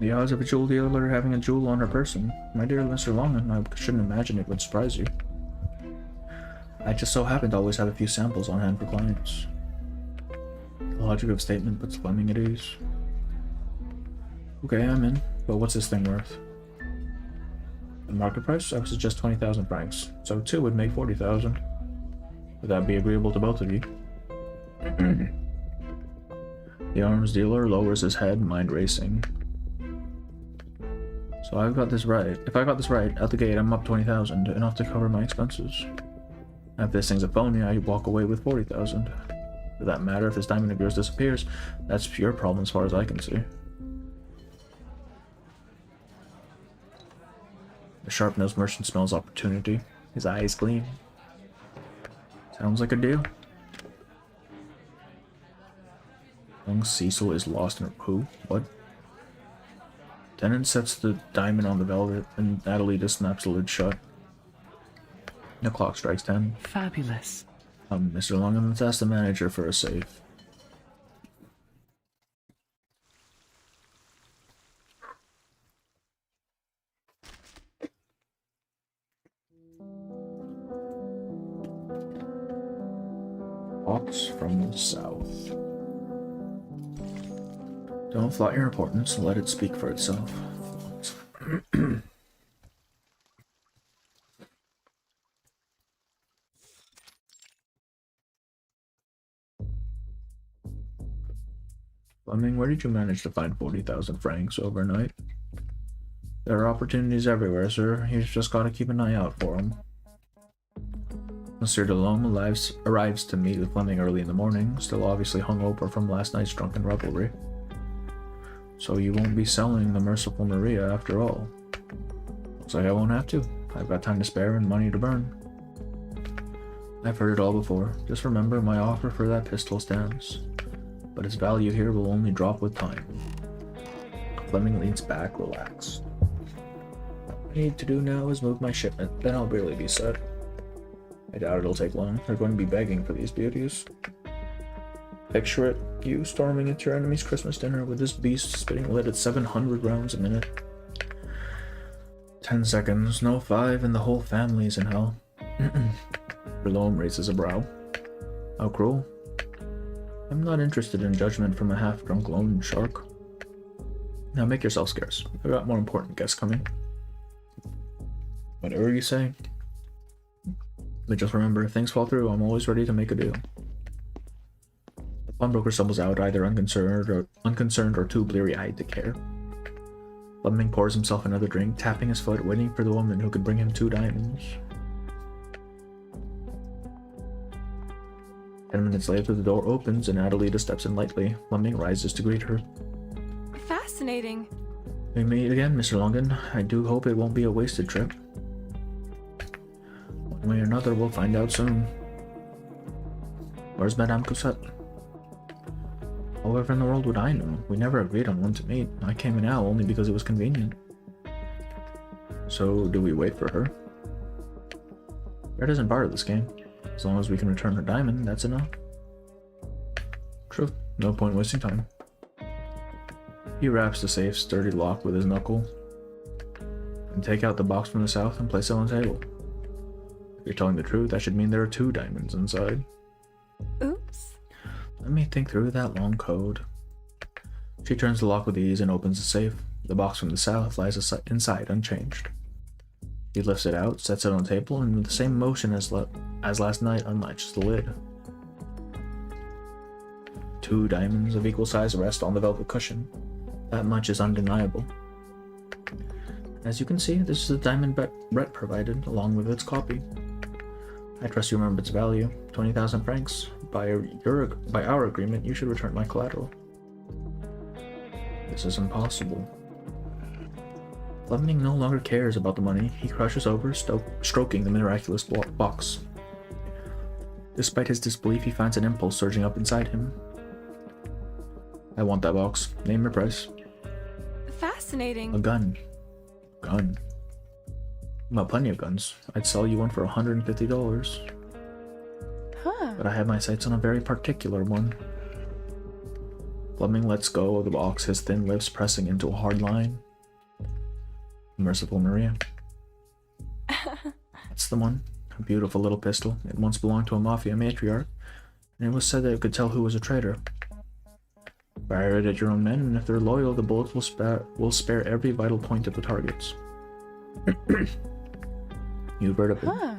The odds of a jewel dealer having a jewel on her person. My dear Mr. Longman, I shouldn't imagine it would surprise you. I just so happen to always have a few samples on hand for clients. The logic of statement puts Fleming at ease. Okay, I'm in, but what's this thing worth? The market price? I would suggest 20,000 francs, so 2 would make 40,000. Would that be agreeable to both of you? The arms dealer lowers his head, mind racing. So I've got this right. If I got this right, out the gate I'm up 20,000, enough to cover my expenses. And if this thing's a phony, I walk away with 40,000. For that matter, if this diamond of yours disappears, that's your problem as far as I can see. The sharp-nosed merchant smells opportunity. His eyes gleam. Sounds like a deal. Young Cecil is lost in a who? What? Tennant sets the diamond on the velvet, and Adelita snaps the lid shut. The clock strikes 10. Fabulous. Mr. Longman, let's ask the manager for a safe. Box from the south. Don't flaunt your importance, let it speak for itself. Fleming, where did you manage to find 40,000 francs overnight? There are opportunities everywhere, sir. You've just got to keep an eye out for them. Monsieur Delhomme arrives to meet with Fleming early in the morning, still obviously hungover from last night's drunken revelry. So you won't be selling the Merciful Maria after all. Looks like I won't have to. I've got time to spare and money to burn. I've heard it all before. Just remember my offer for that pistol stands. But its value here will only drop with time. Fleming leans back, relaxed. What I need to do now is move my shipment, then I'll really be set. I doubt it'll take long. They're going to be begging for these beauties. Picture it, you storming into your enemy's Christmas dinner with this beast spitting lead at 700 rounds a minute. 10 seconds, no 5, and the whole family's in hell. Delhomme raises a brow. How cruel. I'm not interested in judgment from a half-drunk lone shark. Now make yourself scarce. I've got more important guests coming. Whatever you say. But just remember, if things fall through, I'm always ready to make a deal. The pawnbroker stumbles out, either unconcerned or too bleary-eyed to care. Fleming pours himself another drink, tapping his foot, waiting for the woman who could bring him 2 diamonds. 10 minutes later, the door opens and Adelita steps in lightly. Fleming rises to greet her. Fascinating. We meet again, Mr. Longan. I do hope it won't be a wasted trip. One way or another, we'll find out soon. Where's Madame Cosette? However in the world would I know? We never agreed on when to meet. I came in now only because it was convenient. So, do we wait for her? Red isn't part of this game. As long as we can return her diamond, that's enough. True. No point wasting time. He wraps the safe's sturdy lock with his knuckle. And take out the box from the south and place it on the table. If you're telling the truth, that should mean there are 2 diamonds inside. Oops. Let me think through that long code. She turns the lock with ease and opens the safe. The box from the south lies inside unchanged. He lifts it out, sets it on the table, and with the same motion as last night, unlatches the lid. 2 diamonds of equal size rest on the velvet cushion. That much is undeniable. As you can see, this is the diamond Brett provided, along with its copy. I trust you remember its value, 20,000 francs. By our agreement, you should return my collateral. This is impossible. Fleming no longer cares about the money. He crushes over, stroking the miraculous box. Despite his disbelief, he finds an impulse surging up inside him. I want that box. Name your price. Fascinating. A gun. Gun. Well, plenty of guns. I'd sell you one for $150. Huh. But I have my sights on a very particular one. Fleming lets go of the box, his thin lips pressing into a hard line. Merciful Maria. That's the one. A beautiful little pistol. It once belonged to a mafia matriarch, and it was said that it could tell who was a traitor. Fire it at your own men, and if they're loyal, the bullets will spare every vital point of the targets. You've heard of it. Huh.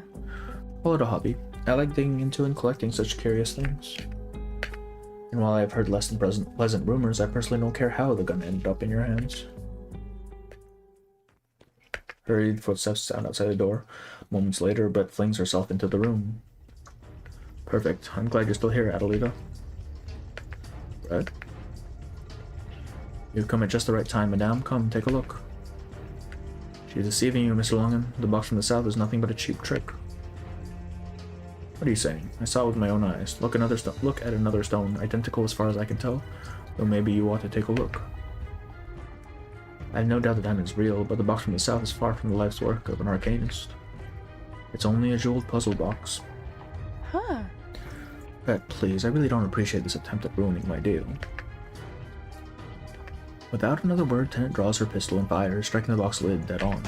Call it a hobby. I like digging into and collecting such curious things. And while I have heard less than pleasant rumors, I personally don't care how the gun ended up in your hands. Hurried footsteps sound outside the door. Moments later, Brett flings herself into the room. Perfect. I'm glad you're still here, Adelita. Brett? You've come at just the right time, madame. Come, take a look. She's deceiving you, Mr. Longan. The box from the south is nothing but a cheap trick. What are you saying? I saw it with my own eyes. Look at another stone, identical as far as I can tell. Though maybe you ought to take a look. I have no doubt the diamond's real, but the box from the south is far from the life's work of an arcanist. It's only a jeweled puzzle box. Huh. Brett, please, I really don't appreciate this attempt at ruining my deal. Without another word, Tennant draws her pistol and fires, striking the box lid dead on.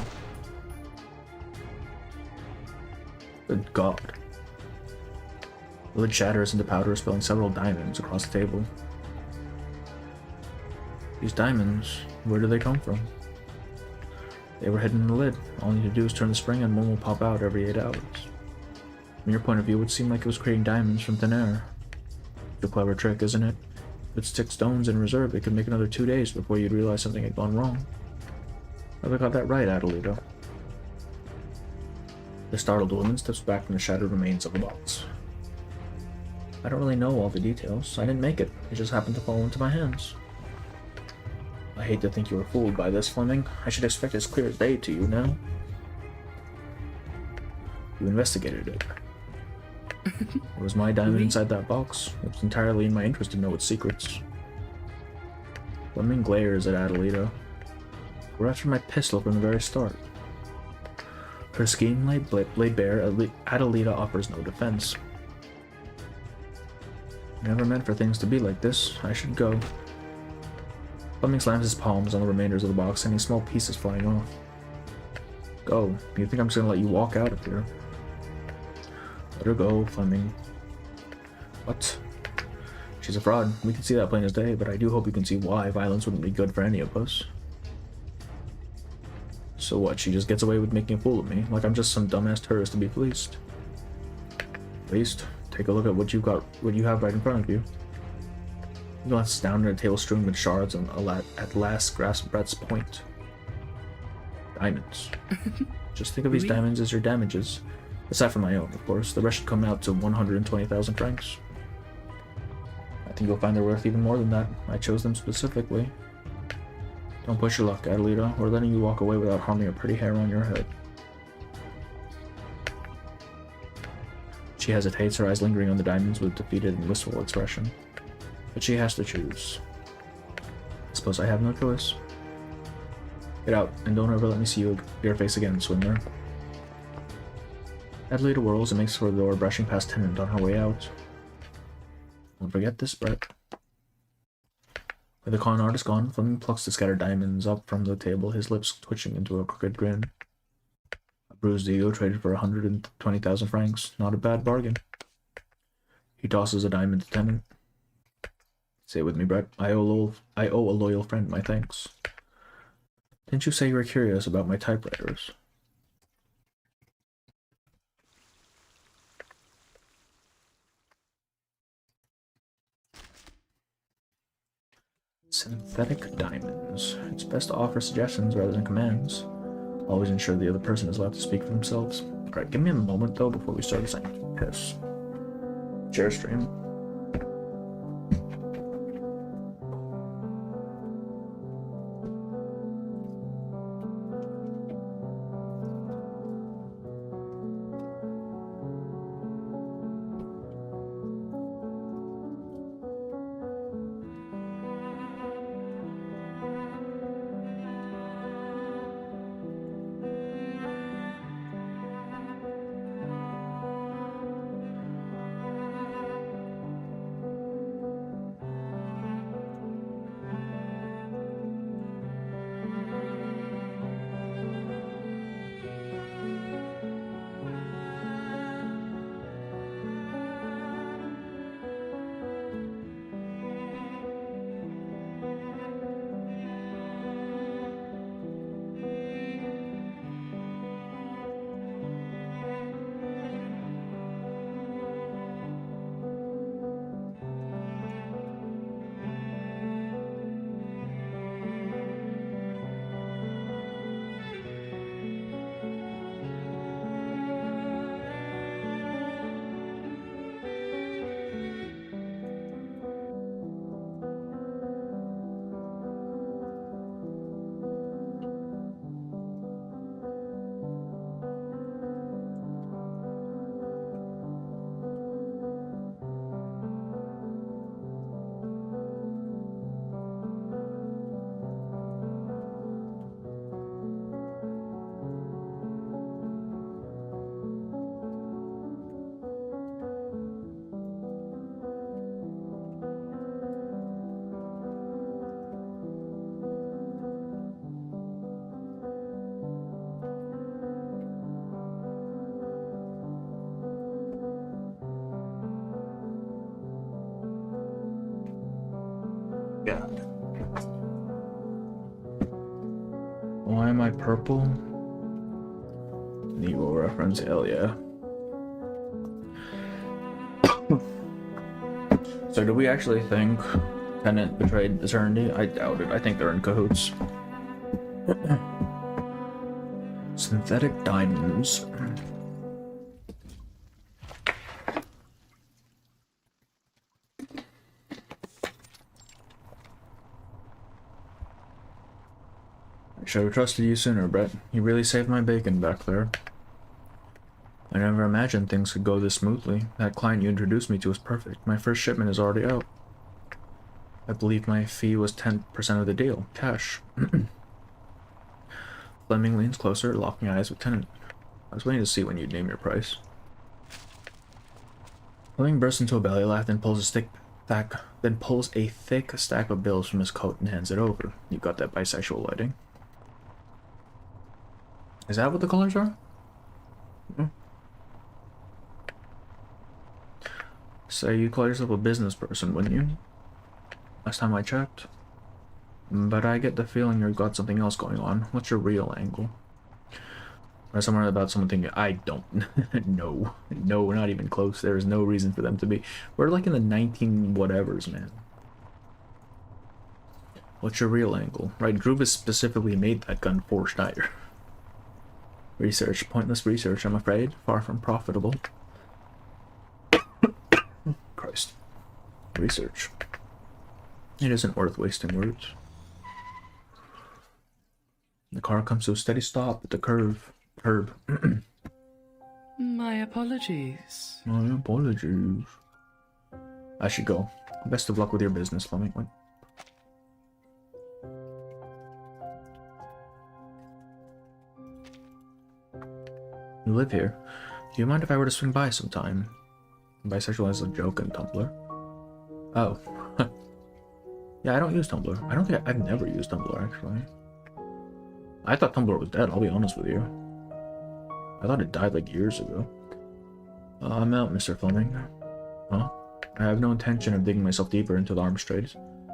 Good God. The lid shatters into powder, spilling several diamonds across the table. These diamonds, where do they come from? They were hidden in the lid. All you need to do is turn the spring and one will pop out every 8 hours. From your point of view, it would seem like it was creating diamonds from thin air. It's a clever trick, isn't it? If it sticks stones in reserve, it could make another 2 days before you'd realize something had gone wrong. Have I got that right, Adelita? The startled woman steps back from the shattered remains of the box. I don't really know all the details. I didn't make it. It just happened to fall into my hands. I hate to think you were fooled by this, Fleming. I should expect as clear as day to you now. You investigated it. It was my diamond inside that box. It was entirely in my interest to know its secrets. Fleming glares at Adelita. We're after my pistol from the very start. Her scheme laid bare, Adelita offers no defense. Never meant for things to be like this. I should go. Fleming slams his palms on the remainders of the box, sending small pieces flying off. Go. You think I'm just gonna let you walk out of here? Let her go, Fleming. What? She's a fraud. We can see that plain as day, but I do hope you can see why violence wouldn't be good for any of us. So what, she just gets away with making a fool of me, like I'm just some dumbass tourist to be fleeced? At least, take a look at what you have right in front of you. He glances down at a table strewn with shards and at last grasps Brett's point. Diamonds. Just think of these diamonds as your damages. Aside from my own, of course. The rest should come out to 120,000 francs. I think you'll find they're worth even more than that. I chose them specifically. Don't push your luck, Adelita. We're letting you walk away without harming a pretty hair on your head. She hesitates, her eyes lingering on the diamonds with a defeated and wistful expression. But she has to choose. I suppose I have no choice. Get out, and don't ever let me see your face again, swindler. Adelita whirls and makes for the door, brushing past Tennant on her way out. Don't forget this, Brett. With the con artist gone, Fleming plucks the scattered diamonds up from the table, his lips twitching into a crooked grin. A bruised ego traded for 120,000 francs. Not a bad bargain. He tosses a diamond to Tennant. Say it with me, Brett. I owe a loyal friend my thanks. Didn't you say you were curious about my typewriters? Synthetic diamonds. It's best to offer suggestions rather than commands. Always ensure the other person is allowed to speak for themselves. Alright, give me a moment though before we start this thing. Piss. Share stream. God. Why am I purple? An evil reference, hell yeah. So do we actually think Tennant betrayed Eternity? I doubt it. I think they're in cahoots. Synthetic diamonds. I should have trusted you sooner, Brett. You really saved my bacon back there. I never imagined things could go this smoothly. That client you introduced me to was perfect. My first shipment is already out. I believe my fee was 10% of the deal. Cash. Fleming leans closer, locking eyes with Tennant. I was waiting to see when you'd name your price. Fleming bursts into a belly laugh, then pulls a thick stack of bills from his coat and hands it over. You got that bisexual lighting? Is that what the colors are? Hmm. Say you call yourself a business person, wouldn't you? Last time I checked. But I get the feeling you've got something else going on. What's your real angle? Or somewhere about someone thinking, I don't. No, not even close. There is no reason for them to be. We're like in the 19 whatevers, man. What's your real angle? Right, Druvis specifically made that gun for Schneider. Research. Pointless research, I'm afraid. Far from profitable. Christ. Research. It isn't worth wasting words. The car comes to a steady stop at the curb. My apologies. My apologies. I should go. Best of luck with your business, Fleming. You live here. Do you mind if I were to swing by sometime? Bisexual is a joke in Tumblr. Oh. Yeah, I don't use Tumblr. I don't think I've never used Tumblr, actually. I thought Tumblr was dead, I'll be honest with you. I thought it died like years ago. I'm out, Mr. Fleming. Huh? I have no intention of digging myself deeper into the arms trade.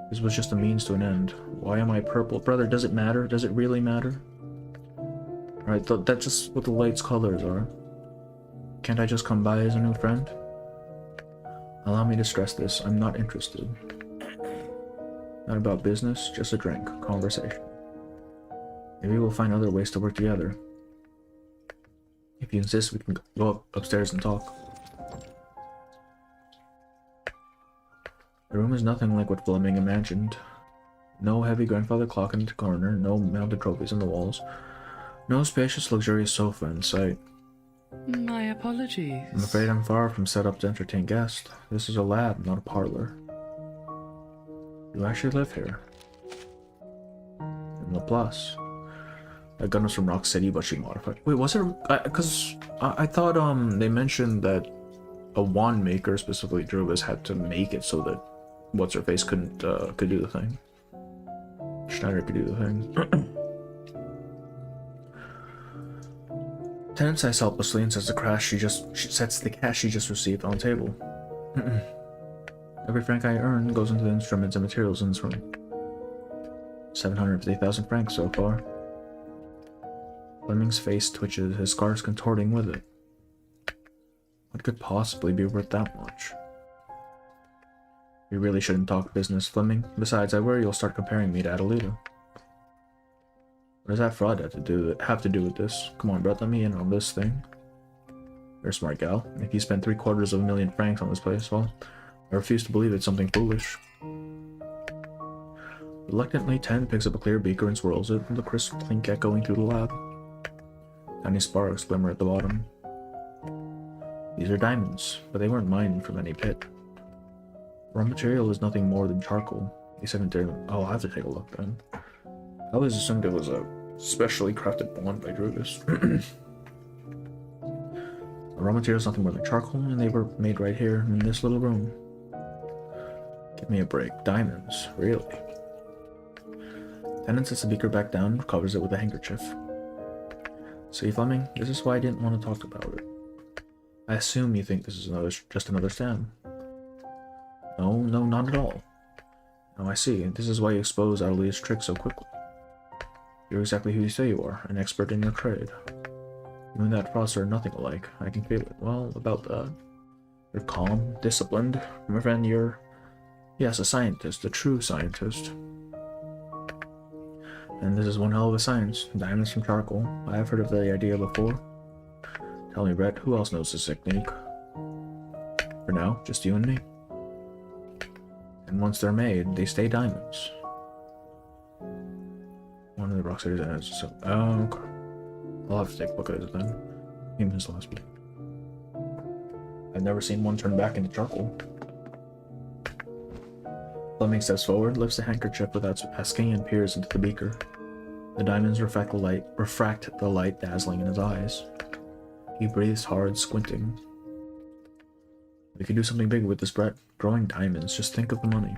This was just a means to an end. Why am I purple? Brother, does it matter? Does it really matter? Alright, that's just what the light's colors are. Can't I just come by as a new friend? Allow me to stress this. I'm not interested. Not about business, just a drink. Conversation. Maybe we'll find other ways to work together. If you insist, we can go upstairs and talk. The room is nothing like what Fleming imagined. No heavy grandfather clock in the corner, no mounted trophies on the walls, no spacious, luxurious sofa in sight. My apologies. I'm afraid I'm far from set up to entertain guests. This is a lab, not a parlor. You actually live here. In Laplace. That gun was from Rock City, but she modified. Wait, was it? Because I thought they mentioned that a wand maker, specifically Druvis, had to make it so that what's her face could do the thing. Schneider could do the thing. Tennant sighs helplessly and sets the cash she just received on the table. Every franc I earn goes into the instruments and materials in this room. 750,000 francs so far. Fleming's face twitches, his scars contorting with it. What could possibly be worth that much? We really shouldn't talk business, Fleming. Besides, I worry you'll start comparing me to Adelita. What does that fraud have to do with this? Come on, Brett, let me in on this thing. You're a smart gal. If you spend 750,000 francs on this place, well, I refuse to believe it's something foolish. Reluctantly, Tennant picks up a clear beaker and swirls it, with the crisp clink echoing through the lab. Tiny sparks glimmer at the bottom. These are diamonds, but they weren't mined from any pit. Raw material is nothing more than charcoal. They said it. Oh, I'll have to take a look then. I always assumed it was a specially crafted bond by Druvis. Raw material is nothing more than charcoal, and they were made right here in this little room. Give me a break. Diamonds, really? Tennant sets the beaker back down and covers it with a handkerchief. See, Fleming, this is why I didn't want to talk about it. I assume you think this is just another scam. No, not at all. Now I see. This is why you expose Adelita's trick so quickly. You're exactly who you say you are, an expert in your trade. You and that Frost are nothing alike. I can feel it. Well, about that. You're calm, disciplined. My friend, you're... Yes, a scientist, a true scientist. And this is one hell of a science. Diamonds from charcoal. I have heard of the idea before. Tell me, Brett, who else knows this technique? For now, just you and me. And once they're made, they stay diamonds. One of the rock cities has so. Oh, okay. I'll have to take a look at it then. Humans last week. I've never seen one turn back into charcoal. Fleming steps forward, lifts the handkerchief without asking, and peers into the beaker. The diamonds refract the light dazzling in his eyes. He breathes hard, squinting. We could do something big with this, Brett. Growing diamonds, just think of the money.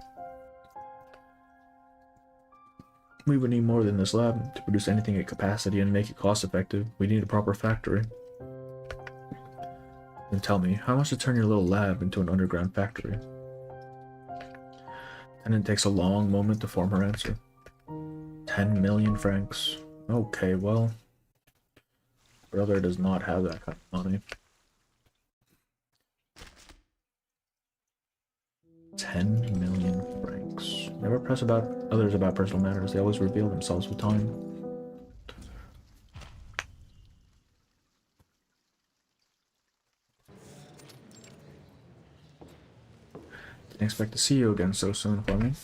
We would need more than this lab. To produce anything at capacity and make it cost-effective, we need a proper factory. Then tell me, how much to turn your little lab into an underground factory? Tennant takes a long moment to form her answer. 10 million francs. Okay, well... Brother does not have that kind of money. 10 million francs. Never press about others about personal matters. They always reveal themselves with time. Didn't expect to see you again so soon, Fleming.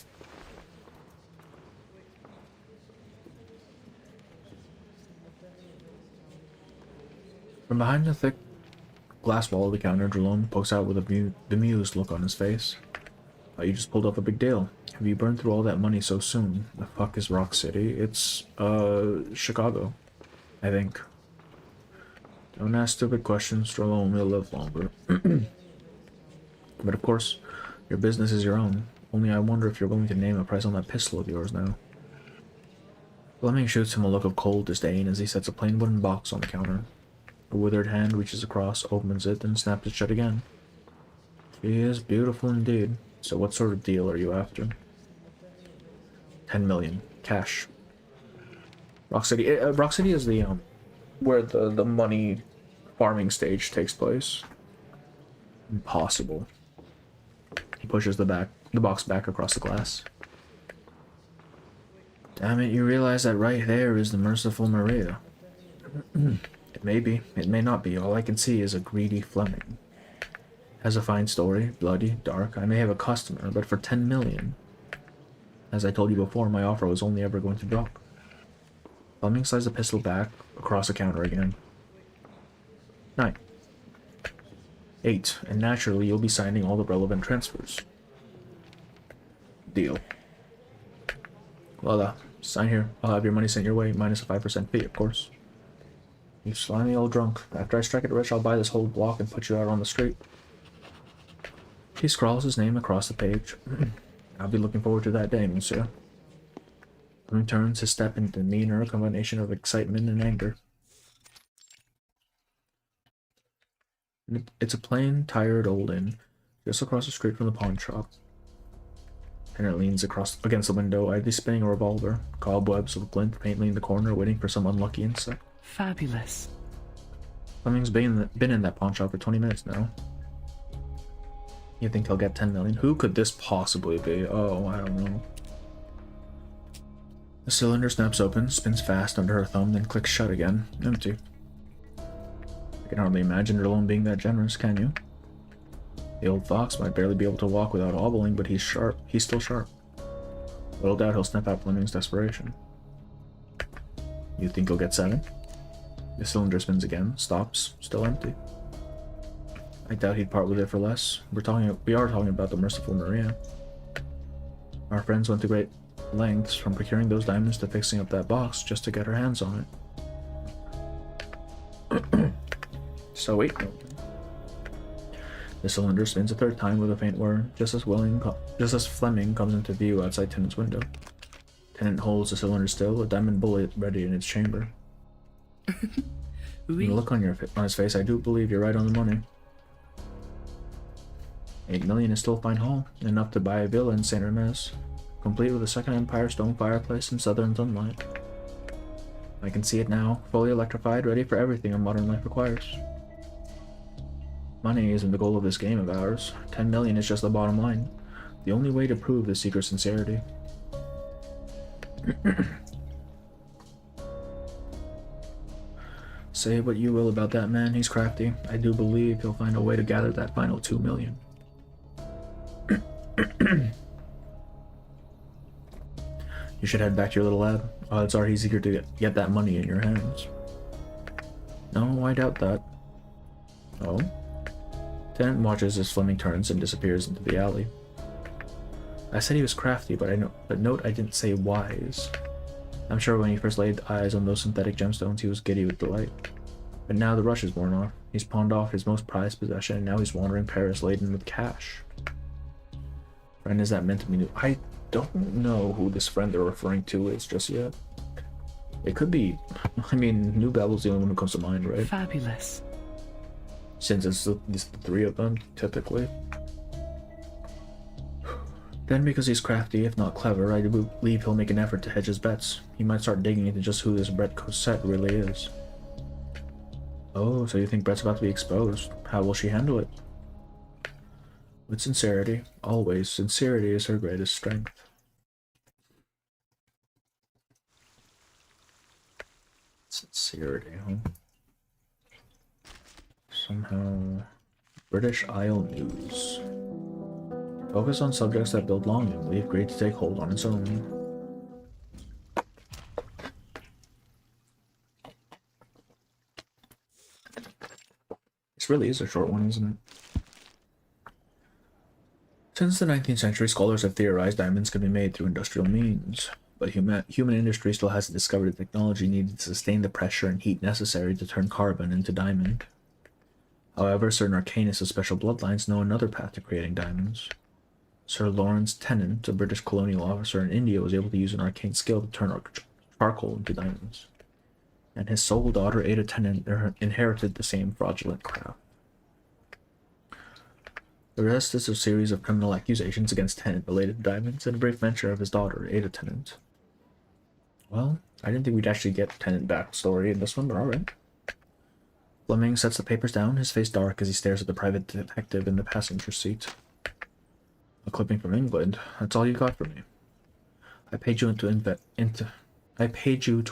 From behind the thick glass wall of the counter, Jerome pokes out with a bemused look on his face. Oh, you just pulled off a big deal. Have you burned through all that money so soon? The fuck is Rock City? It's, Chicago, I think. Don't ask stupid questions, Jerome will live longer. But of course, your business is your own. Only I wonder if you're willing to name a price on that pistol of yours now. Fleming shoots him a look of cold disdain as he sets a plain wooden box on the counter. A withered hand reaches across, opens it, and snaps it shut again. She is beautiful indeed. So what sort of deal are you after? 10 million. Cash. Rock City is the, where the money farming stage takes place. Impossible. He pushes the box back across the glass. Damn it, you realize that right there is the merciful Maria. It may be, it may not be. All I can see is a greedy Fleming. Has a fine story, bloody, dark. I may have a customer, but for 10 million. As I told you before, my offer was only ever going to drop. Fleming slides the pistol back across the counter again. 9. 8. And naturally, you'll be signing all the relevant transfers. Deal. Voila. Sign here. I'll have your money sent your way, minus a 5% fee, of course. You slimy old drunk. After I strike it rich, I'll buy this whole block and put you out on the street. He scrawls his name across the page. I'll be looking forward to that day, monsieur. Fleming turns, his step and demeanor a combination of excitement and anger. It's a plain, tired old inn, just across the street from the pawn shop. Tennant leans against the window, idly spinning a revolver, cobwebs of glint faintly in the corner, waiting for some unlucky insect. Fabulous. Fleming's been in that pawn shop for 20 minutes now. You think he'll get 10 million? Who could this possibly be? Oh, I don't know. The cylinder snaps open, spins fast under her thumb, then clicks shut again. Empty. I can hardly imagine her alone being that generous, can you? The old fox might barely be able to walk without hobbling, but he's sharp. He's still sharp. Little doubt he'll sniff out Fleming's desperation. You think he'll get 7? The cylinder spins again, stops, still empty. I doubt he'd part with it for less. We are talking about the merciful Maria. Our friends went to great lengths, from procuring those diamonds to fixing up that box, just to get her hands on it. So 8 million. The cylinder spins a third time with a faint whir, just as Fleming comes into view outside Tennant's window. Tennant holds the cylinder still, a diamond bullet ready in its chamber. From the look on his face, I do believe you're right on the money. 8 million is still a fine haul, enough to buy a villa in St. Hermes, complete with a second Empire stone fireplace and southern sunlight. I can see it now, fully electrified, ready for everything a modern life requires. Money isn't the goal of this game of ours. 10 million is just the bottom line. The only way to prove this secret sincerity. Say what you will about that man, he's crafty. I do believe he'll find a way to gather that final 2 million. You should head back to your little lab. Odds are he's eager to get that money in your hands. No, I doubt that. Oh? Tennant watches as Fleming turns and disappears into the alley. I said he was crafty, but note I didn't say wise. I'm sure when he first laid eyes on those synthetic gemstones, he was giddy with delight. But now the rush is worn off. He's pawned off his most prized possession, and now he's wandering Paris laden with cash. Friend, is that meant to be new? I don't know who this friend they're referring to is just yet. It could be, I mean, New Babel's the only one who comes to mind, right? Fabulous. Since it's the three of them, typically. Then because he's crafty, if not clever, I believe he'll make an effort to hedge his bets. He might start digging into just who this Brett Cosette really is. Oh, so you think Brett's about to be exposed? How will she handle it? With sincerity. Always. Sincerity is her greatest strength. Sincerity, huh? Somehow... British Isle News. Focus on subjects that build longing. Leave great to take hold on its own. This really is a short one, isn't it? Since the 19th century, scholars have theorized diamonds can be made through industrial means, but human industry still hasn't discovered the technology needed to sustain the pressure and heat necessary to turn carbon into diamond. However, certain arcanists of special bloodlines know another path to creating diamonds. Sir Lawrence Tennant, a British colonial officer in India, was able to use an arcane skill to turn charcoal into diamonds. And his sole daughter, Ada Tennant, inherited the same fraudulent craft. The rest is a series of criminal accusations against Tennant related to diamonds and a brief mention of his daughter, Ada Tennant. Well, I didn't think we'd actually get Tennant backstory in this one, but alright. Fleming sets the papers down, his face dark as he stares at the private detective in the passenger seat. A clipping from England. That's all you got for me. I paid you to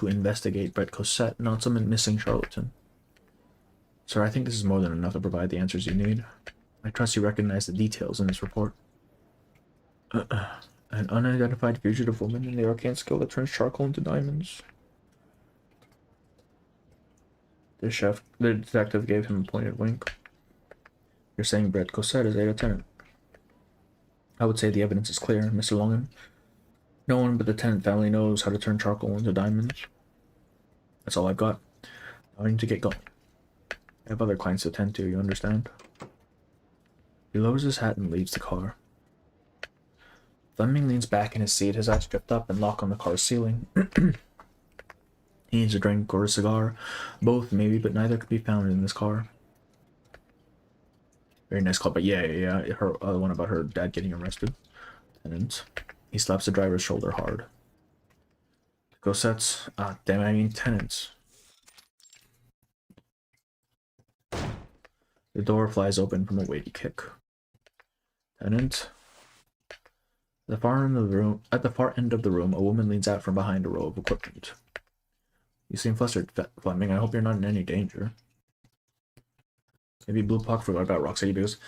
investigate Brett Cosette, not some missing charlatan. Sir, I think this is more than enough to provide the answers you need. I trust you recognize the details in this report. An unidentified fugitive woman in the arcane skill that turns charcoal into diamonds. The detective gave him a pointed wink. You're saying Brett Cosette is Ada Tennant. I would say the evidence is clear, Mr. Longan. No one but the Tennant family knows how to turn charcoal into diamonds. That's all I've got. I need to get going. I have other clients to attend to, you understand? He lowers his hat and leaves the car. Fleming leans back in his seat, his eyes drift up and lock on the car's ceiling. He needs a drink or a cigar. Both, maybe, but neither could be found in this car. Very nice call, but yeah. Her one about her dad getting arrested. And he slaps the driver's shoulder hard. Cosette's, Tennant's. The door flies open from a weighty kick. Tennant. At the far end of the room, a woman leans out from behind a row of equipment. You seem flustered, Fleming. I hope you're not in any danger. Maybe Blue Puck forgot about Rocksteady because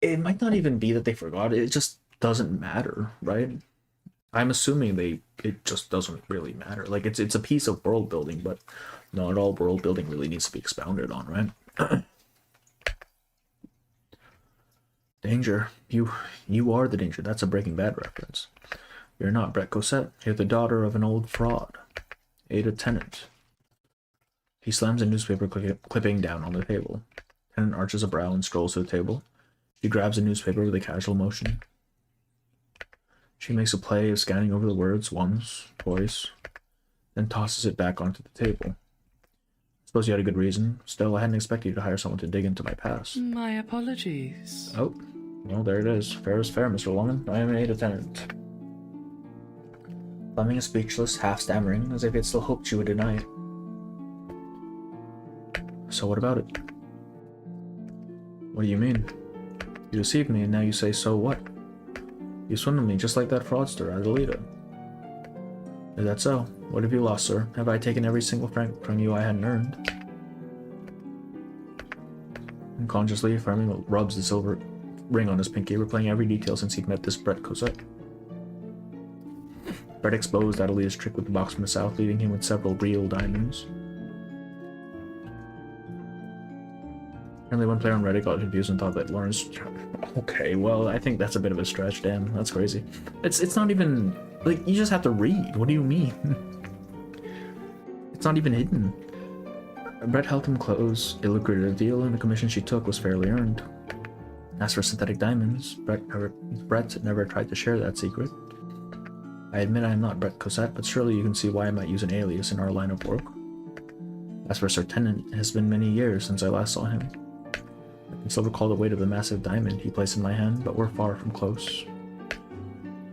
it might not even be that they forgot. It just doesn't matter, right? I'm assuming it just doesn't really matter. Like it's a piece of world building, but not all world building really needs to be expounded on, right? Danger. You are the danger. That's a Breaking Bad reference. You're not Brett Cosette. You're the daughter of an old fraud. Ada Tennant. He slams a newspaper clipping down on the table. Tennant arches a brow and strolls to the table. She grabs a newspaper with a casual motion. She makes a play of scanning over the words once, twice, then tosses it back onto the table. Suppose you had a good reason. Still, I hadn't expected you to hire someone to dig into my past. My apologies. Oh, well, there it is. Fair is fair, Mr. Longman. I am an Ada Tennant. Fleming is speechless, half stammering, as if he had still hoped she would deny it. So what about it? What do you mean? You deceived me, and now you say, so what? You swindled me just like that fraudster, Adelita. Is that so? What have you lost, sir? Have I taken every single franc from you I hadn't earned? Unconsciously, Firmin rubs the silver ring on his pinky, replaying every detail since he'd met this Brett Cosette. Brett exposed Adelita's trick with the box from the south, leaving him with several real diamonds. Apparently one player on Reddit got confused and thought that Lawrence... Okay, well, I think that's a bit of a stretch, damn, that's crazy. It's not even... Like, you just have to read, what do you mean? It's not even hidden. Brett held him close, a lucrative deal, and the commission she took was fairly earned. As for synthetic diamonds, Brett never tried to share that secret. I admit I am not Brett Cosette, but surely you can see why I might use an alias in our line of work. As for Sir Tennant, it has been many years since I last saw him. I can still recall the weight of the massive diamond he placed in my hand, but we're far from close.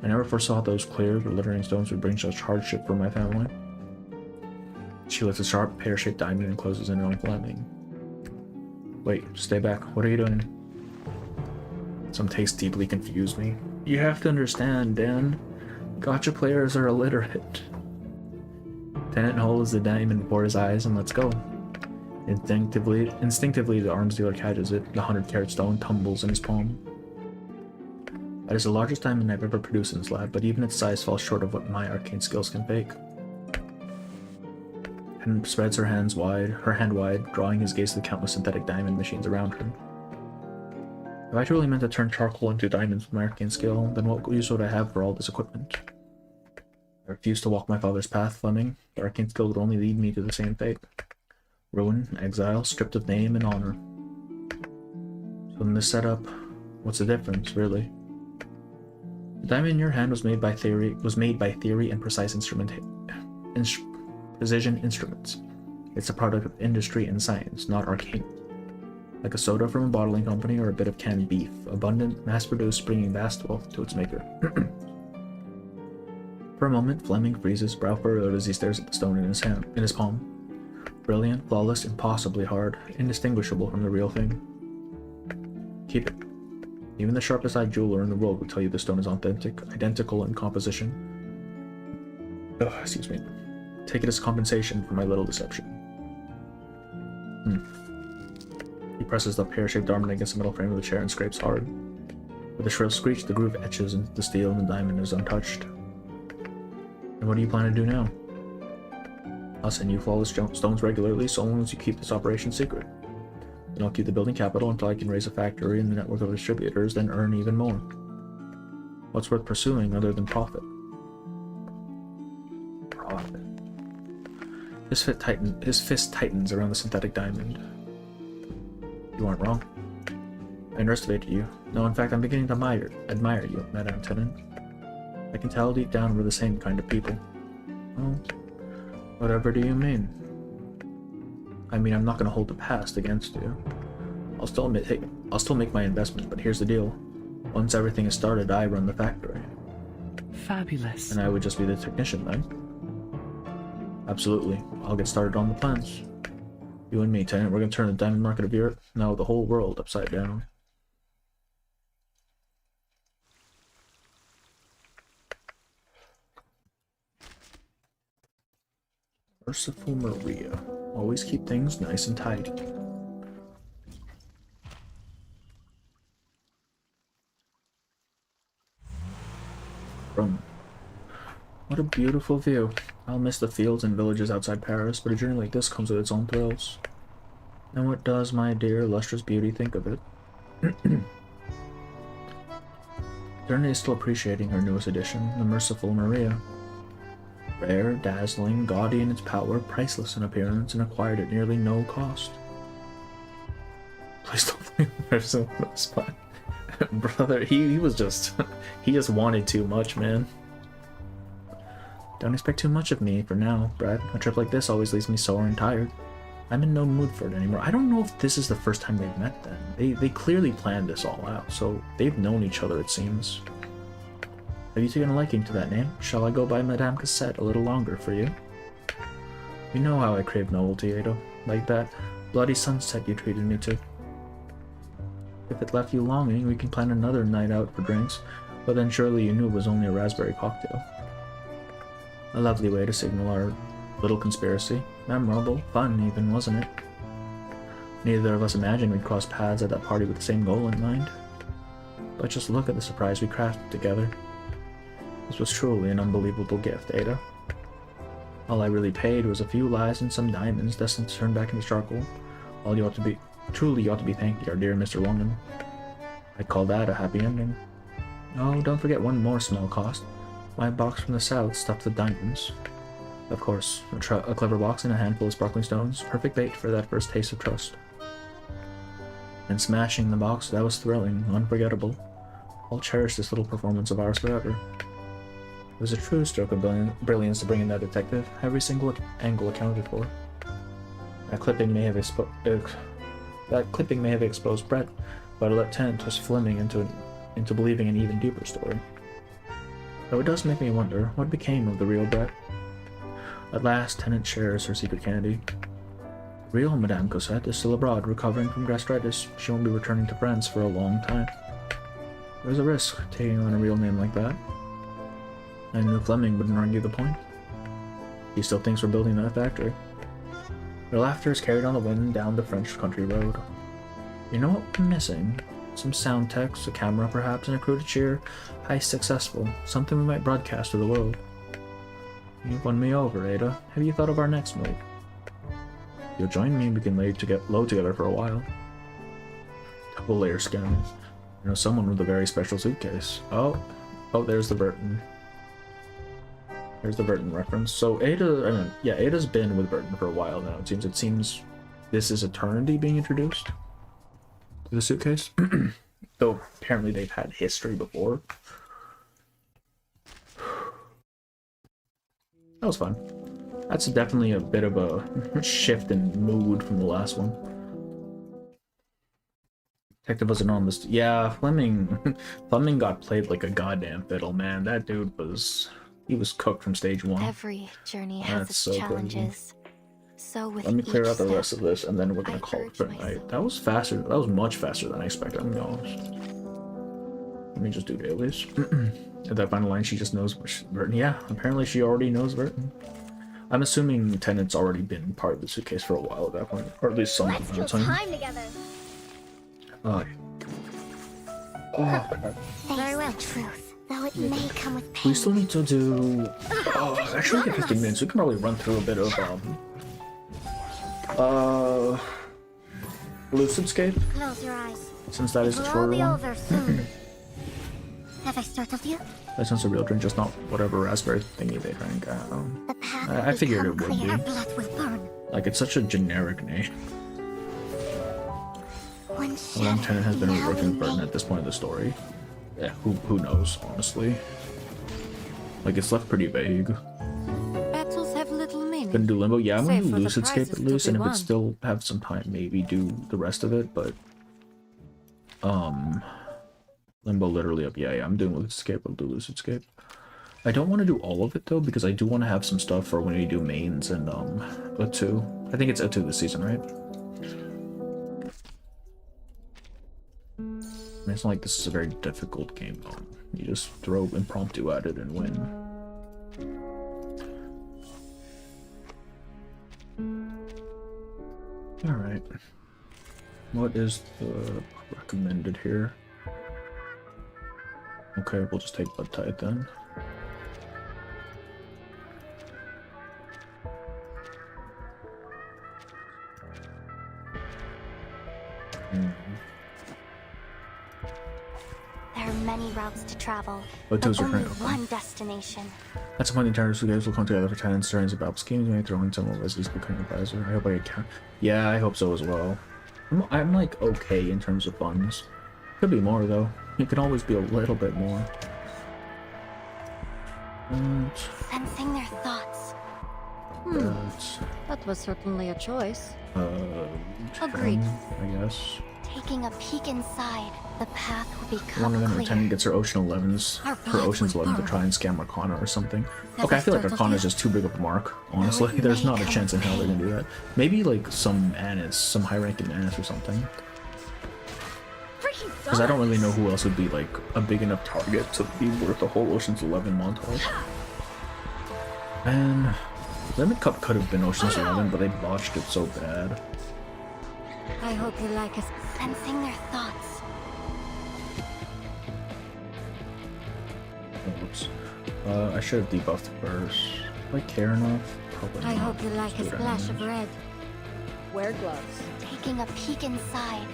I never foresaw those clear, glittering stones would bring such hardship for my family. She lifts a sharp, pear-shaped diamond and closes in on Fleming. Wait, stay back. What are you doing? Some taste deeply confused me. You have to understand, Dan. Gotcha players are illiterate. Tennant holds the diamond before his eyes and lets go. Instinctively, the arms dealer catches it. The 100-carat stone tumbles in his palm. That is the largest diamond I've ever produced in this lab, but even its size falls short of what my arcane skills can fake. And spreads her hand wide, drawing his gaze to the countless synthetic diamond machines around her. If I truly meant to turn charcoal into diamonds with my arcane skill, then what use would I have for all this equipment? I refuse to walk my father's path, Fleming. The arcane skill would only lead me to the same fate. Ruin, exile, stripped of name and honor. So in this setup, what's the difference, really? The diamond in your hand was made by theory and precision instruments. It's a product of industry and science, not arcane. Like a soda from a bottling company or a bit of canned beef, abundant, mass-produced, bringing vast wealth to its maker. For a moment, Fleming freezes, brow furrowed as he stares at the stone in his palm. Brilliant, flawless, impossibly hard, indistinguishable from the real thing. Keep it. Even the sharpest-eyed jeweler in the world would tell you the stone is identical in composition. Ugh, excuse me. Take it as compensation for my little deception. He presses the pear-shaped diamond against the metal frame of the chair and scrapes hard. With a shrill screech, the groove etches into the steel and the diamond is untouched. And what do you plan to do now? I'll send you flawless stones regularly so long as you keep this operation secret. Then I'll keep the building capital until I can raise a factory and the network of distributors, then earn even more. What's worth pursuing other than profit? Profit. His fist tightens around the synthetic diamond. You aren't wrong. I underestimated you. No, in fact, I'm beginning to admire you, Madame Tennant. I can tell deep down we're the same kind of people. Well, whatever do you mean? I mean, I'm not going to hold the past against you. I'll still make my investment, but here's the deal. Once everything is started, I run the factory. Fabulous. And I would just be the technician then? Absolutely. I'll get started on the plans. You and me, Tennant, we're going to turn the diamond market of Europe, now the whole world, upside down. Merciful Maria. Always keep things nice and tidy. What a beautiful view. I'll miss the fields and villages outside Paris, but a journey like this comes with its own thrills. And what does my dear, lustrous beauty think of it? Journey is still appreciating her newest addition, the Merciful Maria. Rare, dazzling, gaudy in its power, priceless in appearance, and acquired at nearly no cost. Please don't blame Merciful on the spot. Brother, he just wanted too much, man. Don't expect too much of me for now, Brad. A trip like this always leaves me sore and tired. I'm in no mood for it anymore. I don't know if this is the first time they've met then. They clearly planned this all out, so they've known each other, it seems. Have you taken a liking to that name? Shall I go by Madame Cassette a little longer for you? You know how I crave novelty, Ada. Like that bloody sunset you treated me to. If it left you longing, we can plan another night out for drinks, but then surely you knew it was only a raspberry cocktail. A lovely way to signal our little conspiracy. Memorable, fun even, wasn't it? Neither of us imagined we'd cross paths at that party with the same goal in mind. But just look at the surprise we crafted together. This was truly an unbelievable gift, Ada. All I really paid was a few lies and some diamonds destined to turn back into charcoal. All you ought to be, truly you ought to be thanking our dear Mr. Longman. I'd call that a happy ending. Oh, don't forget one more small cost. My box from the south stuffed with diamonds. Of course, a clever box and a handful of sparkling stones. Perfect bait for that first taste of trust. And smashing the box, that was thrilling, unforgettable. I'll cherish this little performance of ours forever. It was a true stroke of brilliance to bring in that detective. Every single angle accounted for. That clipping may have exposed Brett, but Lieutenant twist Fleming into believing an even deeper story. Though it does make me wonder what became of the real Brett. At last, Tennant shares her secret candy. Real Madame Cosette is still abroad, recovering from gastritis. She won't be returning to France for a long time. There's a risk taking on a real name like that. I knew Fleming wouldn't argue the point. He still thinks we're building that factory. Their laughter is carried on the wind down the French country road. You know what we're missing? Some sound techs, a camera perhaps, and a crew to cheer. Heist successful. Something we might broadcast to the world. You've won me over, Ada. Have you thought of our next move? If you'll join me, we can lay low together for a while. Double layer scanner. You know, someone with a very special suitcase. Oh, there's the Burton. There's the Burton reference. So Ada's been with Burton for a while now. It seems this is Eternity being introduced to the suitcase. Though apparently they've had history before. That was fun. That's definitely a bit of a shift in mood from the last one. Detective wasn't on this. Yeah, Fleming got played like a goddamn fiddle, man. That dude he was cooked from stage 1. Every journey has its challenges. So with Let me clear out the step, rest of this, and then we're gonna call it for the night. That was faster. That was much faster than I expected. I'm gonna be honest. Let me just do dailies. At that final line, she just knows Burton. Yeah, apparently she already knows Burton. I'm assuming Tennant's already been part of the suitcase for a while at that point, or at least some amount of time. together. Oh. Very well, truth. Though it may come with pain. We still need to do. Actually, we get 15 minutes. We can probably run through a bit of Lucid-scape. Close your eyes. Since that is a It'll all shorter be one. over soon. Have I startled you? That sounds a real drink, just not whatever raspberry thingy they drank. I figured it would be. Our blood will burn. Like, it's such a generic name. When How long Tennant has been working with Burton at this point of the story? Yeah, who knows, honestly. Like, it's left pretty vague. Battles have little meaning. Gonna do Limbo? Yeah, I'm gonna do Save for the Lucid-scape prizes at to least, be and if won. it still have some time, maybe do the rest of it, but... Limbo literally up. Yeah, I'm doing Lucid-scape, I'll do Lucid-scape. I don't want to do all of it, though, because I do want to have some stuff for when we do mains and, A2. I think it's A2 this season, right? I mean, it's not like this is a very difficult game, though. You just throw impromptu at it and win. Alright. What is the recommended here? Okay, we'll just take Blood Tide then. There are many routes to travel, But but those are only great, okay. one destination. At some point, the entire two guys will come together for Tennant's stories about schemes, maybe throwing some of Leslie's becoming advisor. I hope I can. Yeah, I hope so as well. I'm like okay in terms of funds. Could be more though. It can always be a little bit more. Sensing their thoughts. That was certainly a choice. Agreed. 10, I guess. Taking a peek inside, the path will One become of them, clear. Tennant gets her Ocean's 11 to try and scam Arcana or something. Okay, I feel like Arcana is just too big of a mark, honestly. There's not a chance in hell they're gonna do that. Maybe like some Annis, some high-ranking Annis or something. Because I don't really know who else would be like a big enough target to be worth a whole Ocean's 11 montage. And Lemon Cup could have been Ocean's 11, but they botched it so bad. I hope you like us. Sensing their thoughts. Oh, whoops. I should have debuffed first. Do I care enough? Probably I not. hope you like a Let's do it splash of anyways. red. Wear gloves. Taking a peek inside.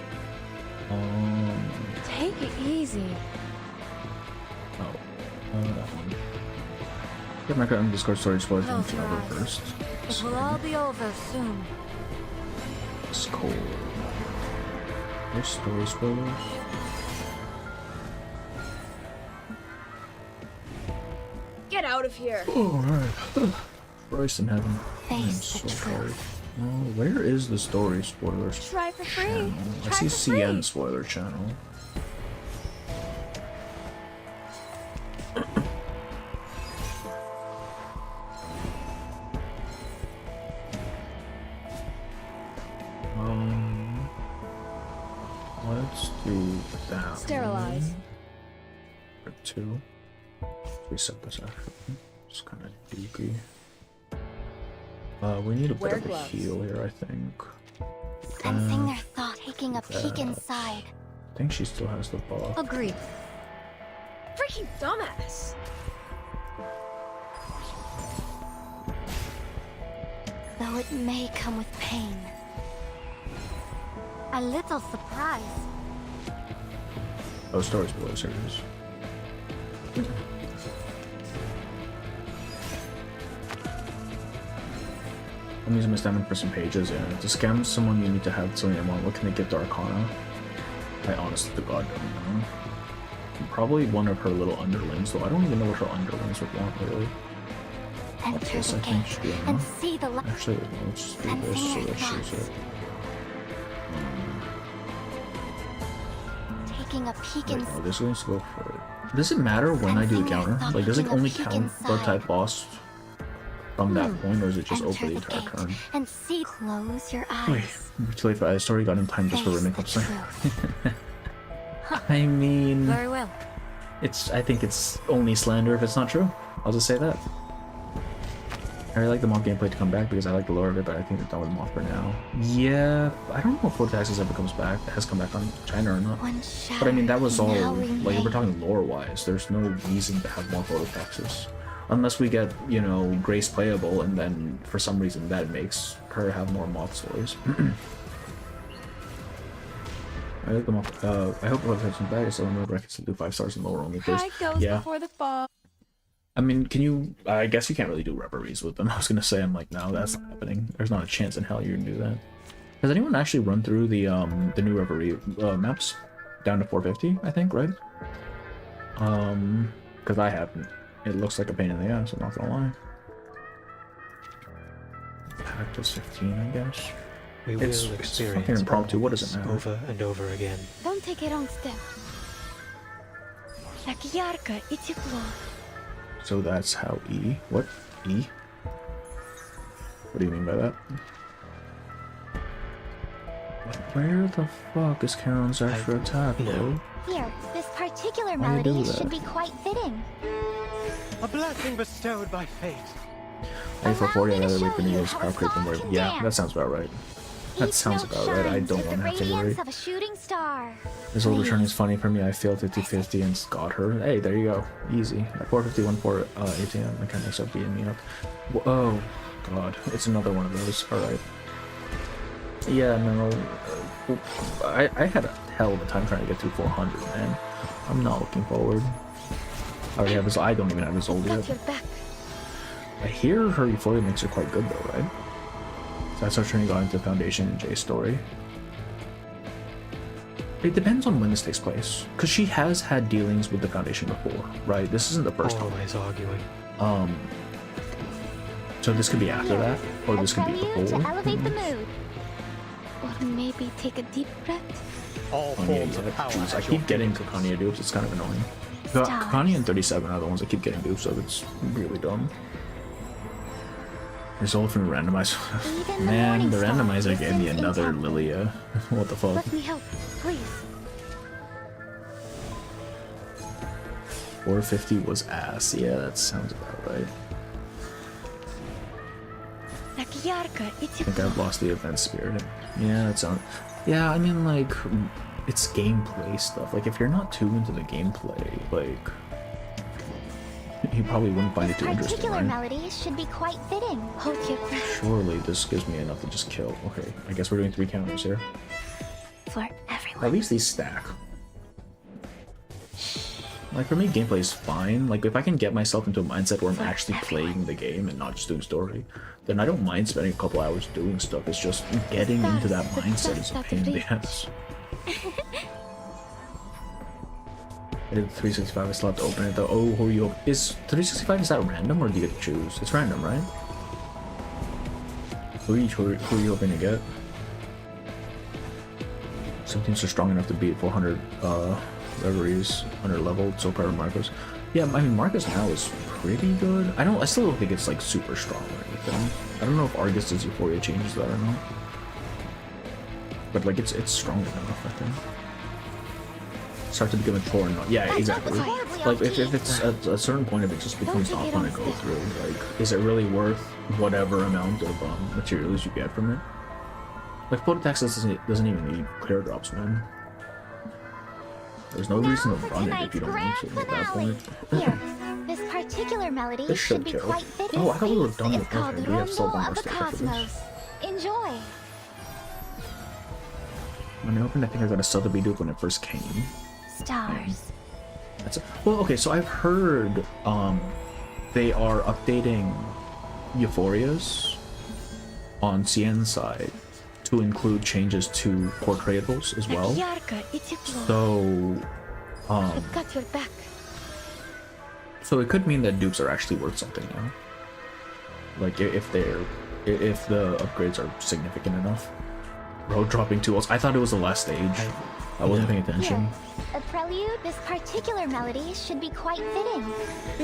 Take it easy. That one. Get my current Discord storage spoilers from Close your Java eyes. first. It will all be over soon. It's cold. There's story spoilers. Get out of here. Alright. Christ in heaven. I'm Face the so truth. tired. Oh, where is the story spoilers? Try for free. Channel? I see CN spoiler channel. Let's do that. Sterilize. One. Or two. Reset this actually. It's kind of dookie. We need a bit Wear of a gloves. heal here, I think. Sensing their thought. Taking a peek that. inside. I think she still has the buff. Agreed. Freaking dumbass. Though it may come with pain. A little surprise. Oh, story spoilers, here it is. I'm using my stamina for some pages, yeah. To scam someone, you need to have something I want. What can they get to Arcana? I honestly to God don't know. Probably one of her little underlings, though I don't even know what her underlings would want, really. Enter This, the I think, gate should be and enough. see the light. Actually, let's just do this so that she's it. Taking a peek Wait, inside. no, this one's go for it. Does it matter when I do the counter? Like, does it only count blood type boss from that point, or is it just over the entire turn? And see. Close your Wait, eyes. it's too late for I already got in time just for Face remake the upside. I mean, Very well. I think it's only slander if it's not true. I'll just say that. I really like the moth gameplay to come back because I like the lore of it, but I think they're done with moth for now. Yeah, I don't know if Foot Taxes ever comes back. Has come back on China or not. But I mean, that was all, like, if we're talking lore-wise, there's no reason to have more Photo Taxes. Unless we get, you know, Grace playable, and then for some reason that makes her have more moth stories. I like the moth. I hope Foot Taxes comes back. I still remember I can still do 5 stars and lower only. Pride goes Yeah. before the fall. I mean, can you? I guess you can't really do reveries with them. I was gonna say, I'm like, no, that's not happening. There's not a chance in hell you can do that. Has anyone actually run through the new reverie maps down to 450? I think, right? Because I haven't. It looks like a pain in the ass. I'm not gonna lie. Practice 15, I guess. We will experience fucking impromptu. What does it matter? over and over again. Don't take a wrong step. Так ярко и тепло. So that's how E. What? E? What do you mean by that? Where the fuck is Charon's extra attack, bro? Here, this particular Why you do melody that? should be quite fitting. A blessing bestowed by fate. Hey, for 40, I'd rather wait than use power creep than worry. Yeah, that sounds about right. That sounds about right. I don't want to have to worry. Of a shooting star. This old return is funny for me. I failed 50-50 and got her. Hey, there you go. Easy. At 451 for ATM mechanics of beating me up. Oh, God. It's another one of those. Alright. Yeah, no. I had a hell of a time trying to get through 400, man. I'm not looking forward. I already have his. I don't even have his old yet. I hear her Euphoria makes her quite good, though, right? So that's how Trini got into Foundation and Jay's story. It depends on when this takes place, because she has had dealings with the Foundation before, right? This isn't the first time. Always arguing. So this could be after that, or this could be before. To elevate the mood. Or maybe take a deep breath. All Oh, yeah, jeez, I keep getting Kakania dupes, it's kind of annoying. Kakania and 37 are the ones I keep getting dupes of, it's really dumb. Result from randomizer. Man, the randomizer gave me another Lilia. What the fuck? Let me help, please. 450 was ass. Yeah, that sounds about right. Так ярко и I think I've lost the event spirit. Yeah, that sounds. Yeah, I mean, like, it's gameplay stuff. Like, if you're not too into the gameplay, like, you probably wouldn't find it too interesting, Particular right? melody should be quite fitting. Hold your breath. Surely this gives me enough to just kill. Okay, I guess we're doing 3 counters here. For everyone. At least these stack. Like, for me, gameplay is fine. Like, if I can get myself into a mindset where I'm actually playing the game and not just doing story, then I don't mind spending a couple hours doing stuff. It's just getting into that mindset is a pain in the ass. I did 365, I still have to open it though. Oh, who are you? Is 365, is that random or do you get to choose? It's random, right? Who are you hoping to get? Some teams are strong enough to beat 400 reveries under level, so far Marcus. Yeah, I mean Marcus now is pretty good. I still don't think it's like super strong or anything. I don't know if Argus's Euphoria changes that or not. But like it's strong enough, I think. Start to become a chore or not. Yeah, exactly. Like if it's at a certain point, if it just becomes not fun to go through, like is it really worth whatever amount of materials you get from it? Like Pototax doesn't even need clear drops, man. There's no reason to run it if you don't want to at that point. Here, this particular melody This should be kill. quite fitting. Oh, I thought we were done It's with called we have still Rumble one more of the step after this. Cosmos. Enjoy. When I opened, I think I got a Sotheby Duke when it first came. Stars. That's well, okay. So I've heard they are updating Euphorias on CN's side to include changes to portrayables as well. So I've got your back. so it could mean that dupes are actually worth something now. Like if the upgrades are significant enough. Road dropping tools. I thought it was the last stage. I wasn't paying attention. Here, a prelude. This particular melody should be quite fitting.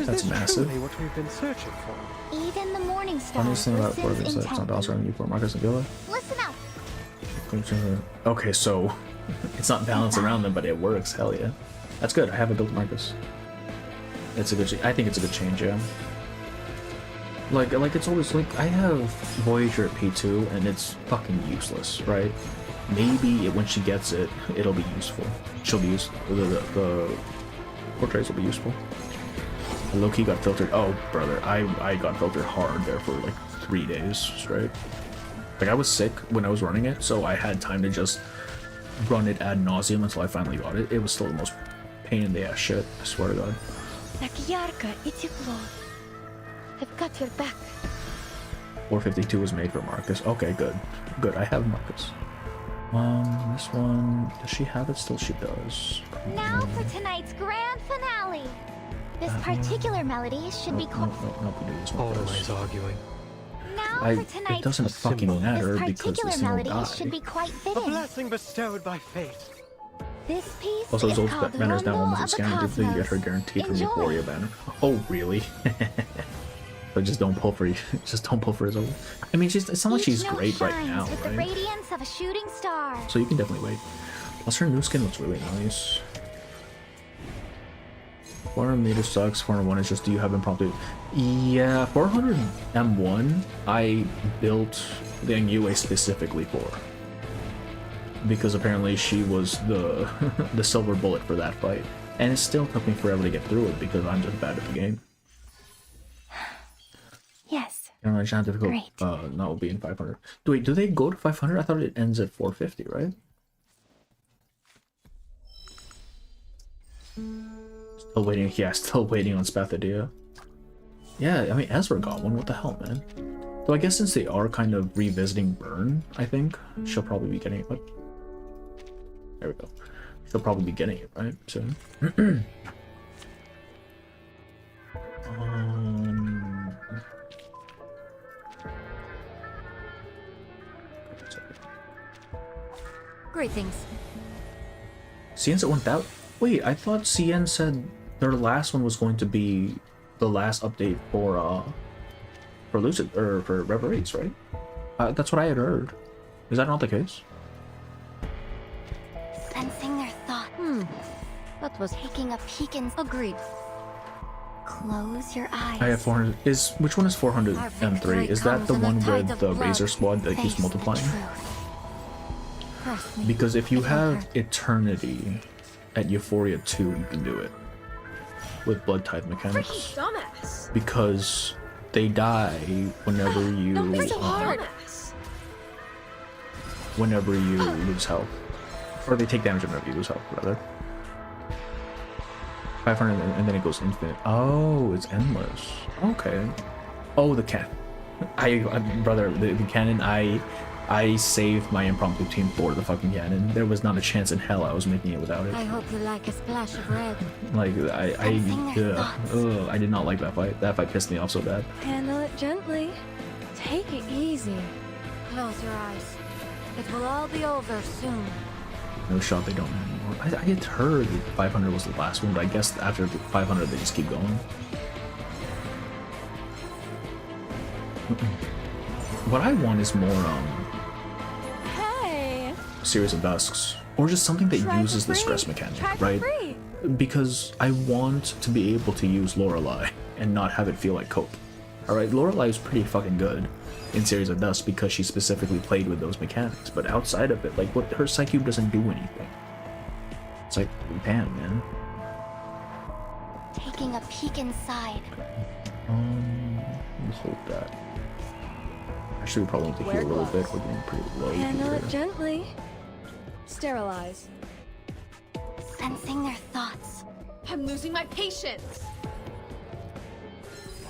That's massive. What we've been searching for. Even the morning star Funniest thing about listens Forbes is not also on you for Marcus and Gilla. Listen up. Okay, so it's not balanced around them, but it works. Hell yeah, that's good. I have a built Marcus. It's a good. I think it's a good change. Yeah. Like it's always like I have Voyager at P2 and it's fucking useless, right? Maybe when she gets it, it'll be useful. She'll be useful. The portraits will be useful. I low-key got filtered. Oh, brother, I got filtered hard there for like 3 days straight. Like I was sick when I was running it, so I had time to just run it ad nauseum until I finally got it. It was still the most pain in the ass shit. I swear to God. I've got your back. 452 was made for Marcus. Okay, good. Good, I have Marcus. This one, does she have it? Still she does. Now for tonight's grand finale. This particular melody should be quite... No, we do this one Always first. arguing. Now for tonight's... It doesn't fucking matter this because particular this thing will melody die. should be quite A fitting. blessing bestowed by fate. This piece Also, is Zol's called banner is now Rumble almost of the a scam. Did you get her Cosmos. guaranteed from Enjoy. Euphoria banner? Oh, really? But just don't pull for just don't pull for his own. I mean, it's not like she's Each note great right shines now, with the right? radiance of a shooting star. So you can definitely wait. Plus, her new skin looks really nice. 400 meter sucks. 401 is just, do you have impromptu? Yeah, 400 M1 I built the Yue specifically for, because apparently she was the the silver bullet for that fight, and it still took me forever to get through it because I'm just bad at the game. Yes. You know, it's not difficult. Not will be in 500. Wait, do they go to 500? I thought it ends at 450, right? Still waiting. Yeah, still waiting on Spathadia. Yeah, I mean, Ezra got one. What the hell, man? Though I guess since they are kind of revisiting Burn, I think she'll probably be getting it. But there we go. She'll probably be getting it, right? Soon. Great things. CN said 1000. Wait, I thought CN said their last one was going to be the last update for Lucid or for Reveries, right? That's what I had heard. Is that not the case? Sensing their thought. That was taking a peek in. Agreed. Close your eyes. I have 400. Which one is 403? Is that the one with the Razor Squad that keeps multiplying? trust me. Because if you It won't have hurt. Eternity at Euphoria 2, you can do it with Blood Tithe mechanics. Dumbass. Because they die whenever you whenever you lose health, or they take damage whenever you lose health, rather. 500 and then it goes infinite. Oh, it's endless. Okay. Oh, the cat. Brother, the cannon. I saved my impromptu team for the fucking cannon. There was not a chance in hell I was making it without it. I hope you like a splash of red. Like I did not like that fight. That fight pissed me off so bad. Handle it gently. Take it easy. Close your eyes. It will all be over soon. No shot, they don't anymore. I had heard that 500 was the last one, but I guess after 500 they just keep going. What I want is more Hey. Series of Dusks, or just something that uses the stress mechanic, right? Because I want to be able to use Lorelei and not have it feel like cope. Alright, Lorelei is pretty fucking good in Series of Dust because she specifically played with those mechanics, but outside of it, like, what, her Psyche doesn't do anything. It's like, damn, man. Taking a peek inside. Let's hold that. Actually, we probably need to heal a little bit. We're getting pretty low Handle here. it gently. Sterilize. Sensing their thoughts. I'm losing my patience.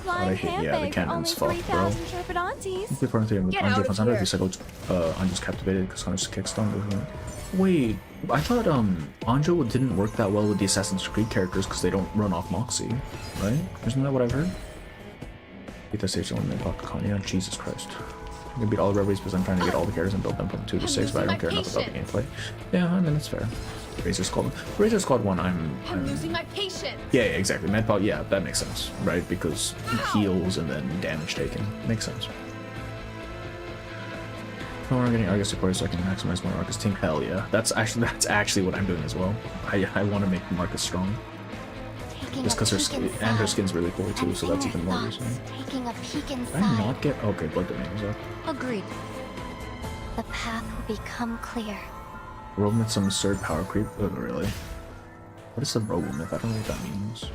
Flying yeah, the handbag for only cannon's fucked, bro. 3,000 Sharpedantes. Before with Get out of here. I cycle Anjo's captivated because Anjo's kickstone. Wait, I thought Anjo didn't work that well with the Assassin's Creed characters because they don't run off Moxie, right? Isn't that what I've heard? Beat the stage on the yeah, Jesus Christ. I'm gonna beat all the reveries because I'm trying to get all the characters and build them from 2 to 6, but I don't care enough about the gameplay. Yeah, I mean that's fair. Razor Squad 1, I'm losing my patience. yeah, exactly. Medbot, yeah, that makes sense, right? Because heals and then damage taken. Makes sense. Oh, I'm getting Argus support so I can maximize my Marcus team. Hell yeah. That's actually what I'm doing as well. I want to make Marcus strong. Just because her skin's really cool too, so that's even more reason. Taking a peek Did inside. I not get okay, Blood Domain is up. Agreed. The path will become clear. Robomyth, some absurd power creep. Oh, really? What is the Robomyth? I don't know what that means.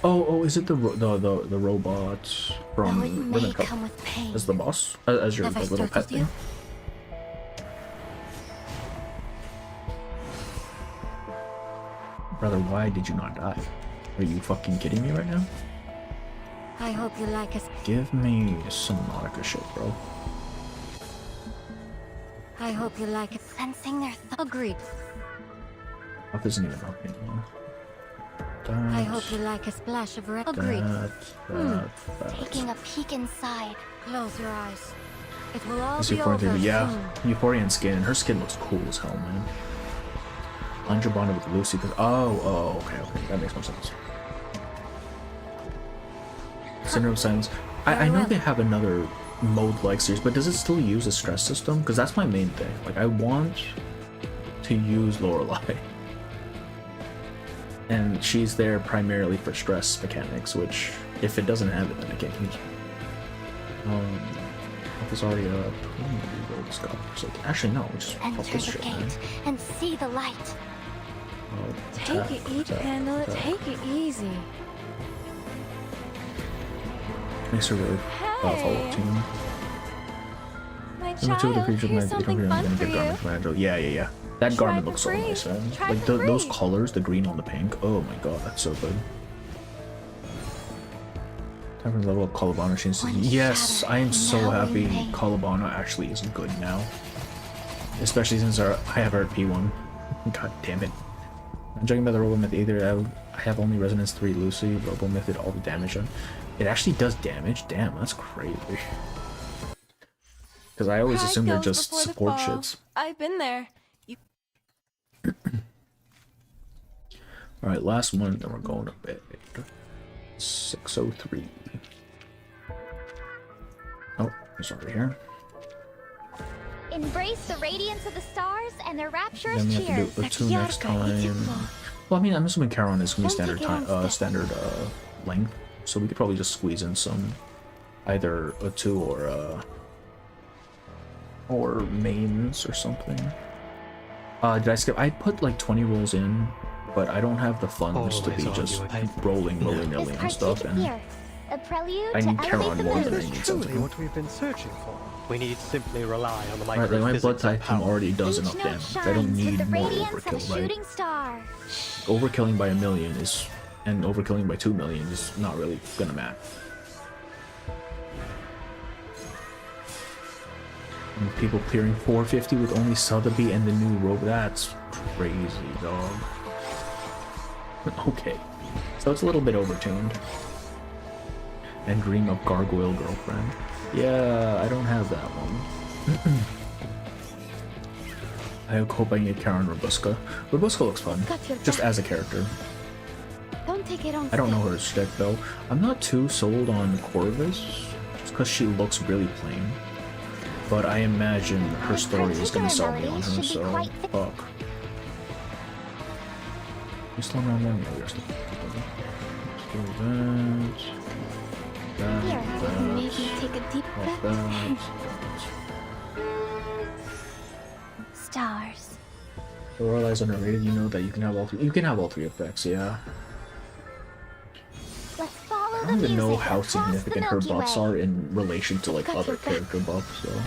Oh, is it the robot from Though it may Women Cup? come with pain. As the boss? As your Have I like, little pet startled you? thing? Brother, why did you not die? Are you fucking kidding me right now? I hope you like us. Give me some Nautica shit, bro. I hope you like it. Sensing their Agreed. That isn't even helping anymore. I hope you like a splash of red. Agreed. Taking a peek inside. Close your eyes. It will all Is be Euphoria over theory? Yeah, soon. Euphorian skin. Her skin looks cool as hell, man. Anja bonded with Lucy because okay, that makes more sense. Syndrome Silence. I know they have another mode-like series, but does it still use a stress system? Because that's my main thing. Like, I want to use Lorelei, and she's there primarily for stress mechanics. Which, if it doesn't have it, then I can't use it. There's already a actually no, just pop Enter this the shit, man. gate and see the light. Take it easy. Handle it. Take it easy. Makes her really follow up team. My And the two of the child, creatures here's might something be fun gonna for get you. garment from Angel. Yeah. That garment looks so for free. nice, man. Try Like for those free. colors, the green on the pink. Oh my god, that's so good. Time for the level of Colabana changes. Yes, I am so happy Colabana actually is good now. Especially since I have her at P1. God damn it. I'm judging by the Robomyth either. I have only Resonance 3 Lucy. Robomyth did all the damage on. It actually does damage? Damn, that's crazy. Because I always assume they're just support shits. I've been there. Alright, last one, then we're going to bed. 6:03. Oh, it's over here. Embrace the radiance of the stars and their rapturous Then we have cheers. to do a 2 next time. Well, I mean, I'm assuming Charon is going to be standard time, standard length, so we could probably just squeeze in some, either a 2 or mains or something. Did I skip? I put like 20 rolls in, but I don't have the funds to be just rolling willy-nilly and stuff, and A prelude I to need elevate Charon the more mood. than I This need is truly Sentinel. what we've been searching for. We need simply rely on the Right, like my blood microphysics type of power. already does Each enough note damage. I don't shines with need the more radiance of a overkill, right? shooting star. Overkilling by 1,000,000 is, and overkilling by 2,000,000 is not really gonna matter. And people clearing 450 with only Sotheby and the new robe, that's crazy, dog. Okay, so it's a little bit overtuned. And Dream of Gargoyle Girlfriend. Yeah, I don't have that one. I hope I can get Karen Robuska. Robuska looks fun, just as a character. Don't take it on. I don't know her shtick though. I'm not too sold on Corvus, just because she looks really plain. But I imagine her story is going to sell me on her, so fuck. You still on that? Yeah, we're still Here, maybe take a deep breath. Stars. The Royal Eyes underrated. You know that you can have all three. You can have all three effects, yeah. Let's follow I don't even know how across the significant her Milky buffs Way. are in relation to like other character buffs. So.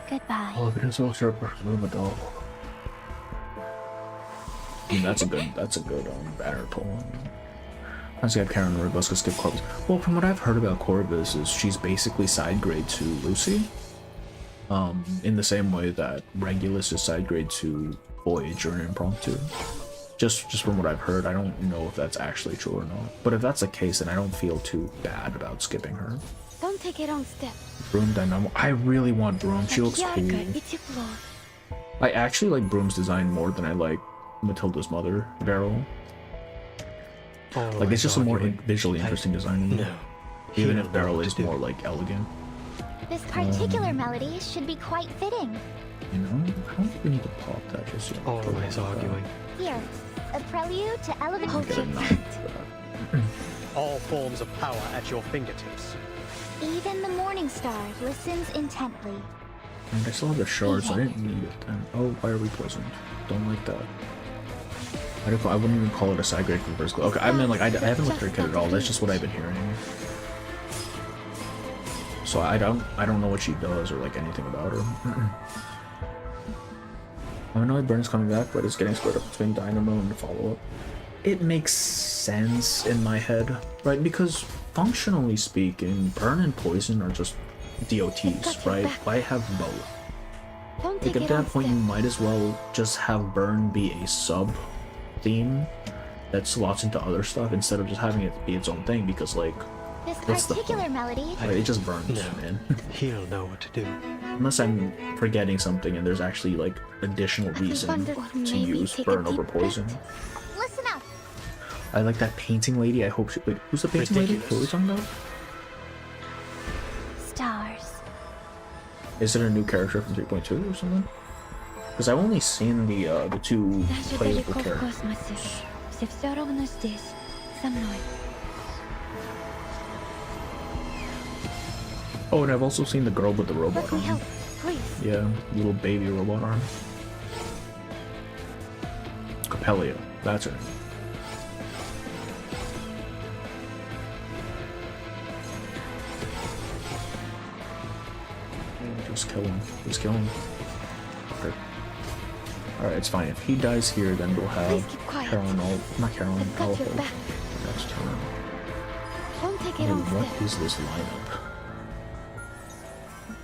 Goodbye. Oh, if it is so sharp, move it all. I mean, that's a good banner pull. I see, I have Karen Robuska skip Corvus. Well, from what I've heard about Corvus, is she's basically side grade to Lucy. In the same way that Regulus is side grade to Voyage or Impromptu. Just from what I've heard, I don't know if that's actually true or not. But if that's the case, then I don't feel too bad about skipping her. Don't take it on step. Broom Dynamo. I really want Broom. She looks cool. I actually like Broom's design more than I like Matilda's mother, Beryl. Like, it's just a more visually interesting design to me. Even if Beryl is more like elegant. This particular melody should be quite fitting. You know, I don't think we need to pop that just yet. Always arguing. Here, a prelude to elevate the mood. All forms of power at your fingertips. Even the morning star listens intently. And I still have the shards, I didn't need it then. Oh, why are we poisoned? Don't like that. I wouldn't even call it a side grade from first class. Okay, I mean, like, I haven't looked at her kit at all, that's just what I've been hearing. So I don't know what she does or like anything about her. I know Burn's coming back, but it's getting split up between Dynamo and the follow-up. It makes sense in my head, right? Because functionally speaking, Burn and Poison are just DOTs, right? Why have both? Like at that point, you might as well just have Burn be a sub theme that slots into other stuff instead of just having it be its own thing. Because like, This what's the particular point? melody. Right, it just burns, man. He'll know what to do. Unless I'm forgetting something and there's actually like additional reason to use Burn over Poison. Listen up. I like that painting lady. I hope she. Wait, who's the painting lady? What are we talking about? Stars. Is it a new character from 3.2 or something? Because I've only seen the two playable characters. Oh, and I've also seen the girl with the robot arm. Yeah, little baby robot arm. Capellia, that's her name. Just kill him. Just kill him. Okay. Alright, it's fine. If he dies here, then we'll have Carolyn all... Not Carolyn, Alpha next turn. Don't take Oh, it on what step. is this lineup?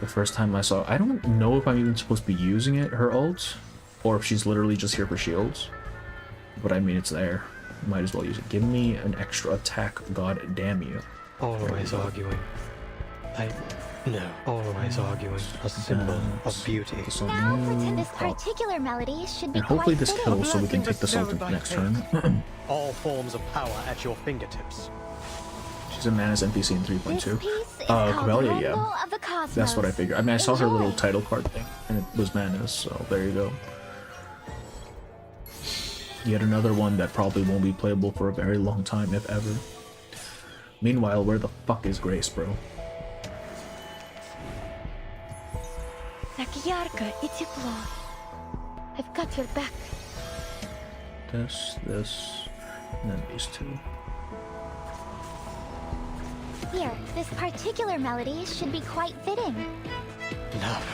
The first time I saw... I don't know if I'm even supposed to be using it, her ult, or if she's literally just here for shields. But I mean, it's there. Might as well use it. Give me an extra attack, god damn you. Always arguing. Always arguing. A symbol of beauty. Now pretend this particular melody should be And hopefully quite this fitting. kills so we can take the Sultan next turn. All forms of power at your fingertips. She's a Manus NPC in 3.2. called Corellia, Rumble yeah. of the Cosmos. That's what I figured. I mean, I saw her little title card thing, and it was Manus, so there you go. Yet another one that probably won't be playable for a very long time, if ever. Meanwhile, where the fuck is Grace, bro? I've got your back. This, and then these two. Here, this particular melody should be quite fitting. Love.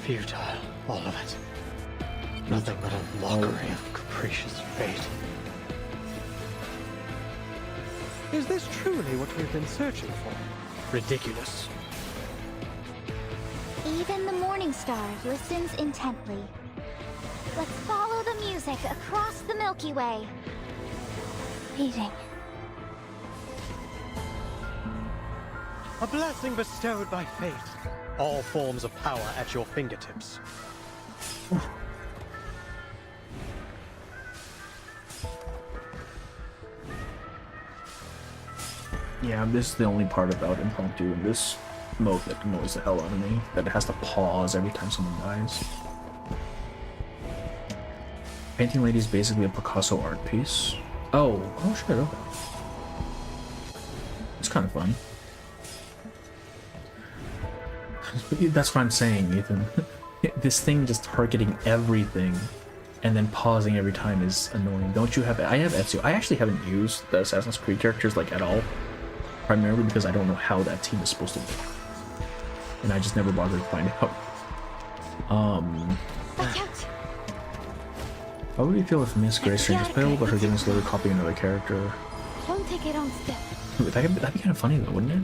Futile, all of it. Nothing but a mockery of capricious fate. Is this truly what we've been searching for? Ridiculous. Even the morning star listens intently. Let's follow the music across the Milky Way. Reading. A blessing bestowed by fate. All forms of power at your fingertips. Yeah, this is the only part about impromptu in this mode that annoys the hell out of me. That it has to pause every time someone dies. Painting Lady is basically a Picasso art piece. Oh shit, okay. It's kind of fun. That's what I'm saying, Ethan. This thing just targeting everything and then pausing every time is annoying. Don't you have... I have Ezio. I actually haven't used the Assassin's Creed characters like at all. Primarily because I don't know how that team is supposed to work. And I just never bothered to find out. How would you feel if Miss Grace Strange is playable, but her giving slowly copying another character? Don't take a wrong step. That'd be kind of funny though, wouldn't it?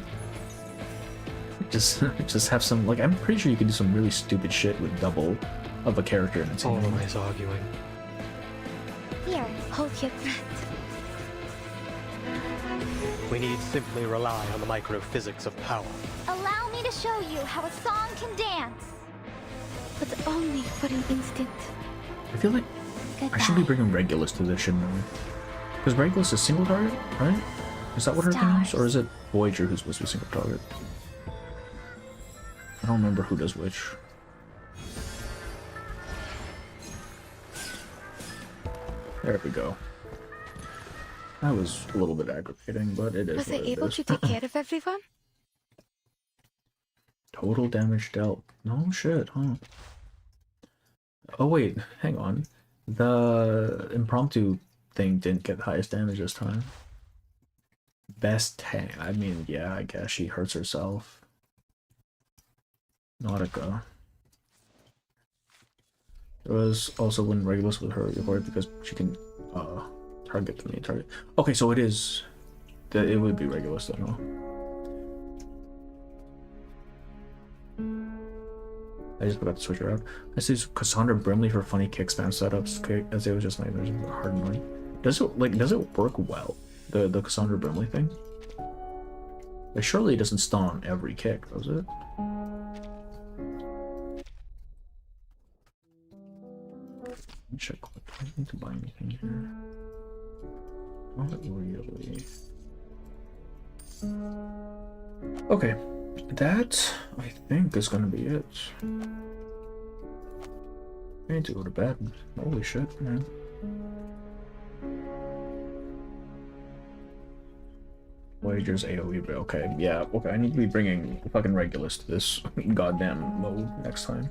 Just have some, like, I'm pretty sure you could do some really stupid shit with double of a character in a team. Always arguing. Here, hold your breath. We need simply rely on the microphysics of power. Allow me to show you how a song can dance. But only for an instant. I feel like I should be bringing Regulus to this, shouldn't I? Because Regulus is single target, right? Is that what her thing is? Or is it Voyager who's supposed to be single target? I don't remember who does which. There we go. That was a little bit aggravating, but it is. Was I able to take care of everyone? Total damage dealt. No shit, huh? Oh wait, hang on. The impromptu thing didn't get the highest damage this time. Best tank. I mean, yeah, I guess she hurts herself. Nautica. It was also when Regulus with her before because she can target the main target. Okay, so it is. It would be Regulus then, huh? I just forgot to switch her out. I see Cassandra Brimley for funny kick spam setups. Okay, as it was just like there's hard money. Does it work well? The Cassandra Brimley thing? Like, surely it doesn't stun on every kick, does it? Let me check. Do I need to buy anything here? Not really. Okay, that I think is gonna be it. I need to go to bed. Holy shit, man. Voyager's AoE, but okay, yeah, okay, I need to be bringing fucking Regulus to this goddamn mode next time.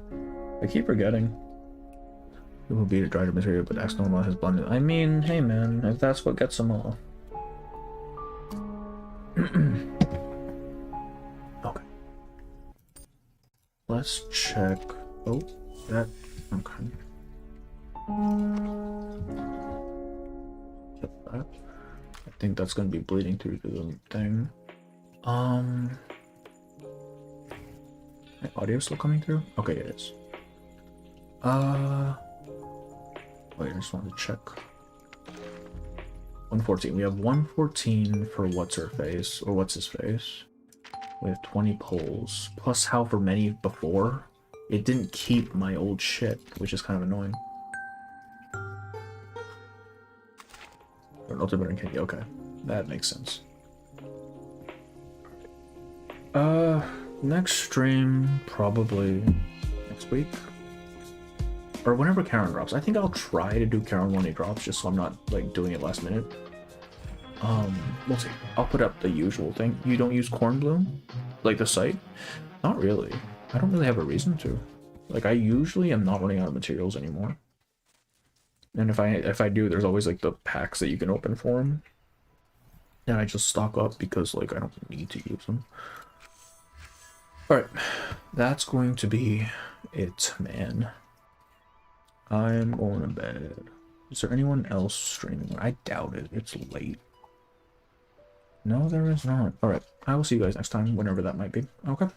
I keep forgetting. It will be the driver material, but Axe Normal has blended. I mean, hey man, if that's what gets them all. Okay. Let's check. Oh, that. Okay. Get that. I think that's gonna be bleeding through to the thing. My audio still coming through? Okay, it is. Wait, I just wanted to check. 114. We have 114 for what's her face, or what's his face. We have 20 polls, plus how for many before, it didn't keep my old shit, which is kind of annoying. Okay, that makes sense. Next stream, probably next week. Or whenever Karen drops. I think I'll try to do Karen when he drops, just so I'm not, like, doing it last minute. We'll see. I'll put up the usual thing. You don't use Cornbloom? Like the site? Not really. I don't really have a reason to. Like, I usually am not running out of materials anymore. And if I do, there's always like the packs that you can open for them. And I just stock up because like I don't need to use them. Alright, that's going to be it, man. I'm going to bed. Is there anyone else streaming? I doubt it. It's late. No, there is not. Alright, I will see you guys next time, whenever that might be. Okay.